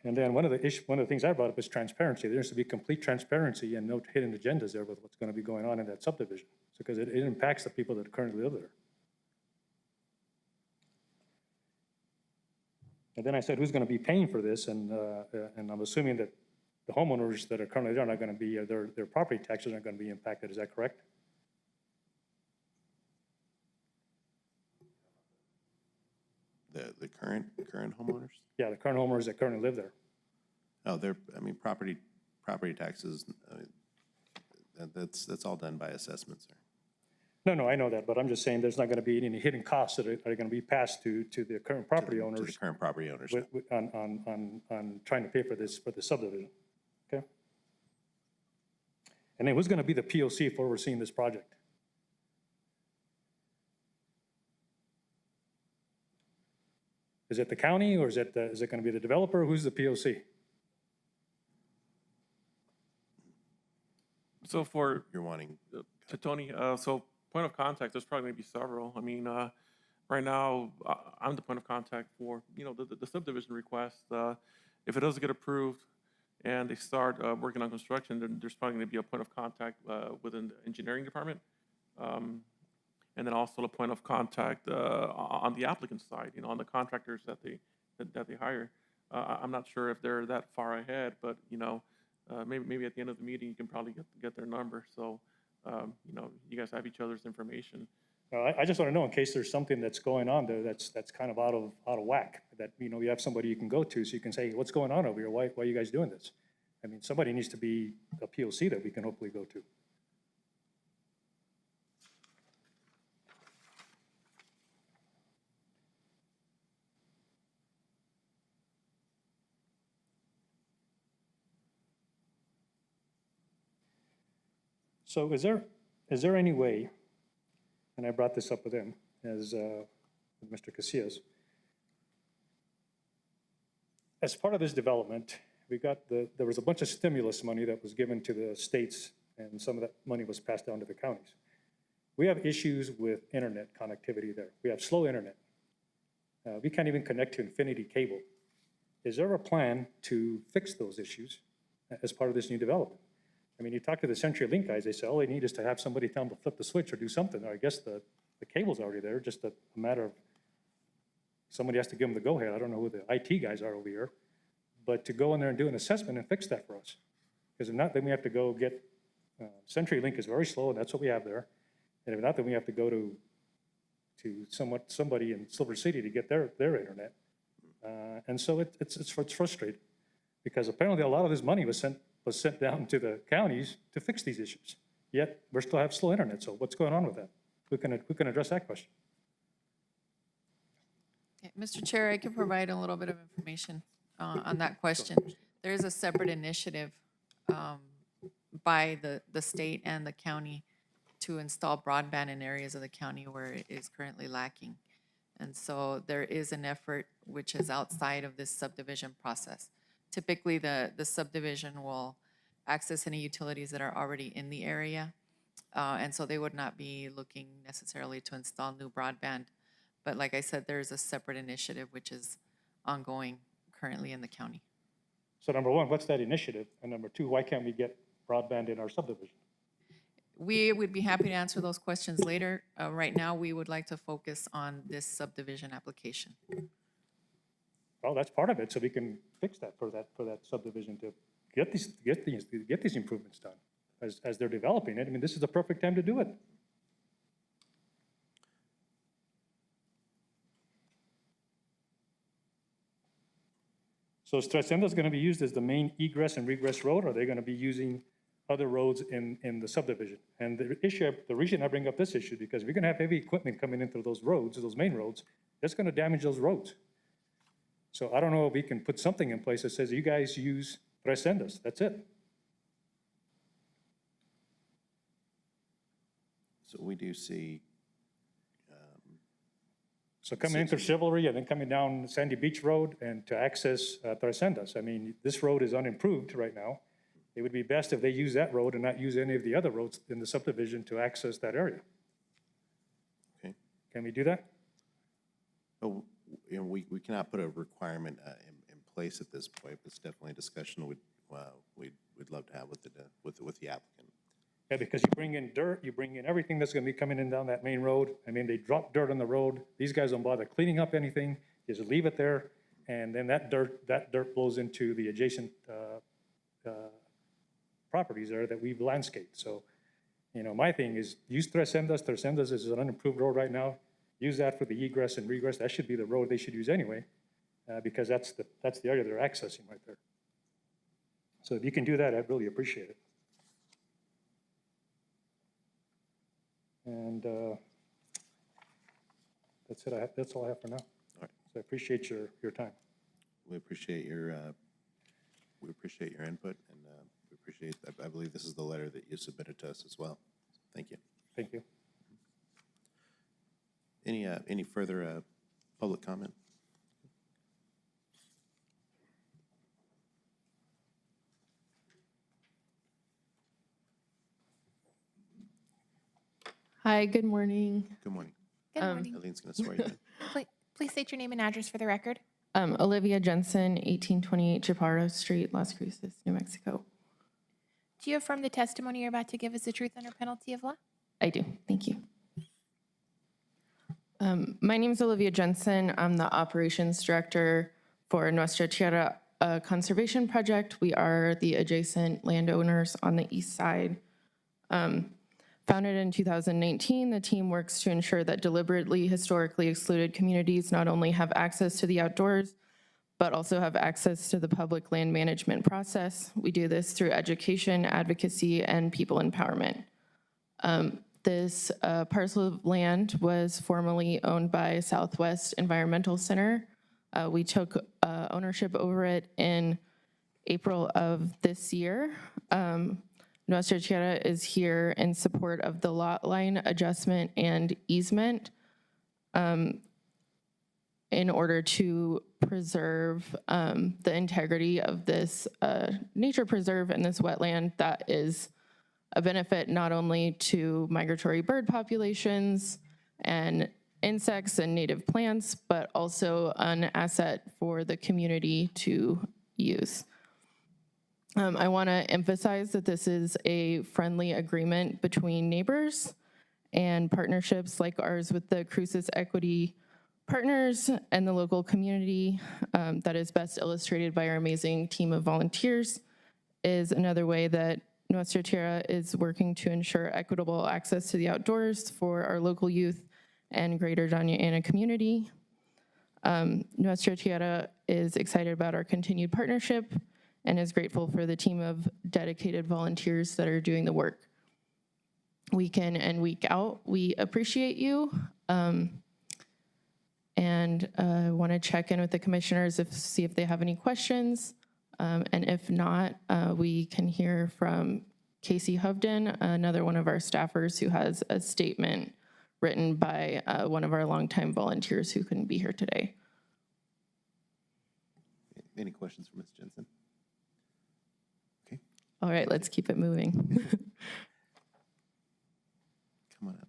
And then one of the things I brought up is transparency. There needs to be complete transparency and no hidden agendas there with what's going to be going on in that subdivision, because it impacts the people that currently live there. And then I said, who's going to be paying for this? And I'm assuming that the homeowners that are currently there are not going to be, their property taxes aren't going to be impacted. Is that correct? The current homeowners? Yeah, the current homeowners that currently live there. Oh, I mean, property taxes, that's all done by assessments, sir. No, I know that, but I'm just saying there's not going to be any hidden costs that are going to be passed to the current property owners. To the current property owners. On trying to pay for the subdivision, okay? And then who's going to be the POC for overseeing this project? Is it the county, or is it going to be the developer? Who's the POC? So for You're wanting. to Tony, so point of contact, there's probably going to be several. I mean, right now, I'm the point of contact for, you know, the subdivision request. If it doesn't get approved and they start working on construction, then there's probably going to be a point of contact within the engineering department. And then also a point of contact on the applicant side, you know, on the contractors that they hire. I'm not sure if they're that far ahead, but, you know, maybe at the end of the meeting, you can probably get their number. So, you know, you guys have each other's information. I just want to know, in case there's something that's going on there that's kind of out of whack, that, you know, you have somebody you can go to so you can say, what's going on over here? Why are you guys doing this? I mean, somebody needs to be a POC that we can hopefully go to. So is there any way, and I brought this up with him, with Mr. Casillas, as part of this development, there was a bunch of stimulus money that was given to the states, and some of that money was passed down to the counties. We have issues with internet connectivity there. We have slow internet. We can't even connect to infinity cable. Is there a plan to fix those issues as part of this new development? I mean, you talk to the CenturyLink guys, they say all they need is to have somebody tell them to flip the switch or do something. Or I guess the cable's already there, just a matter of somebody has to give them the go-ahead. I don't know who the IT guys are over here, but to go in there and do an assessment and fix that for us. Because if not, then we have to go get, CenturyLink is very slow, and that's what we have there. And if not, then we have to go to somebody in Silver City to get their internet. And so it's frustrating, because apparently a lot of this money was sent down to the counties to fix these issues. Yet we still have slow internet. So what's going on with that? Who can address that question? Okay, Mr. Chair, I can provide a little bit of information on that question. There is a separate initiative by the state and the county to install broadband in areas of the county where it is currently lacking. And so there is an effort which is outside of this subdivision process. Typically, the subdivision will access any utilities that are already in the area. And so they would not be looking necessarily to install new broadband. But like I said, there is a separate initiative which is ongoing currently in the county. So number one, what's that initiative? And number two, why can't we get broadband in our subdivision? We would be happy to answer those questions later. Right now, we would like to focus on this subdivision application. Well, that's part of it, so we can fix that for that subdivision to get these improvements done as they're developing it. I mean, this is the perfect time to do it. So Tresenda is going to be used as the main egress and regress road, or are they going to be using other roads in the subdivision? And the reason I bring up this issue, because we're going to have heavy equipment coming in through those roads, those main roads, that's going to damage those roads. So I don't know if we can put something in place that says you guys use Tresendas, that's it. So we do see. So coming in through Chivalry and then coming down Sandy Beach Road and to access Tresendas. I mean, this road is unimproved right now. It would be best if they use that road and not use any of the other roads in the subdivision to access that area. Okay. Can we do that? Oh, you know, we cannot put a requirement in place at this point, but it's definitely a discussion we'd love to have with the applicant. Yeah, because you bring in dirt, you bring in everything that's going to be coming in down that main road. I mean, they drop dirt on the road. These guys don't bother cleaning up anything. They just leave it there, and then that dirt blows into the adjacent properties there that we've landscaped. So, you know, my thing is use Tresendas. Tresendas is an unimproved road right now. Use that for the egress and regress. That should be the road they should use anyway, because that's the area they're accessing right there. So if you can do that, I'd really appreciate it. And that's it. That's all I have for now. All right. So I appreciate your time. We appreciate your input, and we appreciate. I believe this is the letter that you submitted to us as well. Thank you. Thank you. Any further public comment? Hi, good morning. Good morning. Good morning. Eileen's going to swear you in. Please state your name and address for the record. Olivia Jensen, 1828 Chaparro Street, Las Cruces, New Mexico. Do you affirm the testimony you're about to give is the truth under penalty of law? I do, thank you. My name is Olivia Jensen. I'm the operations director for Nuestra Tierra Conservation Project. We are the adjacent landowners on the east side. Founded in 2019, the team works to ensure that deliberately historically excluded communities not only have access to the outdoors, but also have access to the public land management process. We do this through education, advocacy, and people empowerment. This parcel of land was formerly owned by Southwest Environmental Center. We took ownership over it in April of this year. Nuestra Tierra is here in support of the lot line adjustment and easement. in order to preserve the integrity of this nature preserve and this wetland that is a benefit not only to migratory bird populations and insects and native plants, but also an asset for the community to use. I want to emphasize that this is a friendly agreement between neighbors and partnerships like ours with the Cruces Equity Partners and the local community that is best illustrated by our amazing team of volunteers is another way that Nuestra Tierra is working to ensure equitable access to the outdoors for our local youth and greater Doña Ana community. Nuestra Tierra is excited about our continued partnership and is grateful for the team of dedicated volunteers that are doing the work week in and week out. We appreciate you. And I want to check in with the commissioners see if they have any questions. And if not, we can hear from Casey Hovden, another one of our staffers who has a statement written by one of our longtime volunteers who couldn't be here today. Any questions for Ms. Jensen? Okay. All right, let's keep it moving. Come on up.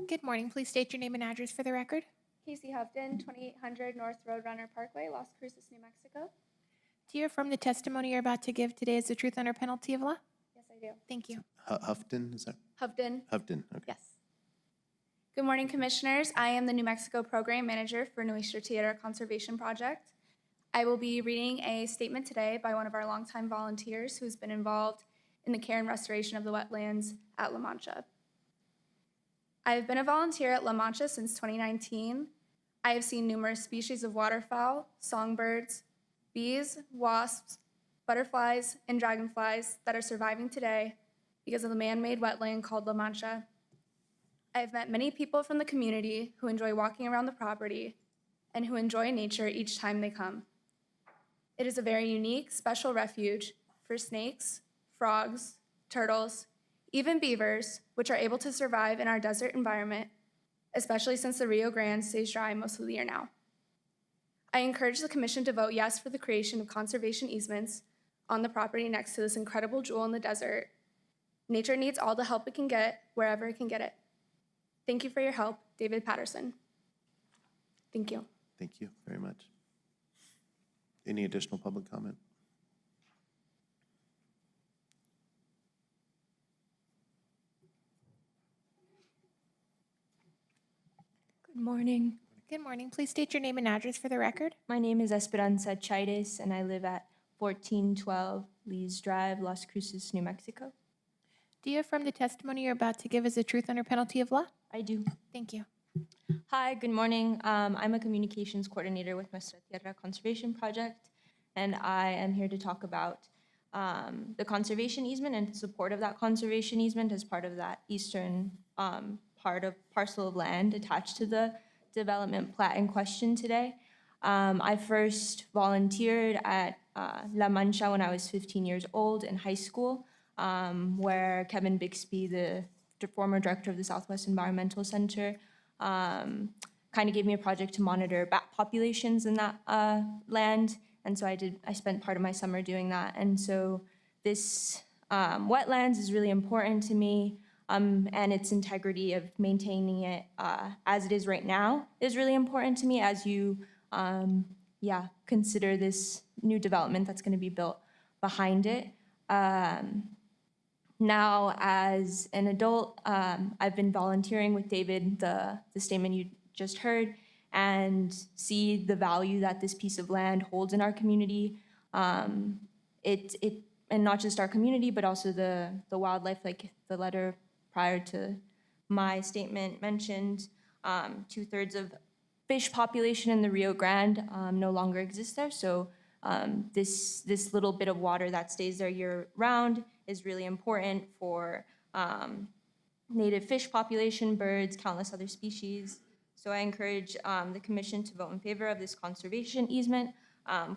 Good morning. Please state your name and address for the record. Casey Hovden, 2800 North Roadrunner Parkway, Las Cruces, New Mexico. Do you affirm the testimony you're about to give today is the truth under penalty of law? Yes, I do. Thank you. Houghton, is that? Hovden. Houghton, okay. Yes. Good morning, Commissioners. I am the New Mexico Program Manager for Nuestra Tierra Conservation Project. I will be reading a statement today by one of our longtime volunteers who's been involved in the care and restoration of the wetlands at La Mancha. I have been a volunteer at La Mancha since 2019. I have seen numerous species of waterfowl, songbirds, bees, wasps, butterflies, and dragonflies that are surviving today because of the man-made wetland called La Mancha. I have met many people from the community who enjoy walking around the property and who enjoy nature each time they come. It is a very unique, special refuge for snakes, frogs, turtles, even beavers, which are able to survive in our desert environment, especially since the Rio Grande stays dry most of the year now. I encourage the Commission to vote yes for the creation of conservation easements on the property next to this incredible jewel in the desert. Nature needs all the help it can get, wherever it can get it. Thank you for your help, David Patterson. Thank you. Thank you very much. Any additional public comment? Good morning. Good morning. Please state your name and address for the record. My name is Esperanza Chaides, and I live at 1412 Lees Drive, Las Cruces, New Mexico. Do you affirm the testimony you're about to give is the truth under penalty of law? I do. Thank you. Hi, good morning. I'm a communications coordinator with Nuestra Tierra Conservation Project, and I am here to talk about the conservation easement and support of that conservation easement as part of that eastern parcel of land attached to the development plat in question today. I first volunteered at La Mancha when I was 15 years old in high school, where Kevin Bixby, the former director of the Southwest Environmental Center, kind of gave me a project to monitor bat populations in that land. And so I spent part of my summer doing that. And so this wetlands is really important to me, and its integrity of maintaining it as it is right now is really important to me as you consider this new development that's going to be built behind it. Now, as an adult, I've been volunteering with David, the statement you just heard, and see the value that this piece of land holds in our community. And not just our community, but also the wildlife, like the letter prior to my statement mentioned. 2/3 of fish population in the Rio Grande no longer exists there. So this little bit of water that stays there year round is really important for native fish population, birds, countless other species. So I encourage the commission to vote in favor of this conservation easement.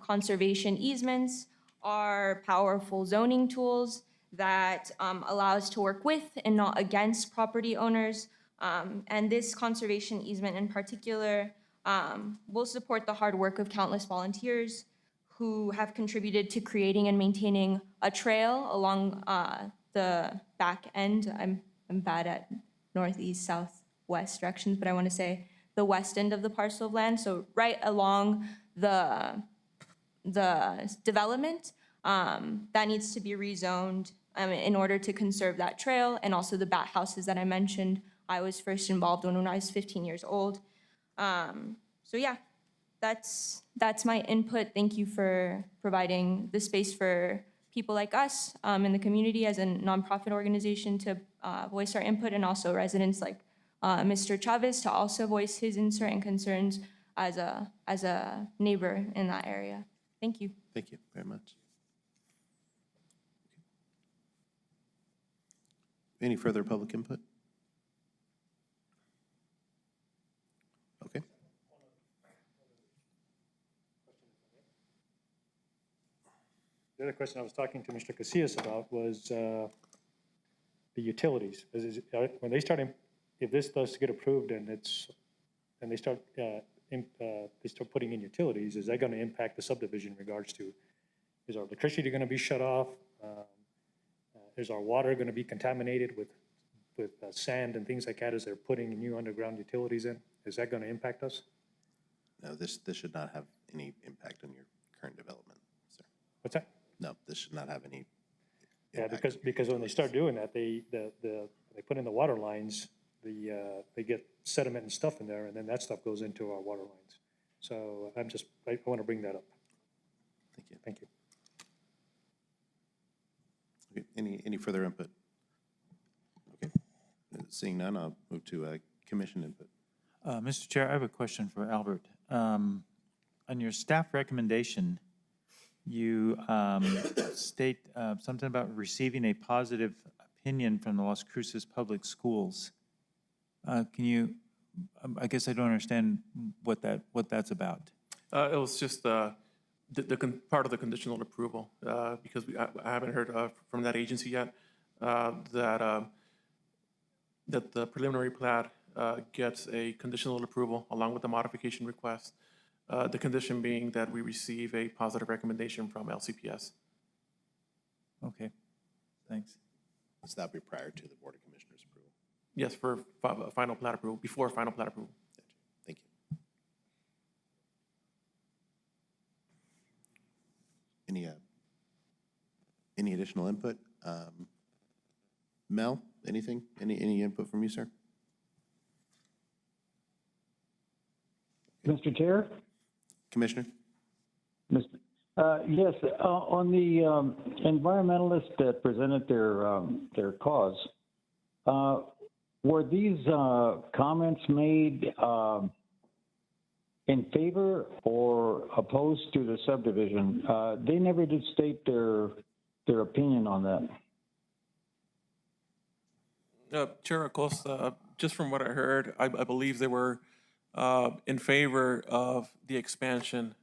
Conservation easements are powerful zoning tools that allow us to work with and not against property owners. And this conservation easement in particular will support the hard work of countless volunteers who have contributed to creating and maintaining a trail along the back end. I'm bad at northeast, southwest directions, but I want to say the west end of the parcel of land. So right along the development that needs to be rezoned in order to conserve that trail, and also the bat houses that I mentioned. I was first involved when I was 15 years old. So yeah, that's my input. Thank you for providing the space for people like us in the community as a nonprofit organization to voice our input, and also residents like Mr. Chavez to also voice his insight and concerns as a neighbor in that area. Thank you. Thank you very much. Any further public input? Okay. The other question I was talking to Mr. Casillas about was the utilities. When they start, if this does get approved and they start putting in utilities, is that going to impact the subdivision in regards to, is our electricity going to be shut off? Is our water going to be contaminated with sand and things like that as they're putting new underground utilities in? Is that going to impact us? No, this should not have any impact on your current development, sir. What's that? No, this should not have any. Yeah, because when they start doing that, they put in the water lines, they get sediment and stuff in there, and then that stuff goes into our water lines. So I want to bring that up. Thank you. Thank you. Okay, any further input? Okay, seeing none, I'll move to commission input. Mr. Chair, I have a question for Albert. On your staff recommendation, you state something about receiving a positive opinion from the Las Cruces Public Schools. Can you, I guess I don't understand what that's about. It was just part of the conditional approval, because I haven't heard from that agency yet that the preliminary plat gets a conditional approval along with the modification request. The condition being that we receive a positive recommendation from LCPS. Okay, thanks. Does that be prior to the Board of Commissioners approval? Yes, for final plat approval, before final plat approval. Thank you. Any additional input? Mel, anything? Any input from you, sir? Mr. Chair? Commissioner? Yes, on the environmentalists that presented their cause, were these comments made in favor or opposed to the subdivision? They never did state their opinion on that. Chair Acosta, just from what I heard, I believe they were in favor of the expansion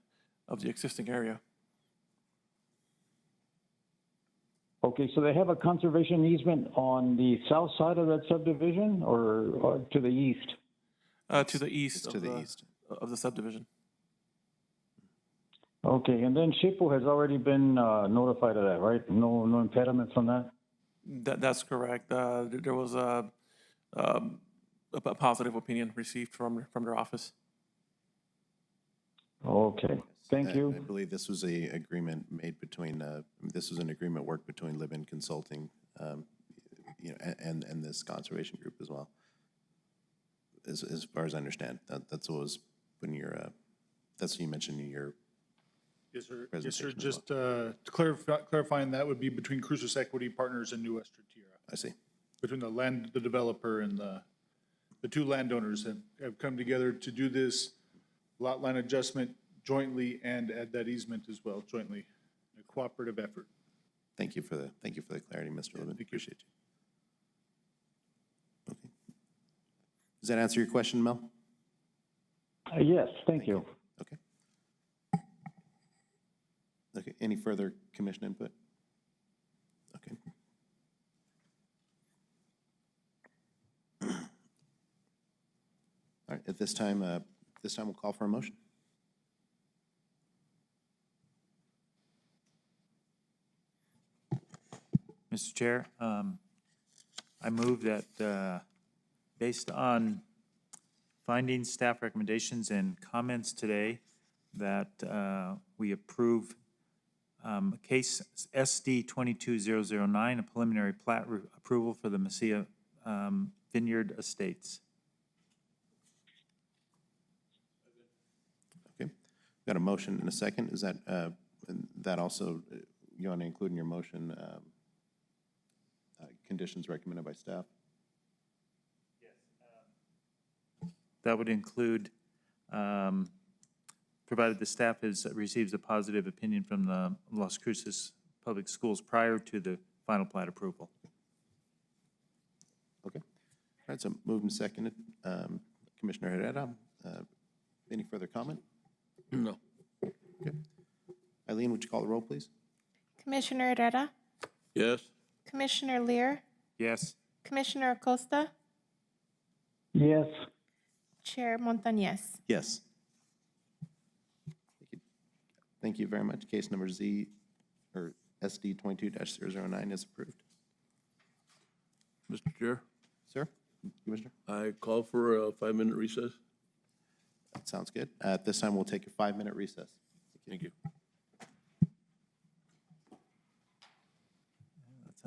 of the existing area. Okay, so they have a conservation easement on the south side of that subdivision or to the east? To the east. To the east of the subdivision. Okay, and then SHPO has already been notified of that, right? No impediments on that? That's correct. There was a positive opinion received from their office. Okay, thank you. I believe this was an agreement made between, this was an agreement worked between Live-In Consulting, and this conservation group as well. As far as I understand, that's what was when that's what you mentioned in your Yes, sir. presentation. Yes, sir. as Just well. clarifying, that would be between Cruces Equity Partners and New Estratira. I see. Between the developer and the two landowners have come together to do this lot line adjustment jointly and add that easement as well jointly. A cooperative effort. Thank you for the clarity, Mr. Lippman. Appreciate you. Okay. Does that answer your question, Mel? Yes, thank you. Okay. Okay, any further commission input? Okay. right, at this time we'll call for a motion. Mr. Chair, I move that, based on findings, staff recommendations, and comments today, that we approve case SD 22009, a preliminary plat approval for the Mesilla Vineyard Estates. Okay, got a motion and a second. Is that, that also, you want to include in your motion conditions recommended by staff? That would include, provided the staff receives a positive opinion from the Las Cruces Public Schools prior to the final plat approval. Okay. All right, so moved and seconded. Commissioner Herrera, any further comment? No. Okay. Eileen, would you call the roll, please? Commissioner Herrera, Yes? Commissioner Lear, Yes. Commissioner Acosta, Yes. Chair Montañez. Yes. Thank you very much. Case number SD 22-009 is approved. Mr. Chair, Sir, Commissioner? I call for a 5-minute recess. That sounds good. At this time, we'll take a 5-minute recess. Thank you. That's,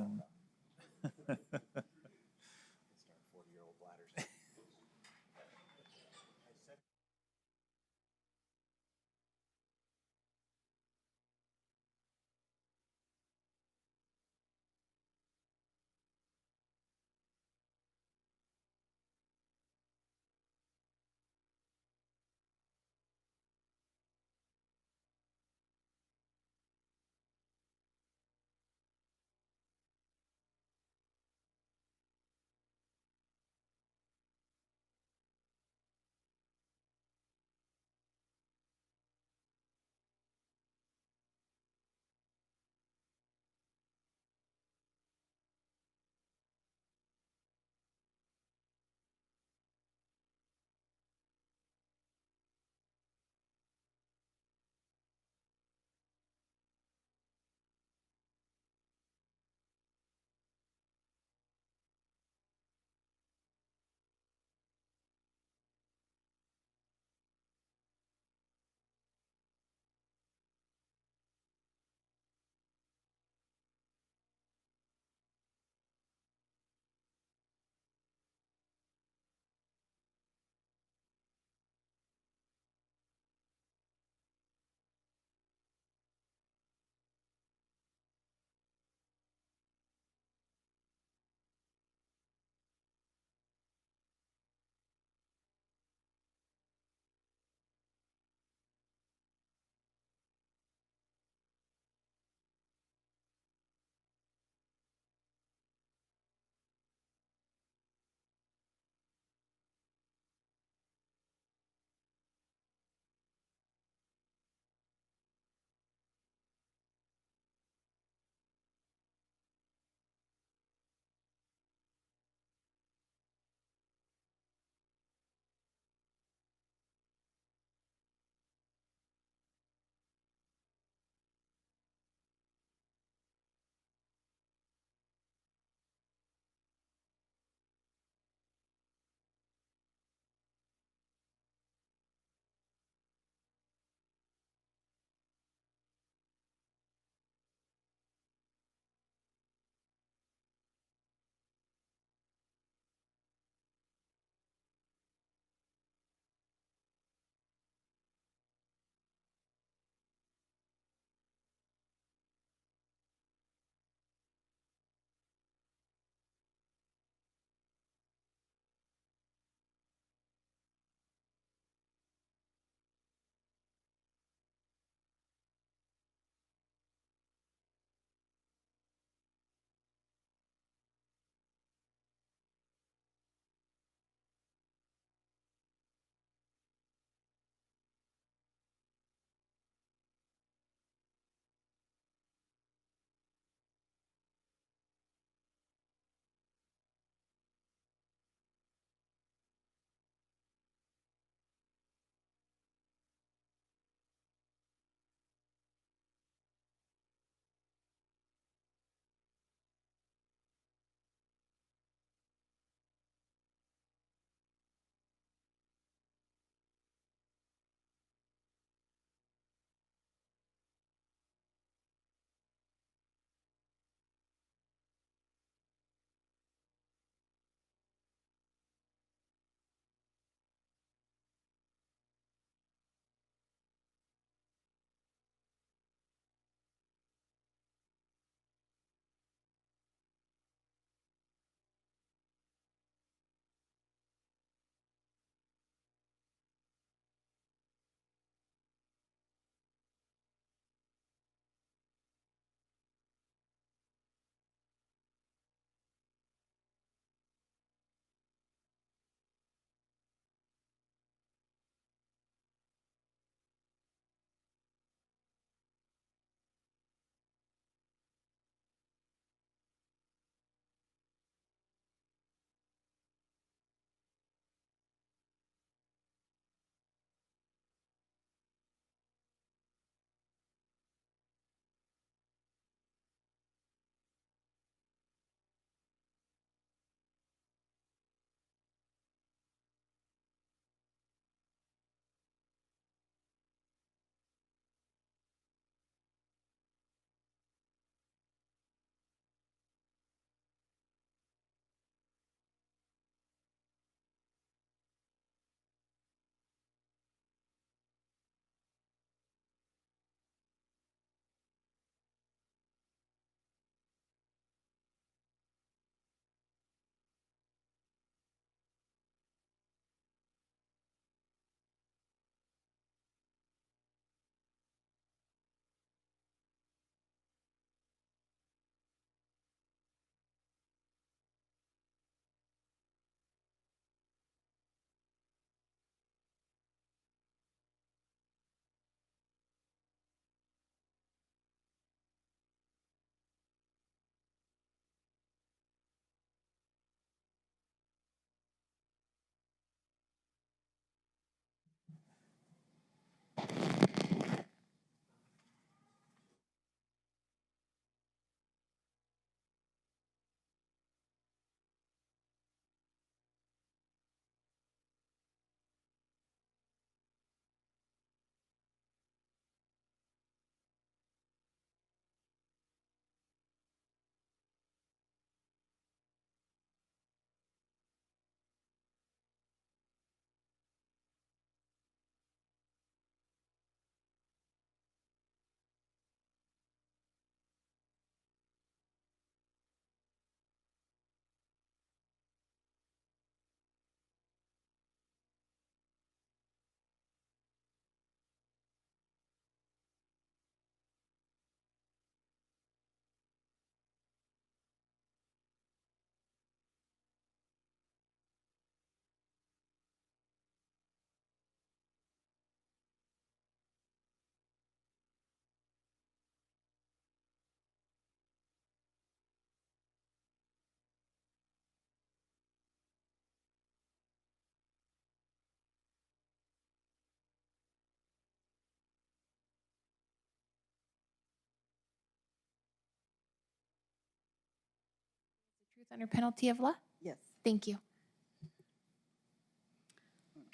Truth under penalty of law? Yes. Thank you.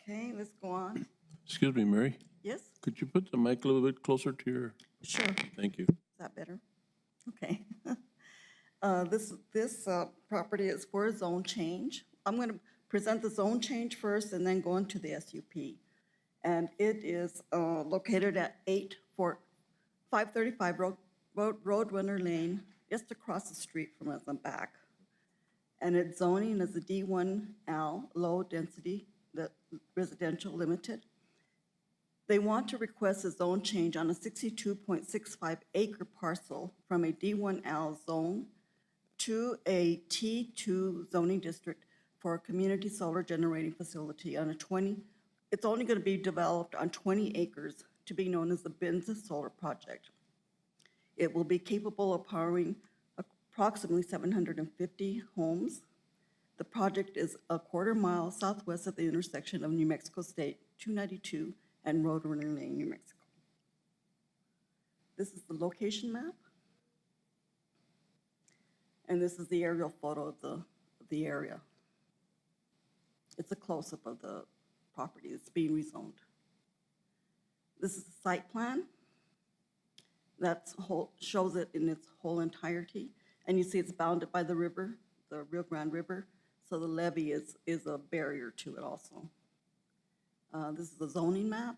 Okay, let's go on. Excuse me, Mary, Yes, could you put the mic a little bit closer to your, sure. thank you. Is that better? Okay. This property is for a zone change. I'm going to present the zone change first and then go into the SUP. And it is located at 535 Roadrunner Lane, just across the street from us and back. And its zoning is a D1L, low density, the residential limited. They want to request a zone change on a 62.65 acre parcel from a D1L zone to a T2 zoning district for a community solar generating facility on it's only going to be developed on 20 acres to be known as the Benza Solar Project. It will be capable of powering approximately 750 homes. The project is a quarter-mile southwest of the intersection of New Mexico State 292 and Roadrunner Lane, New Mexico. This is the location map. And this is the aerial photo of the area. It's a close-up of the property that's being rezoned. This is the site plan. That shows it in its whole entirety. And you see it's bounded by the river, the Rio Grande River. So the levee is a barrier to it also. This is the zoning map,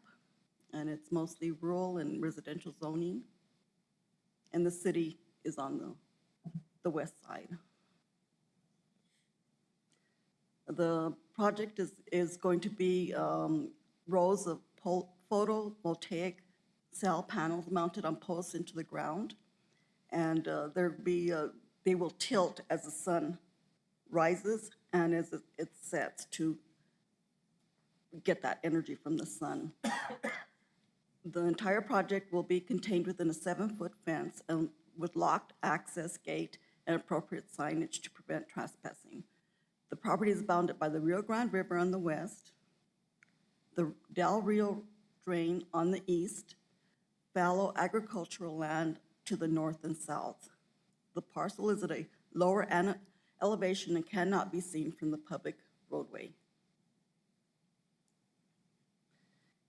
and it's mostly rural and residential zoning. And the city is on the west side. The project is going to be rows of photovoltaic cell panels mounted on posts into the ground. And they will tilt as the sun rises and as it sets to get that energy from the sun. The entire project will be contained within a 7-foot fence and with locked access gate and appropriate signage to prevent trespassing. The property is bounded by the Rio Grande River on the west, the Del Rio Drain on the east, fallow agricultural land to the north and south. The parcel is at a lower elevation and cannot be seen from the public roadway.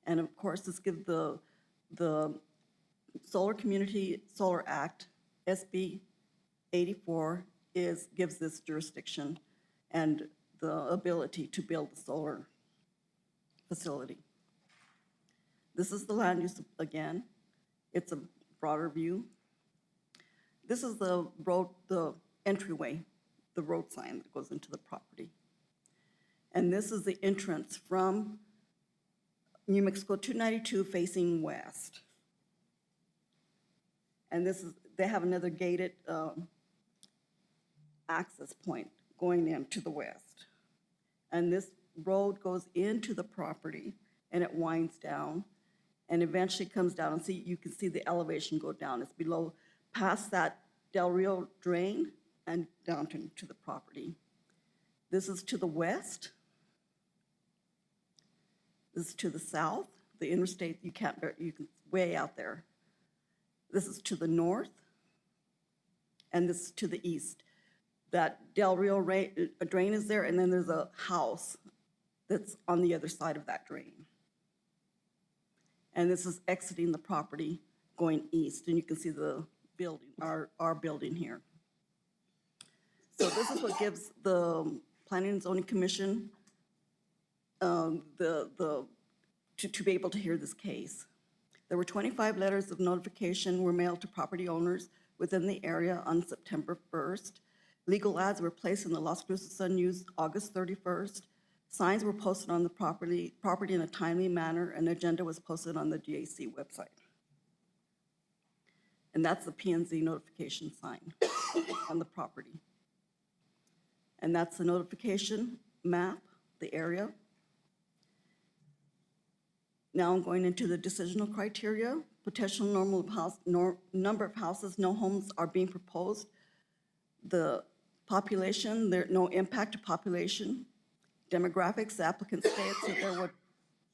And of course, this gives the Solar Community Solar Act, SB 84, gives this jurisdiction and the ability to build the solar facility. This is the land use again. It's a broader view. This is the road, the entryway, the road sign that goes into the property. And this is the entrance from New Mexico 292 facing west. And they have another gated access point going in to the west. And this road goes into the property and it winds down and eventually comes down and you can see the elevation go down. It's below, past that Del Rio drain and down to the property. This is to the west. This is to the south. The interstate, you can way out there. This is to the north, and this is to the east. That Del Rio drain is there, and then there's a house that's on the other side of that drain. And this is exiting the property going east, and you can see the building, our building here. So this is what gives the Planning and Zoning Commission to be able to hear this case. There were 25 letters of notification were mailed to property owners within the area on September 1st. Legal ads were placed in the Las Cruces Sun News August 31st. Signs were posted on the property in a timely manner. An agenda was posted on the DAC website. And that's the P&Z notification sign on the property. And that's the notification map, the area. Now I'm going into the decisional criteria. Potential number of houses, no homes are being proposed. The population, no impact to population. Demographics, the applicant states that there would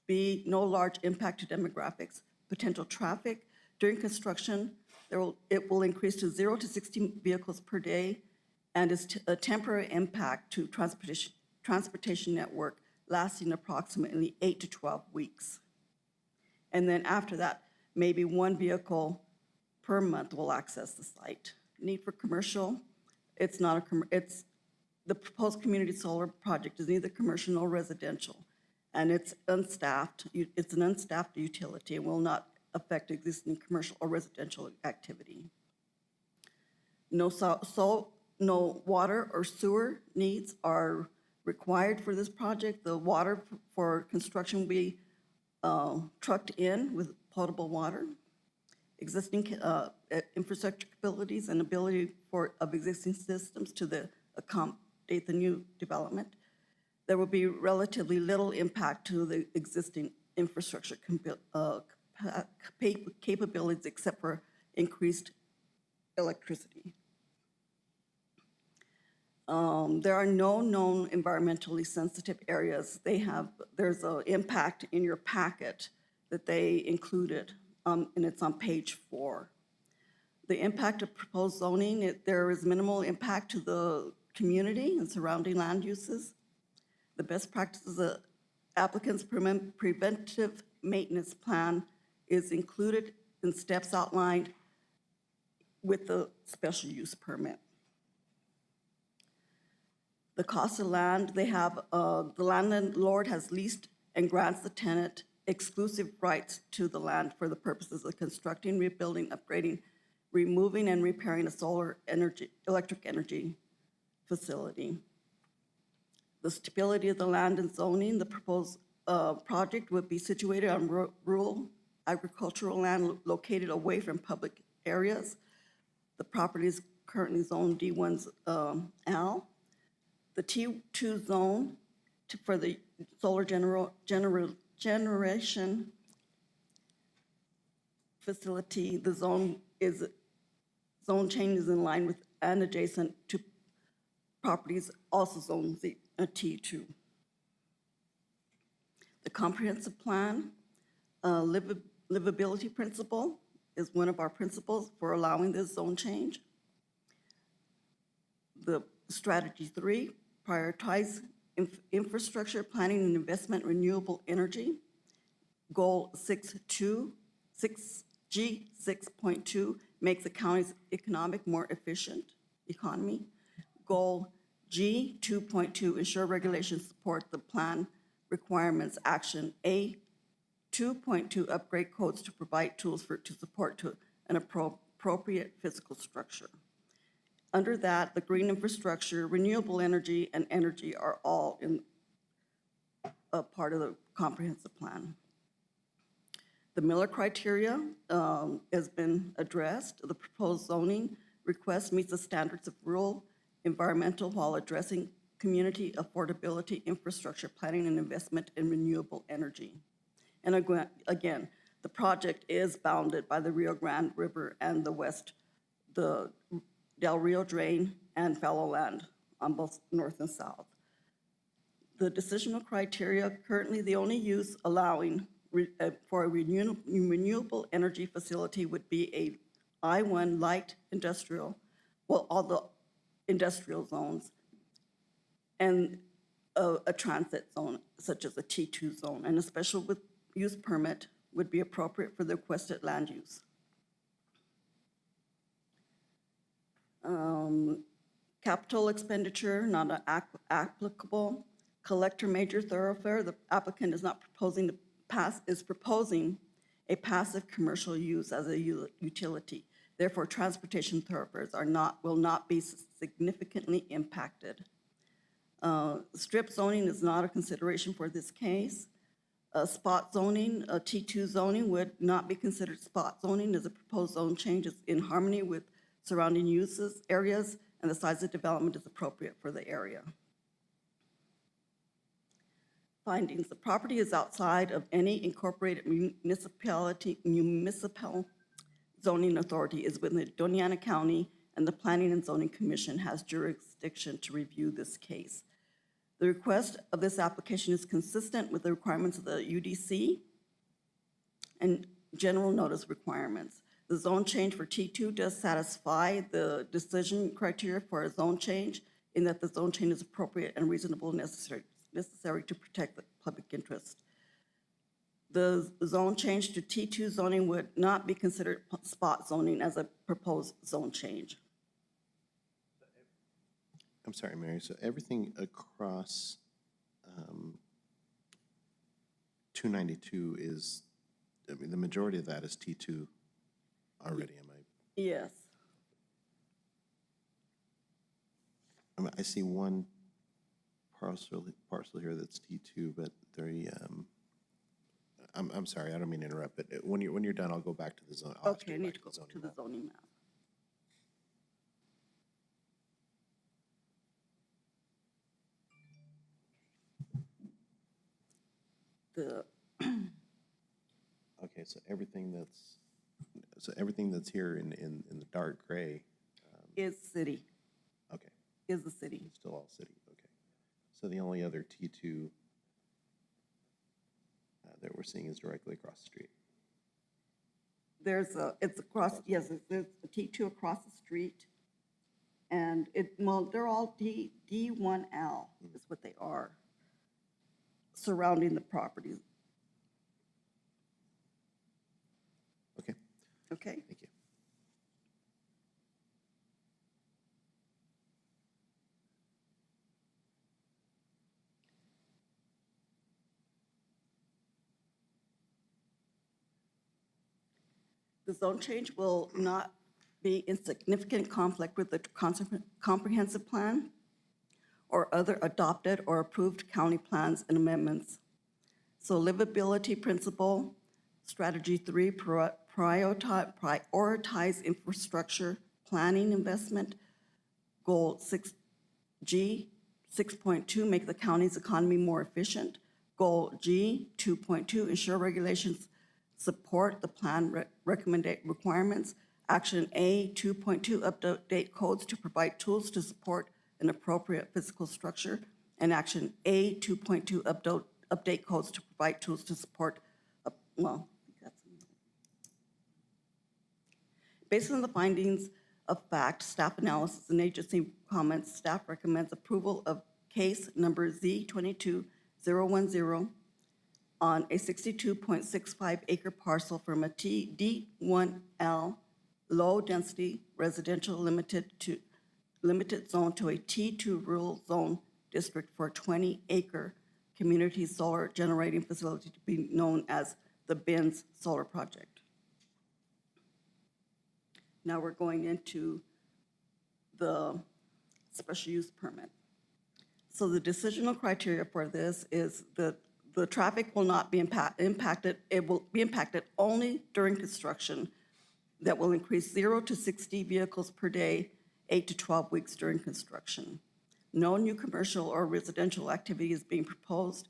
be no large impact to demographics. Potential traffic, during construction, it will increase to 0 to 60 vehicles per day and is a temporary impact to transportation network lasting approximately 8 to 12 weeks. And then after that, maybe one vehicle per month will access the site. Need for commercial, it's not the proposed community solar project is neither commercial nor residential, and it's unstaffed. It's an unstaffed utility and will not affect existing commercial or residential activity. No water or sewer needs are required for this project. The water for construction will be trucked in with potable water. Existing infrastructure capabilities and ability of existing systems to accommodate the new development. There will be relatively little impact to the existing infrastructure capabilities except for increased electricity. There are no known environmentally sensitive areas. There's an impact in your packet that they included, and it's on page 4. The impact of proposed zoning, there is minimal impact to the community and surrounding land uses. The best practices of applicant's preventive maintenance plan is included in steps outlined with the special use permit. The cost of land, the landlord has leased and grants the tenant exclusive rights to the land for the purposes of constructing, rebuilding, upgrading, removing, and repairing a electric energy facility. The stability of the land and zoning, the proposed project would be situated on rural agricultural land located away from public areas. The property is currently zoned D1L. The T2 zone for the solar generation facility, the zone change is in line with and adjacent to properties also zoned T2. The comprehensive plan, livability principle is one of our principles for allowing this zone change. The strategy 3, prioritize infrastructure planning and investment renewable energy. Goal 6.2, make the county's economic more efficient economy. Goal G 2.2, ensure regulations support the plan requirements. Action A 2.2, upgrade codes to provide tools to support an appropriate physical structure. Under that, the green infrastructure, renewable energy, and energy are all in a part of the comprehensive plan. The Miller criteria has been addressed. The proposed zoning request meets the standards of rural environmental while addressing community affordability, infrastructure planning, and investment in renewable energy. And again, the project is bounded by the Rio Grande River and the Del Rio Drain and fallow land on both north and south. The decisional criteria, currently the only use allowing for a renewable energy facility would be a I-1 light industrial, well, all the industrial zones, and a transit zone, such as a T2 zone, and a special use permit would be appropriate for the requested land use. Capital expenditure, not applicable. Collector major thoroughfare, the applicant is not proposing to is proposing a passive commercial use as a utility. Therefore, transportation thoroughfares will not be significantly impacted. Strip zoning is not a consideration for this case. Spot zoning, T2 zoning would not be considered spot zoning as a proposed zone change is in harmony with surrounding uses, areas, and the size of development is appropriate for the area. Findings, the property is outside of any incorporated municipal zoning authority, is within Doña Ana County, and the Planning and Zoning Commission has jurisdiction to review this case. The request of this application is consistent with the requirements of the UDC and general notice requirements. The zone change for T2 does satisfy the decision criteria for a zone change in that the zone change is appropriate and reasonable and necessary to protect the public interest. The zone change to T2 zoning would not be considered spot zoning as a proposed zone change. I'm sorry, Mary, so everything across 292 is, I mean, the majority of that is T2 already, am I? Yes. I mean, I see one parcel here that's T2, but I'm sorry, I don't mean to interrupt, but when you're done, I'll go back to the zone. Okay, I need to go to the zoning map. Okay, so everything that's here in the dark gray. Is city. Okay. Is the city. It's still all city, okay. So the only other T2 that we're seeing is directly across the street. There's it's across, yes, there's a T2 across the street. And well, they're all D1L is what they are, surrounding the properties. Okay. Okay. Thank you. The zone change will not be in significant conflict with the comprehensive plan or other adopted or approved county plans and amendments. So livability principle, strategy 3, prioritize infrastructure planning investment. Goal 6G, 6.2, make the county's economy more efficient. Goal G, 2.2, ensure regulations support the plan recommended requirements. Action A, 2.2, update codes to provide tools to support an appropriate physical structure. And action A, 2.2, update codes to provide tools to support, based on the findings of fact, staff analysis, and agency comments, staff recommends approval of case number Z22010 on a 62.65 acre parcel from a D1L low-density residential limited zone to a T2 rural zone district for a 20-acre community solar generating facility to be known as the Benz Solar Project. Now we're going into the special use permit. So the decisional criteria for this is that the traffic will not be impacted. It will be impacted only during construction. That will increase 0 to 60 vehicles per day, 8 to 12 weeks during construction. No new commercial or residential activity is being proposed.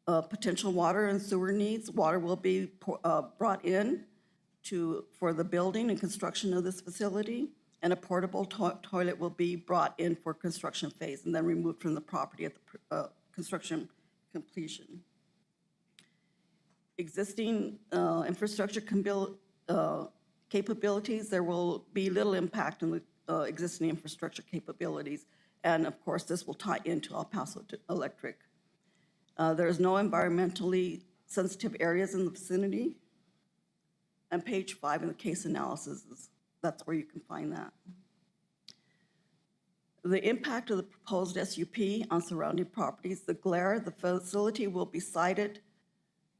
Potential water and sewer needs, water will be brought in for the building and construction of this facility, and a portable toilet will be brought in for construction phase and then removed from the property at the construction completion. Existing infrastructure capabilities, there will be little impact on the existing infrastructure capabilities. And of course, this will tie into El Paso Electric. There's no environmentally sensitive areas in the vicinity. And page 5 in the case analysis, that's where you can find that. The impact of the proposed SUP on surrounding properties, the facility will be sited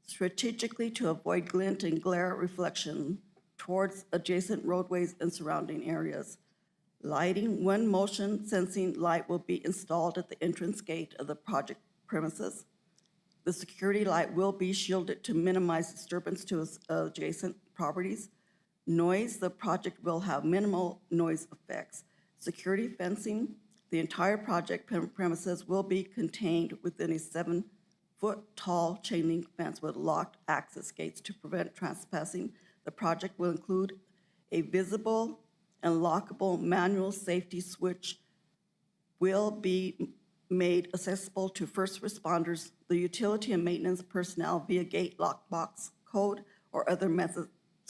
strategically to avoid glint and glare reflection towards adjacent roadways and surrounding areas. Lighting, one motion sensing light will be installed at the entrance gate of the project premises. The security light will be shielded to minimize disturbance to adjacent properties. Noise, the project will have minimal noise effects. Security fencing, the entire project premises will be contained within a 7-foot-tall chain link fence with locked access gates to prevent trespassing. The project will include a visible and lockable manual safety switch will be made accessible to first responders, the utility and maintenance personnel via gate lockbox code or other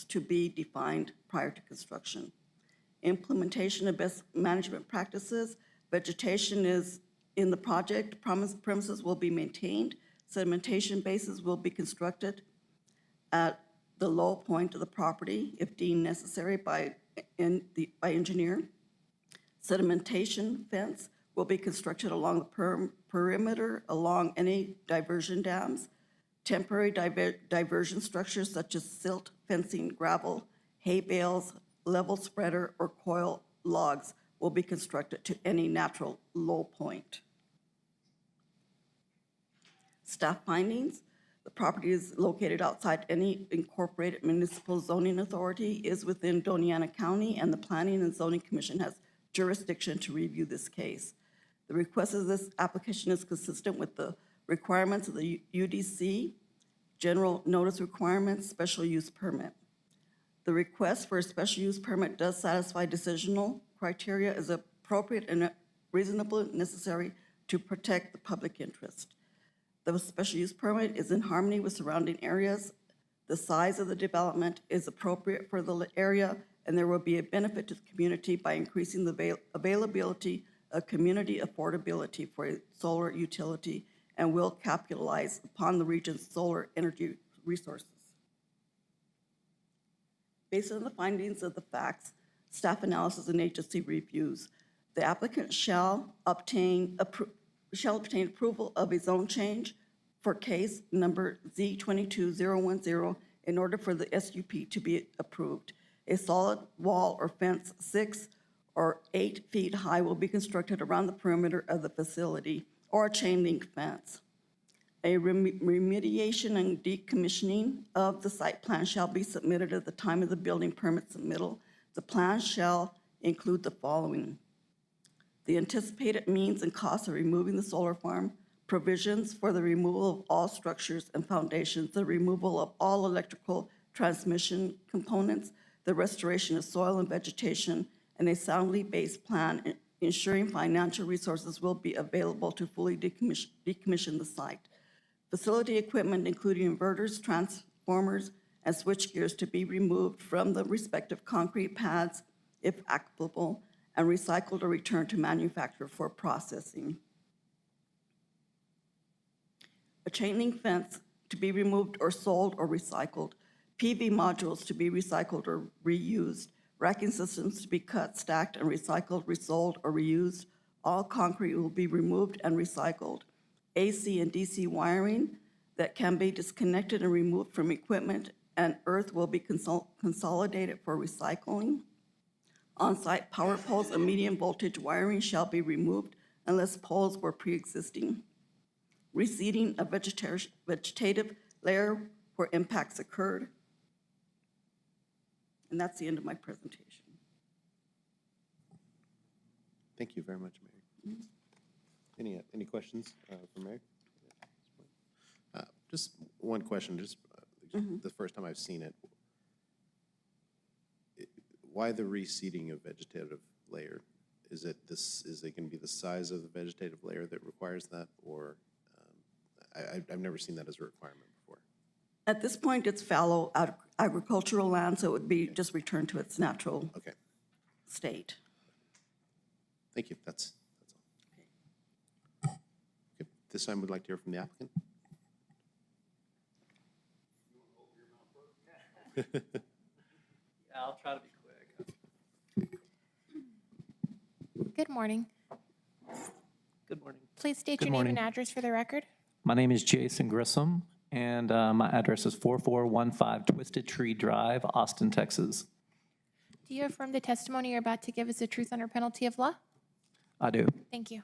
to be defined prior to construction. Implementation of best management practices. Vegetation is in the project. Premises will be maintained. Sedimentation bases will be constructed at the low point of the property if deemed necessary by engineer. Sedimentation fence will be constructed along the perimeter along any diversion dams. Temporary diversion structures such as silt fencing, gravel, hay bales, level spreader, or coil logs will be constructed to any natural low point. Staff findings. The property is located outside any incorporated municipal zoning authority, is within Doñana County, and the Planning and Zoning Commission has jurisdiction to review this case. The request of this application is consistent with the requirements of the UDC, general notice requirements, special use permit. The request for a special use permit does satisfy decisional criteria, is appropriate and reasonably necessary to protect the public interest. The special use permit is in harmony with surrounding areas. The size of the development is appropriate for the area, and there will be a benefit to the community by increasing the availability of community affordability for a solar utility, and will capitalize upon the region's solar energy resources. Based on the findings of the facts, staff analysis, and agency reviews, the applicant shall obtain approval of a zone change for case number Z22010 in order for the SUP to be approved. A solid wall or fence 6 or 8 feet high will be constructed around the perimeter of the facility, or a chain link fence. A remediation and decommissioning of the site plan shall be submitted at the time of the building permit submittal. The plan shall include the following: the anticipated means and costs of removing the solar farm, provisions for the removal of all structures and foundations, the removal of all electrical transmission components, the restoration of soil and vegetation, and a soundly based plan ensuring financial resources will be available to fully decommission the site. Facility equipment, including inverters, transformers, and switchgears, to be removed from the respective concrete pads, if applicable, and recycled or returned to manufacturer for processing. A chain link fence to be removed or sold or recycled. PV modules to be recycled or reused. Racking systems to be cut, stacked, and recycled, resold, or reused. All concrete will be removed and recycled. AC and DC wiring that can be disconnected and removed from equipment, and earth will be consolidated for recycling. On-site power poles and medium voltage wiring shall be removed unless poles were pre-existing. Reseeding a vegetative layer where impacts occurred. And that's the end of my presentation. Thank you very much, Mary. Any questions for Mary? Just one question, just the first time I've seen it. Why the reseeding of vegetative layer? Is it going to be the size of the vegetative layer that requires that, or I've never seen that as a requirement before. At this point, it's fallow agricultural land, so it would be just returned to its natural state. Thank you. That's all. Okay. This time, we'd like to hear from the applicant. I'll try to be quick. Good morning. Good morning. Please state Good your morning. name and address for the record. My name is Jason Grissom, and my address is 4415 Twisted Tree Drive, Austin, Texas. Do you affirm the testimony you're about to give is the truth under penalty of law? I do. Thank you.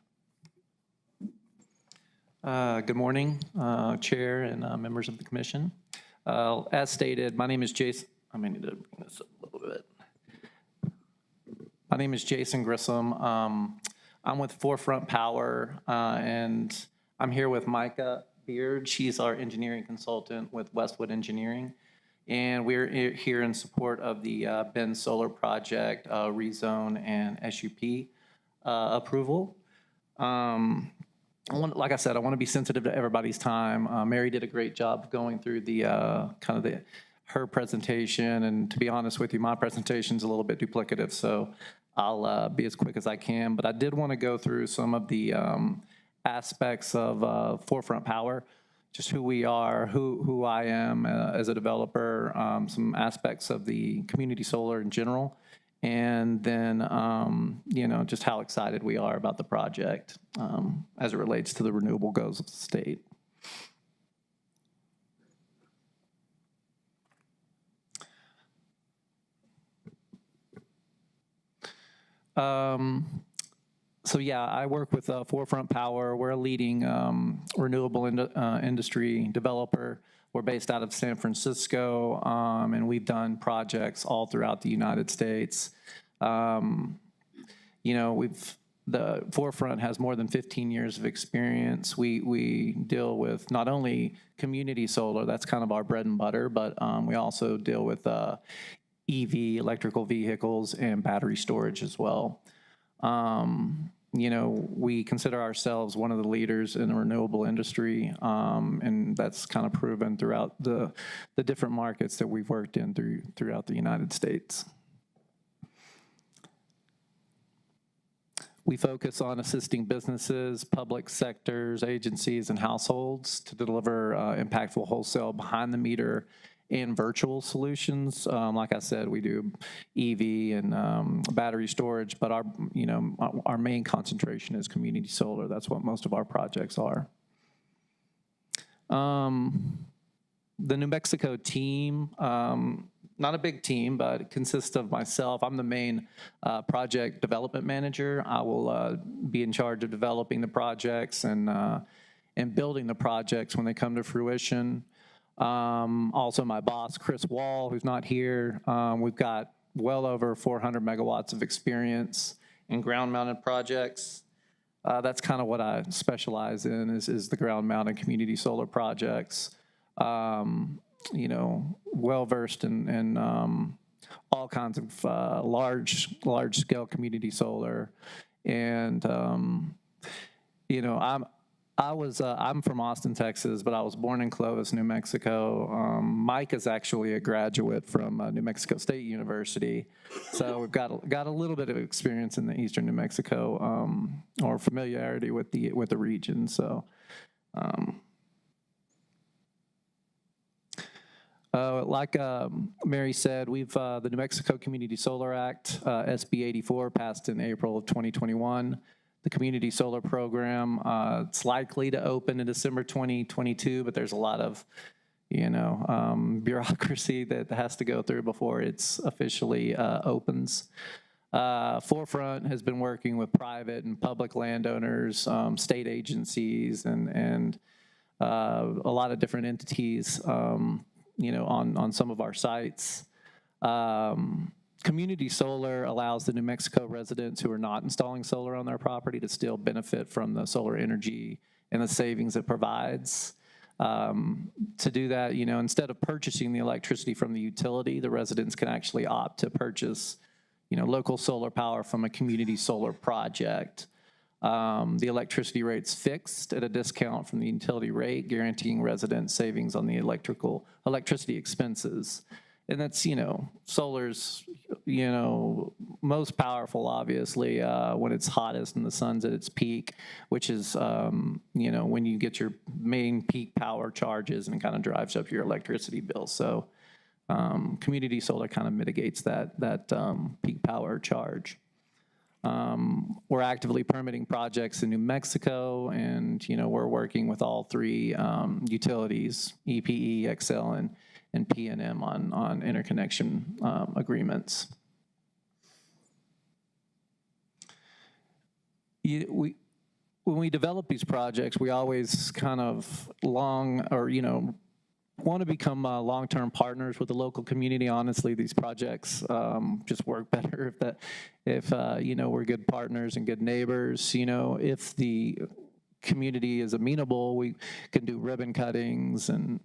Good morning, Chair and members of the commission. As stated, my name is Jason. I may need to bring this up a little bit. My name is Jason Grissom. I'm with Forefront Power, and I'm here with Micah Beard. She's our engineering consultant with Westwood Engineering. And we're here in support of the Bend Solar Project rezone and SUP approval. Like I said, I want to be sensitive to everybody's time. Mary did a great job going through the her presentation, and to be honest with you, my presentation's a little bit duplicative, so I'll be as quick as I can. But I did want to go through some of the aspects of Forefront Power, just who we are, who I am as a developer, some aspects of the community solar in general, and then, you know, just how excited we are about the project as it relates to the renewable goals of the state. So yeah, I work with Forefront Power. We're a leading renewable industry developer. We're based out of San Francisco, and we've done projects all throughout the United States. You know, the Forefront has more than 15 years of experience. We deal with not only community solar, that's kind of our bread and butter, but we also deal with EV, electrical vehicles, and battery storage as well. You know, we consider ourselves one of the leaders in the renewable industry, and that's kind of proven throughout the different markets that we've worked in throughout the United States. We focus on assisting businesses, public sectors, agencies, and households to deliver impactful wholesale behind-the-meter and virtual solutions. Like I said, we do EV and battery storage, but our main concentration is community solar. That's what most of our projects are. The New Mexico team, not a big team, but it consists of myself. I'm the main project development manager. I will be in charge of developing the projects and building the projects when they come to fruition. Also my boss, Chris Wall, who's not here. We've got well over 400 megawatts of experience in ground-mounted projects. That's kind of what I specialize in is the ground-mounted community solar projects. You know, well-versed in all kinds of large-scale community solar. And, you know, I'm from Austin, Texas, but I was born in Clovis, New Mexico. Mike is actually a graduate from New Mexico State University, so we've got a little bit of experience in the Eastern New Mexico, or familiarity with the region. So, like Mary said, we've the New Mexico Community Solar Act, SB 84, passed in April of 2021. The community solar program, it's likely to open in December 2022, but there's a lot of, you know, bureaucracy that has to go through before it's officially opens. Forefront has been working with private and public landowners, state agencies, and a lot of different entities, you know, on some of our sites. Community solar allows the New Mexico residents who are not installing solar on their property to still benefit from the solar energy and the savings it provides. To do that, you know, instead of purchasing the electricity from the utility, the residents can actually opt to purchase, you know, local solar power from a community solar project. The electricity rate's fixed at a discount from the utility rate, guaranteeing residents savings on the electricity expenses. And that's, you know, solar's, you know, most powerful, obviously, when it's hottest and the sun's at its peak, which is, you know, when you get your main peak power charges and kind of drives up your electricity bill. So community solar kind of mitigates that peak power charge. We're actively permitting projects in New Mexico, and, you know, we're working with all three utilities, EPE, XL, and PNM on interconnection agreements. When we develop these projects, we always kind of want to become long-term partners with the local community. Honestly, these projects just work better if you know, we're good partners and good neighbors. You know, if the community is amenable, we can do ribbon cuttings and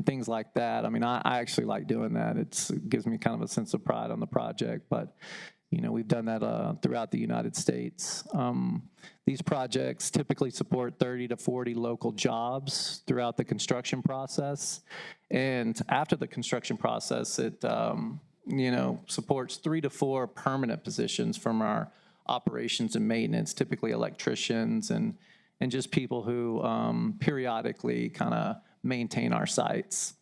things like that. I mean, I actually like doing that. It gives me kind of a sense of pride on the project. But, We've done that throughout the United States. These projects typically support 30 to 40 local jobs throughout the construction process. And after the construction process, it supports 3 to 4 permanent positions from our operations and maintenance, typically electricians and just people who periodically kind of maintain our sites.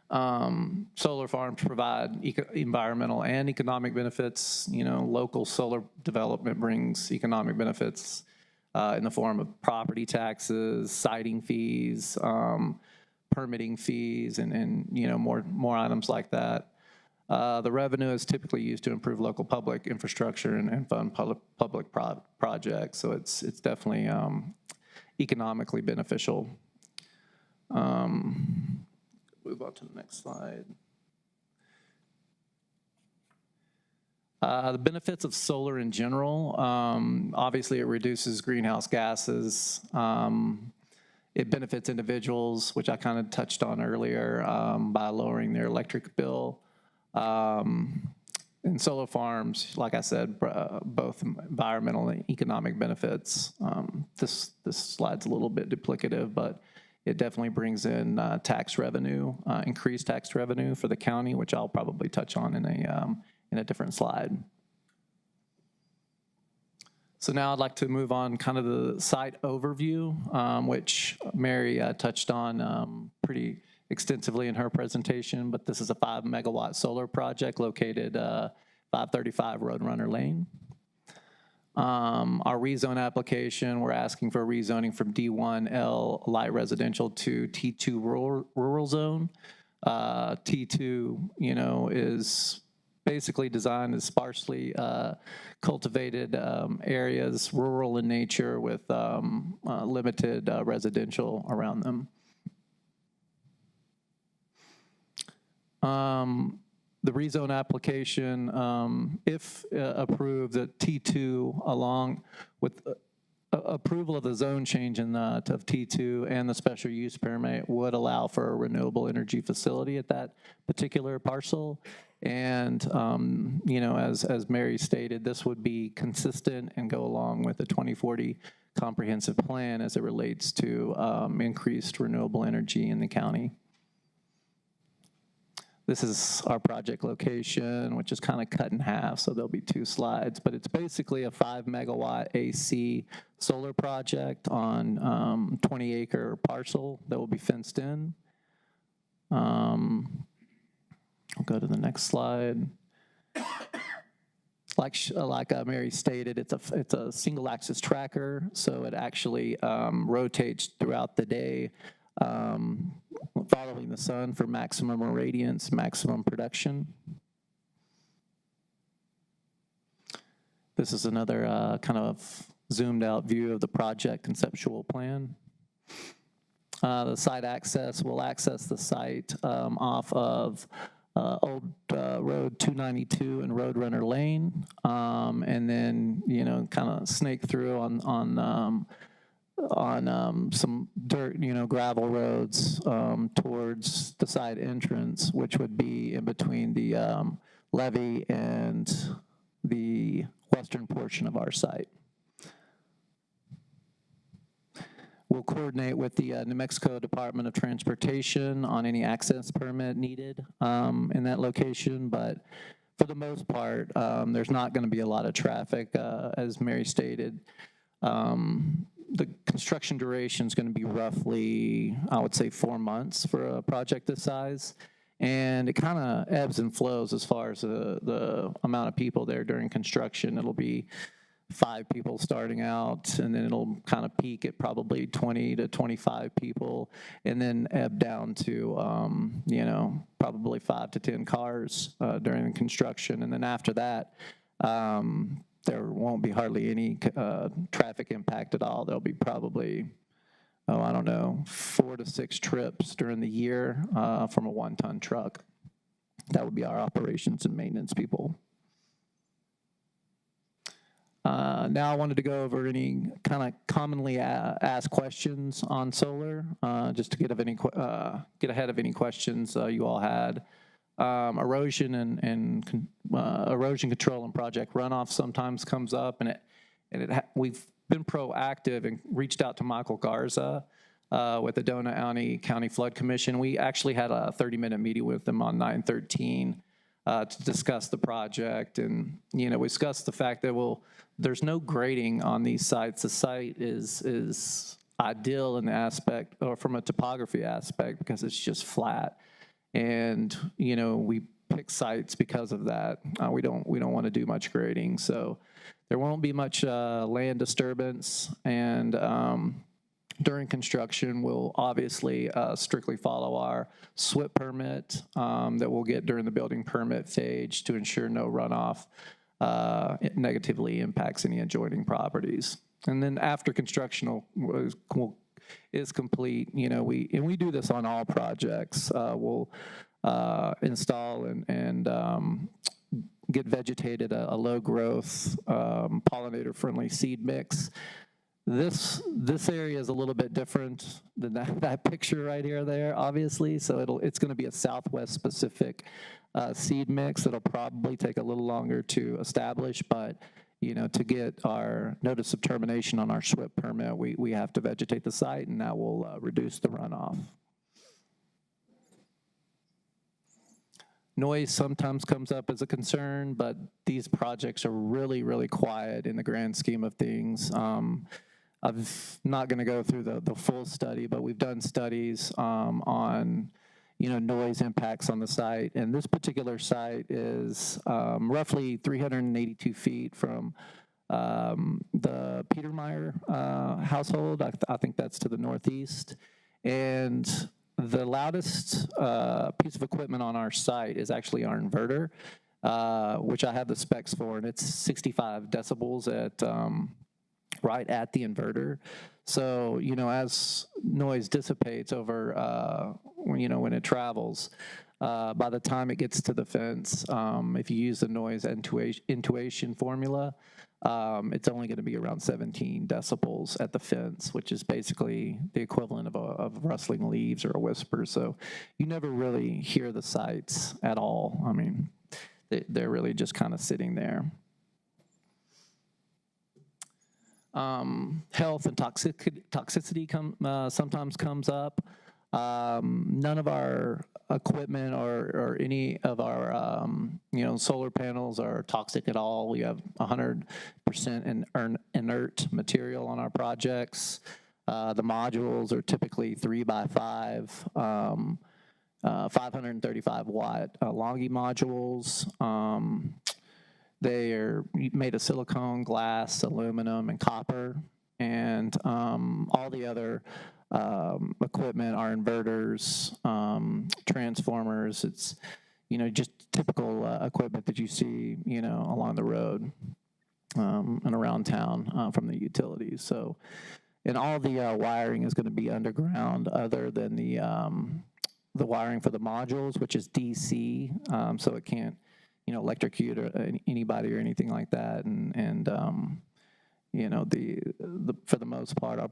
Solar farms provide environmental and economic benefits. Local solar development brings economic benefits in the form of property taxes, siting fees, permitting fees, and more items like that. The revenue is typically used to improve local public infrastructure and fund public projects, so it's definitely economically beneficial. Move on to the next slide. The benefits of solar in general, obviously it reduces greenhouse gases. It benefits individuals, which I kind of touched on earlier, by lowering their electric bill. And solar farms, like I said, both environmental and economic benefits. This slide's a little bit duplicative, but it definitely brings in tax revenue, increased tax revenue for the county, which I'll probably touch on in a different slide. So now I'd like to move on kind of the site overview, which Mary touched on pretty extensively in her presentation, but this is a 5 megawatt solar project located 535 Roadrunner Lane. Our rezone application, we're asking for a rezoning from D1L light residential to T2 rural zone. T2, is basically designed as sparsely cultivated areas, rural in nature with limited residential around them. The rezone application, if approved, the T2 along with approval of the zone change of T2 and the special use permit would allow for a renewable energy facility at that particular parcel. And, as Mary stated, this would be consistent and go along with the 2040 comprehensive plan as it relates to increased renewable energy in the county. This is our project location, which is kind of cut in half, so there'll be 2 slides. But it's basically a 5 megawatt AC solar project on 20-acre parcel that will be fenced in. I'll go to the next slide. Like Mary stated, it's a single axis tracker, so it actually rotates throughout the day, following the sun for maximum irradiance, maximum production. This is another kind of zoomed out view of the project conceptual plan. The site access, will access the site off of Old Road 292 and Roadrunner Lane, and then, kind of snake through on some dirt, gravel roads towards the side entrance, which would be in between the levee and the western portion of our site. We'll coordinate with the New Mexico Department of Transportation on any access permit needed in that location, but for the most part, there's not going to be a lot of traffic, as Mary stated. The construction duration is going to be roughly, I would say, 4 months for a project this size. And it kind of ebbs and flows as far as the amount of people there during construction. It'll be 5 people starting out, and then it'll kind of peak at probably 20 to 25 people, and then ebb down to, probably 5 to 10 cars during the construction. And then after that, there won't be hardly any traffic impact at all. There'll be probably, 4 to 6 trips during the year from a 1-ton truck. That would be our operations and maintenance people. Now I wanted to go over any kind of commonly asked questions on solar, just to get ahead of any questions you all had. Erosion and erosion control and project runoff sometimes comes up, and we've been proactive and reached out to Michael Garza with the Donut County Flood Commission. We actually had a 30-minute meeting with them on 9/13 to discuss the project, and we discussed the fact that there's no grading on these sites. The site is ideal in the aspect, or from a topography aspect, because it's just flat, and we pick sites because of that. We don't want to do much grading, so there won't be much land disturbance, and during construction, we'll obviously strictly follow our SWIP permit that we'll get during the building permit phase to ensure no runoff negatively impacts any adjoining properties. And then after construction is complete, we do this on all projects. We'll install and get vegetated a low growth pollinator friendly seed mix. This area is a little bit different than that picture right here there, obviously. So it's going to be a Southwest specific seed mix. It'll probably take a little longer to establish, but to get our notice of termination on our SWIP permit, we have to vegetate the site, and that will reduce the runoff. Noise sometimes comes up as a concern, but these projects are really, really quiet in the grand scheme of things. I'm not going to go through the full study, but we've done studies on noise impacts on the site, and this particular site is roughly 382 feet from the Petermeyer household. I think that's to the northeast, and the loudest piece of equipment on our site is actually our inverter, which I have the specs for, and it's 65 decibels at right at the inverter. So, as noise dissipates over, when it travels, by the time it gets to the fence, if you use the noise intuition formula, it's only going to be around 17 decibels at the fence, which is basically the equivalent of rustling leaves or a whisper. So you never really hear the sites at all. I mean, they're really just kind of sitting there. Health and toxicity sometimes comes up. None of our equipment or any of our solar panels are toxic at all. We have 100% inert material on our projects. The modules are typically 3x5, 535 watt Longi modules. They are made of silicone, glass, aluminum, and copper, and all the other equipment are inverters, transformers. It's just typical equipment that you see along the road and around town from the utilities. So, and all the wiring is going to be underground, other than the wiring for the modules, which is DC, so it can't electrocute anybody or anything like that, and for the most part, our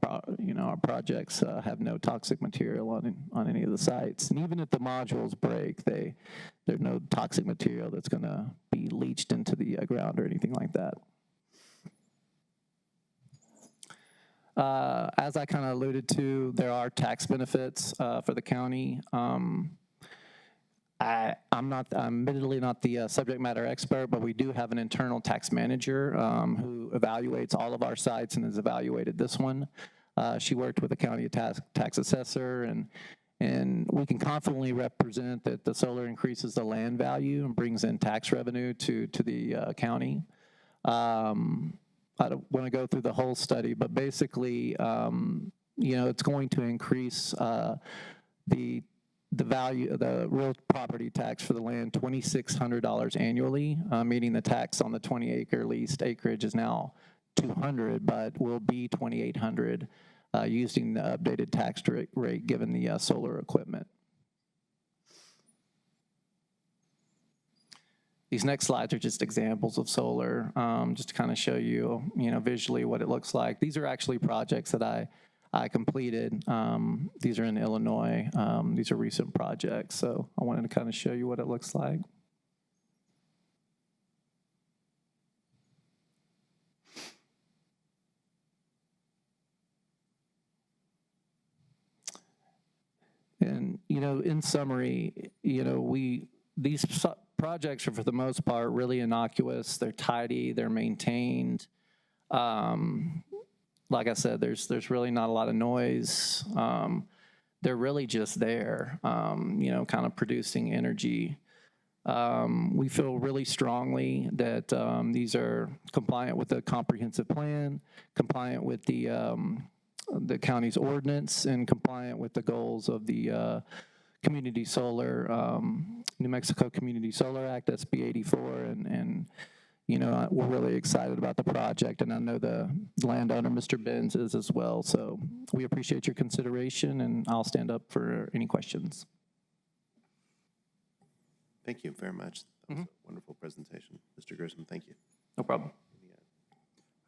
projects have no toxic material on any of the sites, and even if the modules break, there's no toxic material that's going to be leached into the ground or anything like that. As I kind of alluded to, there are tax benefits for the county. I'm admittedly not the subject matter expert, but we do have an internal tax manager who evaluates all of our sites and has evaluated this one. She worked with the county tax assessor, and we can confidently represent that the solar increases the land value and brings in tax revenue to the county. I don't want to go through the whole study, but basically, it's going to increase the value of the real property tax for the land $2,600 annually, meaning the tax on the 20-acre leased acreage is now $200, but will be $2,800 using the updated tax rate given the solar equipment. These next slides are just examples of solar, just to kind of show you, visually what it looks like. These are actually projects that I completed. These are in Illinois. These are recent projects, so I wanted to kind of show you what it looks like. in summary, these projects are for the most part really innocuous. They're tidy, they're maintained. Like I said, there's really not a lot of noise. They're really just there, kind of producing energy. We feel really strongly that these are compliant with the comprehensive plan, compliant with the county's ordinance, and compliant with the goals of the community solar, New Mexico Community Solar Act, SB 84, and we're really excited about the project, and I know the landowner, Mr. Benz, is as well. So we appreciate your consideration, and I'll stand up for any questions. Thank you very much. That was a wonderful presentation. Mr. Grissom, thank you. No problem.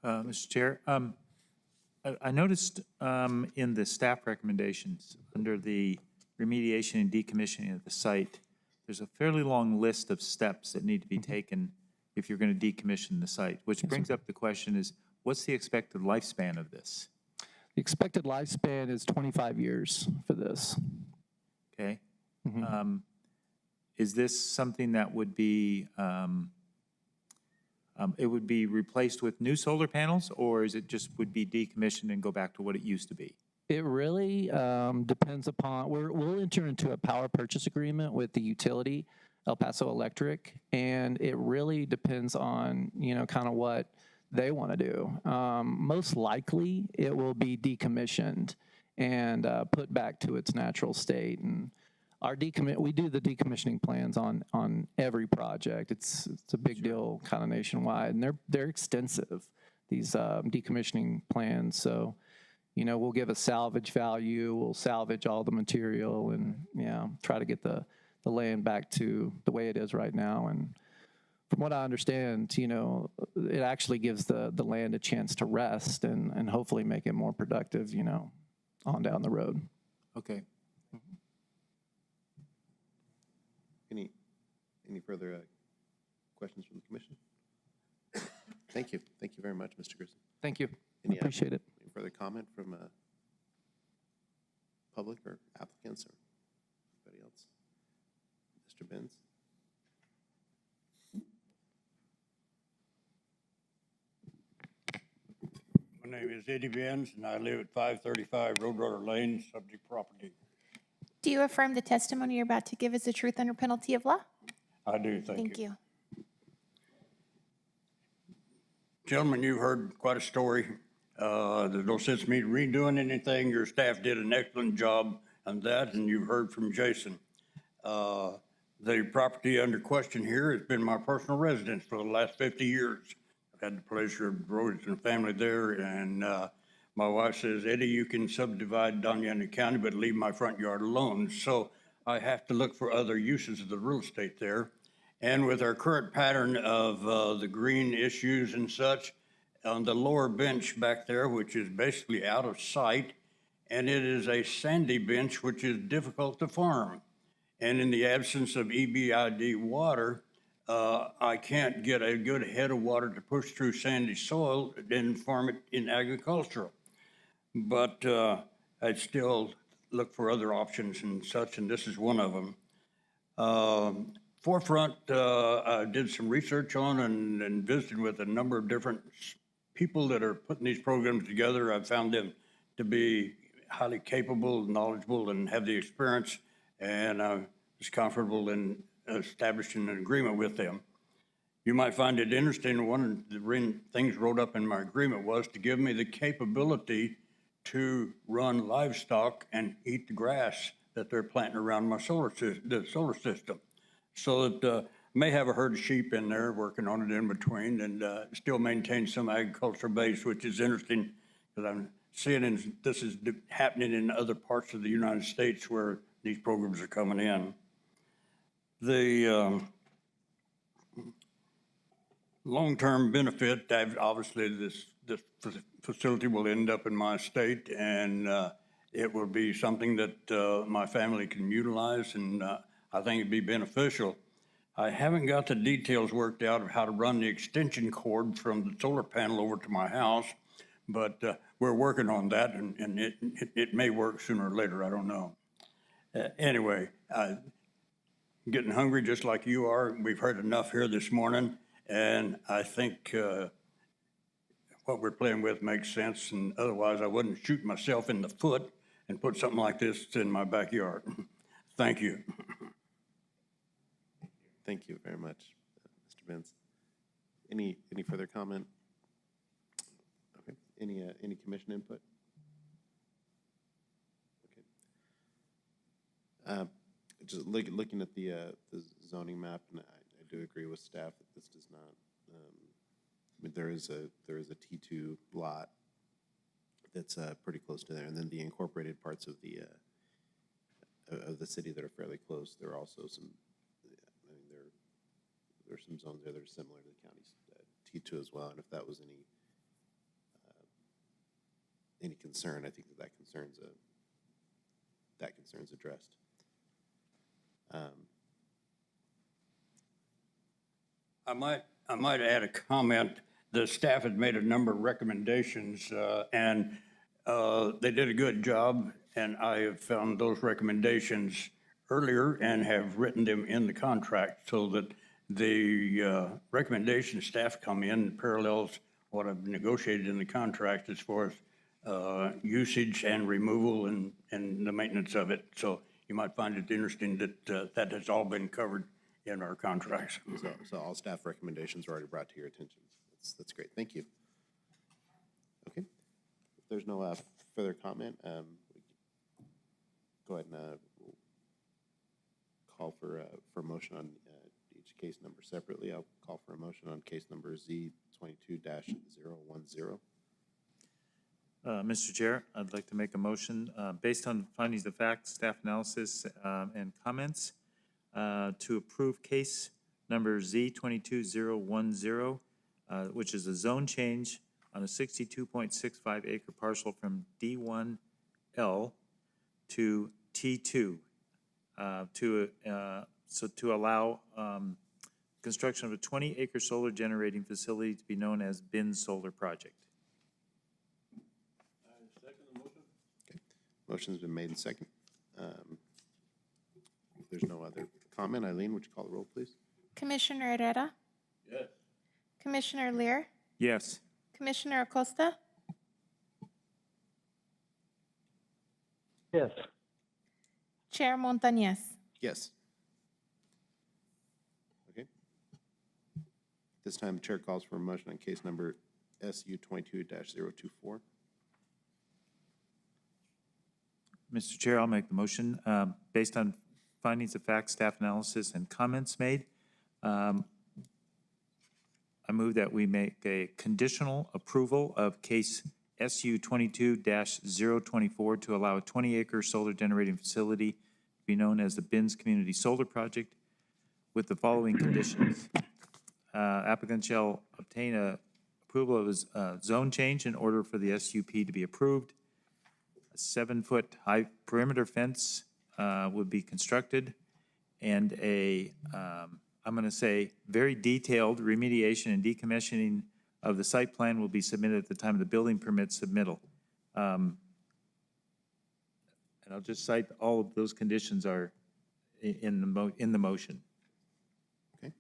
Mr. Chair, I noticed in the staff recommendations, under the remediation and decommissioning of the site, there's a fairly long list of steps that need to be taken if you're going to decommission the site, which brings up the question is, what's the expected lifespan of this? The expected lifespan is 25 years for this. Okay. Is this something that would be, it would be replaced with new solar panels, or is it just would be decommissioned and go back to what it used to be? It really depends upon, we'll enter into a power purchase agreement with the utility, El Paso Electric, and it really depends on, kind of what they want to do. Most likely, it will be decommissioned and put back to its natural state. And we do the decommissioning plans on every project. It's a big deal, kind of nationwide, and they're extensive, these decommissioning plans. So, we'll give a salvage value. We'll salvage all the material, and try to get the land back to the way it is right now. And from what I understand, it actually gives the land a chance to rest and hopefully make it more productive, on down the road. Okay. Any further questions from the commission? Thank you. Thank you very much, Mr. Grissom. Thank you. Any, Appreciate it. Any further comment from public or applicants or anybody else? Mr. Benz? My name is Eddie Benz, and I live at 535 Roadrunner Lane, subject property. Do you affirm the testimony you're about to give is the truth under penalty of law? I do, thank you. Thank you. Gentlemen, you've heard quite a story. There's no sense in me redoing anything. Your staff did an excellent job on that, and you've heard from Jason. The property under question here has been my personal residence for the last 50 years. I've had the pleasure of raising a family there, and my wife says, Eddie, you can subdivide Doña County, but leave my front yard alone. So I have to look for other uses of the real estate there. And with our current pattern of the green issues and such, on the lower bench back there, which is basically out of sight, and it is a sandy bench, which is difficult to farm. And in the absence of EBID water, I can't get a good head of water to push through sandy soil and farm it in agricultural. But I'd still look for other options and such, and this is one of them. Forefront, I did some research on and visited with a number of different people that are putting these programs together. I found them to be highly capable, knowledgeable, and have the experience, and I was comfortable in establishing an agreement with them. You might find it interesting, one of the things wrote up in my agreement was to give me the capability to run livestock and eat the grass that they're planting around my solar system. So that may have a herd of sheep in there, working on it in between, and still maintain some agriculture base, which is interesting because I'm seeing this is happening in other parts of the United States where these programs are coming in. The long-term benefit, obviously this facility will end up in my state, and it will be something that my family can utilize, and I think it'd be beneficial. I haven't got the details worked out of how to run the extension cord from the solar panel over to my house, but we're working on that, and it may work sooner or later, I don't know. Anyway, getting hungry just like you are. We've heard enough here this morning, and I think what we're playing with makes sense, and otherwise I wouldn't shoot myself in the foot and put something like this in my backyard. Thank you. Thank you very much, Mr. Benz. Any further comment? Okay, any commission input? Okay. Just looking at the zoning map, and I do agree with staff that this does not, I mean, there is a T2 lot that's pretty close to there, and then the incorporated parts of the city that are fairly close. There are also some, I mean, there's some zones there that are similar to the county's T2 as well, and if that was any concern, I think that concern's addressed. I might add a comment. The staff had made a number of recommendations, and they did a good job, and I have found those recommendations earlier and have written them in the contract so that the recommendation staff come in parallels what I've negotiated in the contract as far as usage and removal and the maintenance of it. So you might find it interesting that that has all been covered in our contracts. So all staff recommendations are already brought to your attention. That's great. Thank you. Okay. If there's no further comment, go ahead and call for a motion on each case number separately. I'll call for a motion on case number Z22-010. Mr. Chair, I'd like to make a motion based on findings of fact, staff analysis, and comments to approve case number Z22010, which is a zone change on a 62.65 acre parcel from D1L to T2 to allow construction of a 20-acre solar generating facility to be known as Bin Solar Project. Motion's been made and second. If there's no other comment, Eileen, would you call the roll, please? Commissioner Herrera? Yes. Commissioner Lear? Yes. Commissioner Acosta? Yes. Chair Montañez? Yes. Okay. This time, the chair calls for a motion on case number SU22-024. Mr. Chair, I'll make the motion. Based on findings of fact, staff analysis, and comments made, I move that we make a conditional approval of case SU 22-024 to allow a 20-acre solar generating facility to be known as the Binns Community Solar Project with the following conditions. Applicant shall obtain approval of a zone change in order for the SUP to be approved. A 7-foot high perimeter fence would be constructed, and I'm going to say, very detailed remediation and decommissioning of the site plan will be submitted at the time of the building permit submittal. And I'll just cite all of those conditions are in the motion. Okay.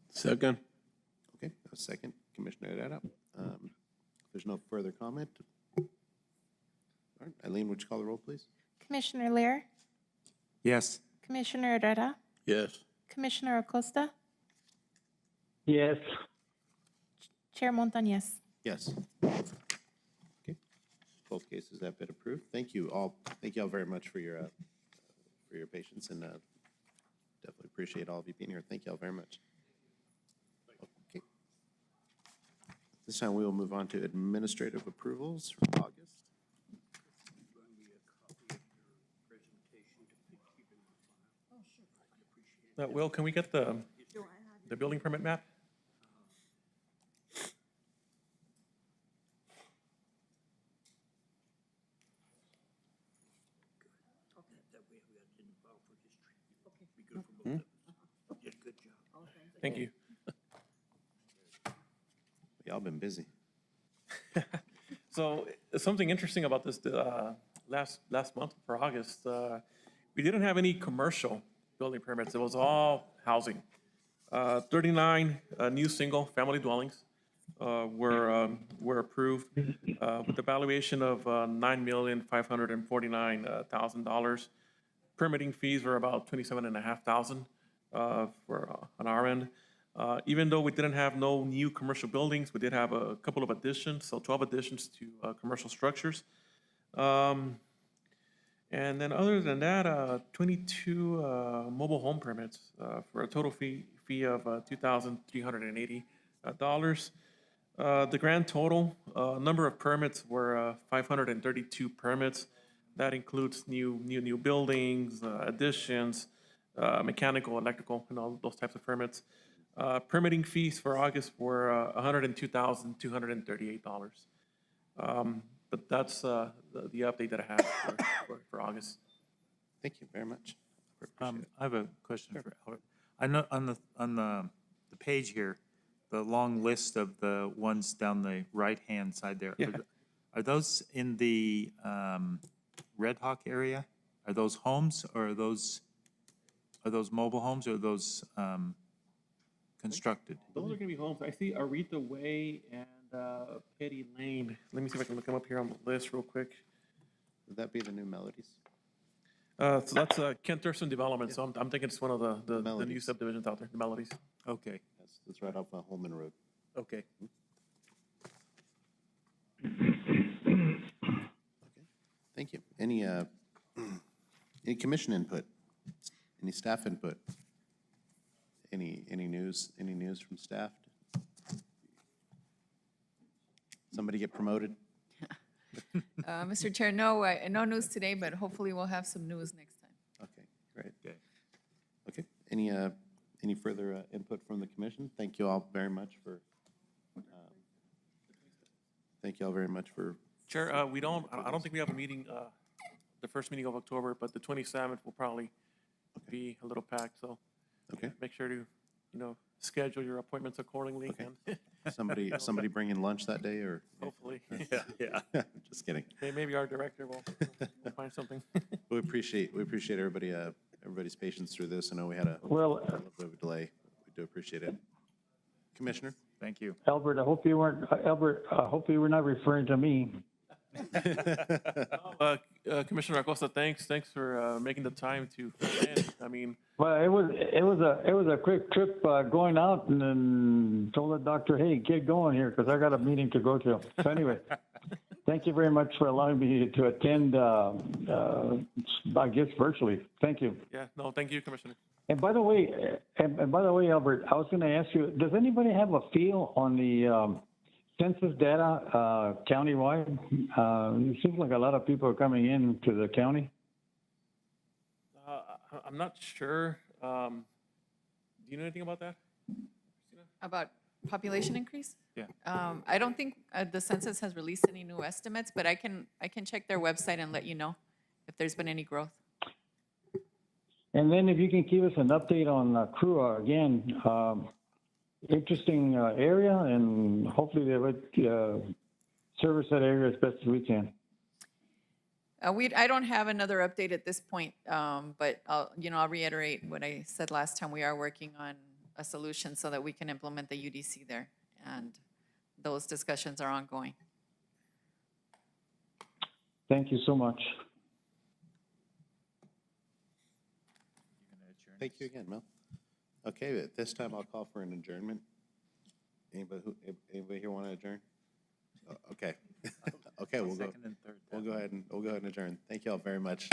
Second. Okay, a second, Commissioner Herrera. If there's no further comment. All right, Eileen, would you call the roll, please? Commissioner Lear? Yes. Commissioner Herrera? Yes. Commissioner Acosta? Yes. Chair Montañez? Yes. Okay, both cases have been approved. Thank you all very much for your patience, and definitely appreciate all of you being here. Thank you all very much. Okay. This time we will move on to administrative approvals for August. Will, can we get the building permit map? Thank you. Y'all been busy. So something interesting about this last month for August, we didn't have any commercial building permits. It was all housing. 39 new single-family dwellings were approved with a valuation of $9,549,000. Permitting fees were about $27,500 on our end. Even though we didn't have no new commercial buildings, we did have a couple of additions, so 12 additions to commercial structures. And then other than that, 22 mobile home permits for a total fee of $2,380. The grand total number of permits were 532 permits. That includes new buildings, additions, mechanical, electrical, and all those types of permits. Permitting fees for August were $102,238. But that's the update that I have for August. Thank you very much. I have a question for Albert. I know on the page here, the long list of the ones down the right-hand side there. Yeah. Are those in the Red Hawk area? Are those homes or are those mobile homes or are those constructed? Those are gonna be homes. I see Aretha Way and Petty Lane. Let me see if I can look them up here on the list real quick. Would that be the new Melodies? So that's Kent Thurston Development, so I'm thinking it's one of the new Melodies. subdivisions out there, the Melodies. Okay, That's right off Holman Road. okay. Thank you. Any commission input? Any staff input? Any news from staff? Somebody get promoted? Mr. Chair, no news today, but hopefully we'll have some news next time. Okay, great. Okay, any further input from the commission? Thank you all very much for, Chair, I don't think we have a meeting, the first meeting of October, but the 27th will probably be a little packed, so okay. make sure to, schedule your appointments accordingly. Okay. And Somebody bringing lunch that day or? hopefully, Yeah. Just kidding. maybe our director will find something. We appreciate everybody's patience through this. I know we had a Well, little bit of a delay. We do appreciate it. Commissioner? Thank you. Albert, I hope you were not referring to me. Commissioner Acosta, thanks for making the time to attend. I mean, Well, it was a quick trip going out, and then told the doctor, hey, get going here, because I got a meeting to go to. So anyway, thank you very much for allowing me to attend, I guess virtually. Thank you. yeah, no, thank you, Commissioner. And by the way, Albert, I was going to ask you, does anybody have a feel on the census data countywide? It seems like a lot of people are coming in to the county. I'm not sure. Do you know anything about that? About population increase? Yeah. I don't think the census has released any new estimates, but I can check their website and let you know if there's been any growth. And then if you can give us an update on Crua again, interesting area, and hopefully they would service that area as best as we can. I don't have another update at this point, but I'll reiterate what I said last time. We are working on a solution so that we can implement the UDC there, and those discussions are ongoing. Thank you so much. Thank you again, Mel. Okay, at this time, I'll call for an adjournment. Anybody here want to adjourn? Okay. Okay, we'll go ahead and adjourn. Thank you all very much.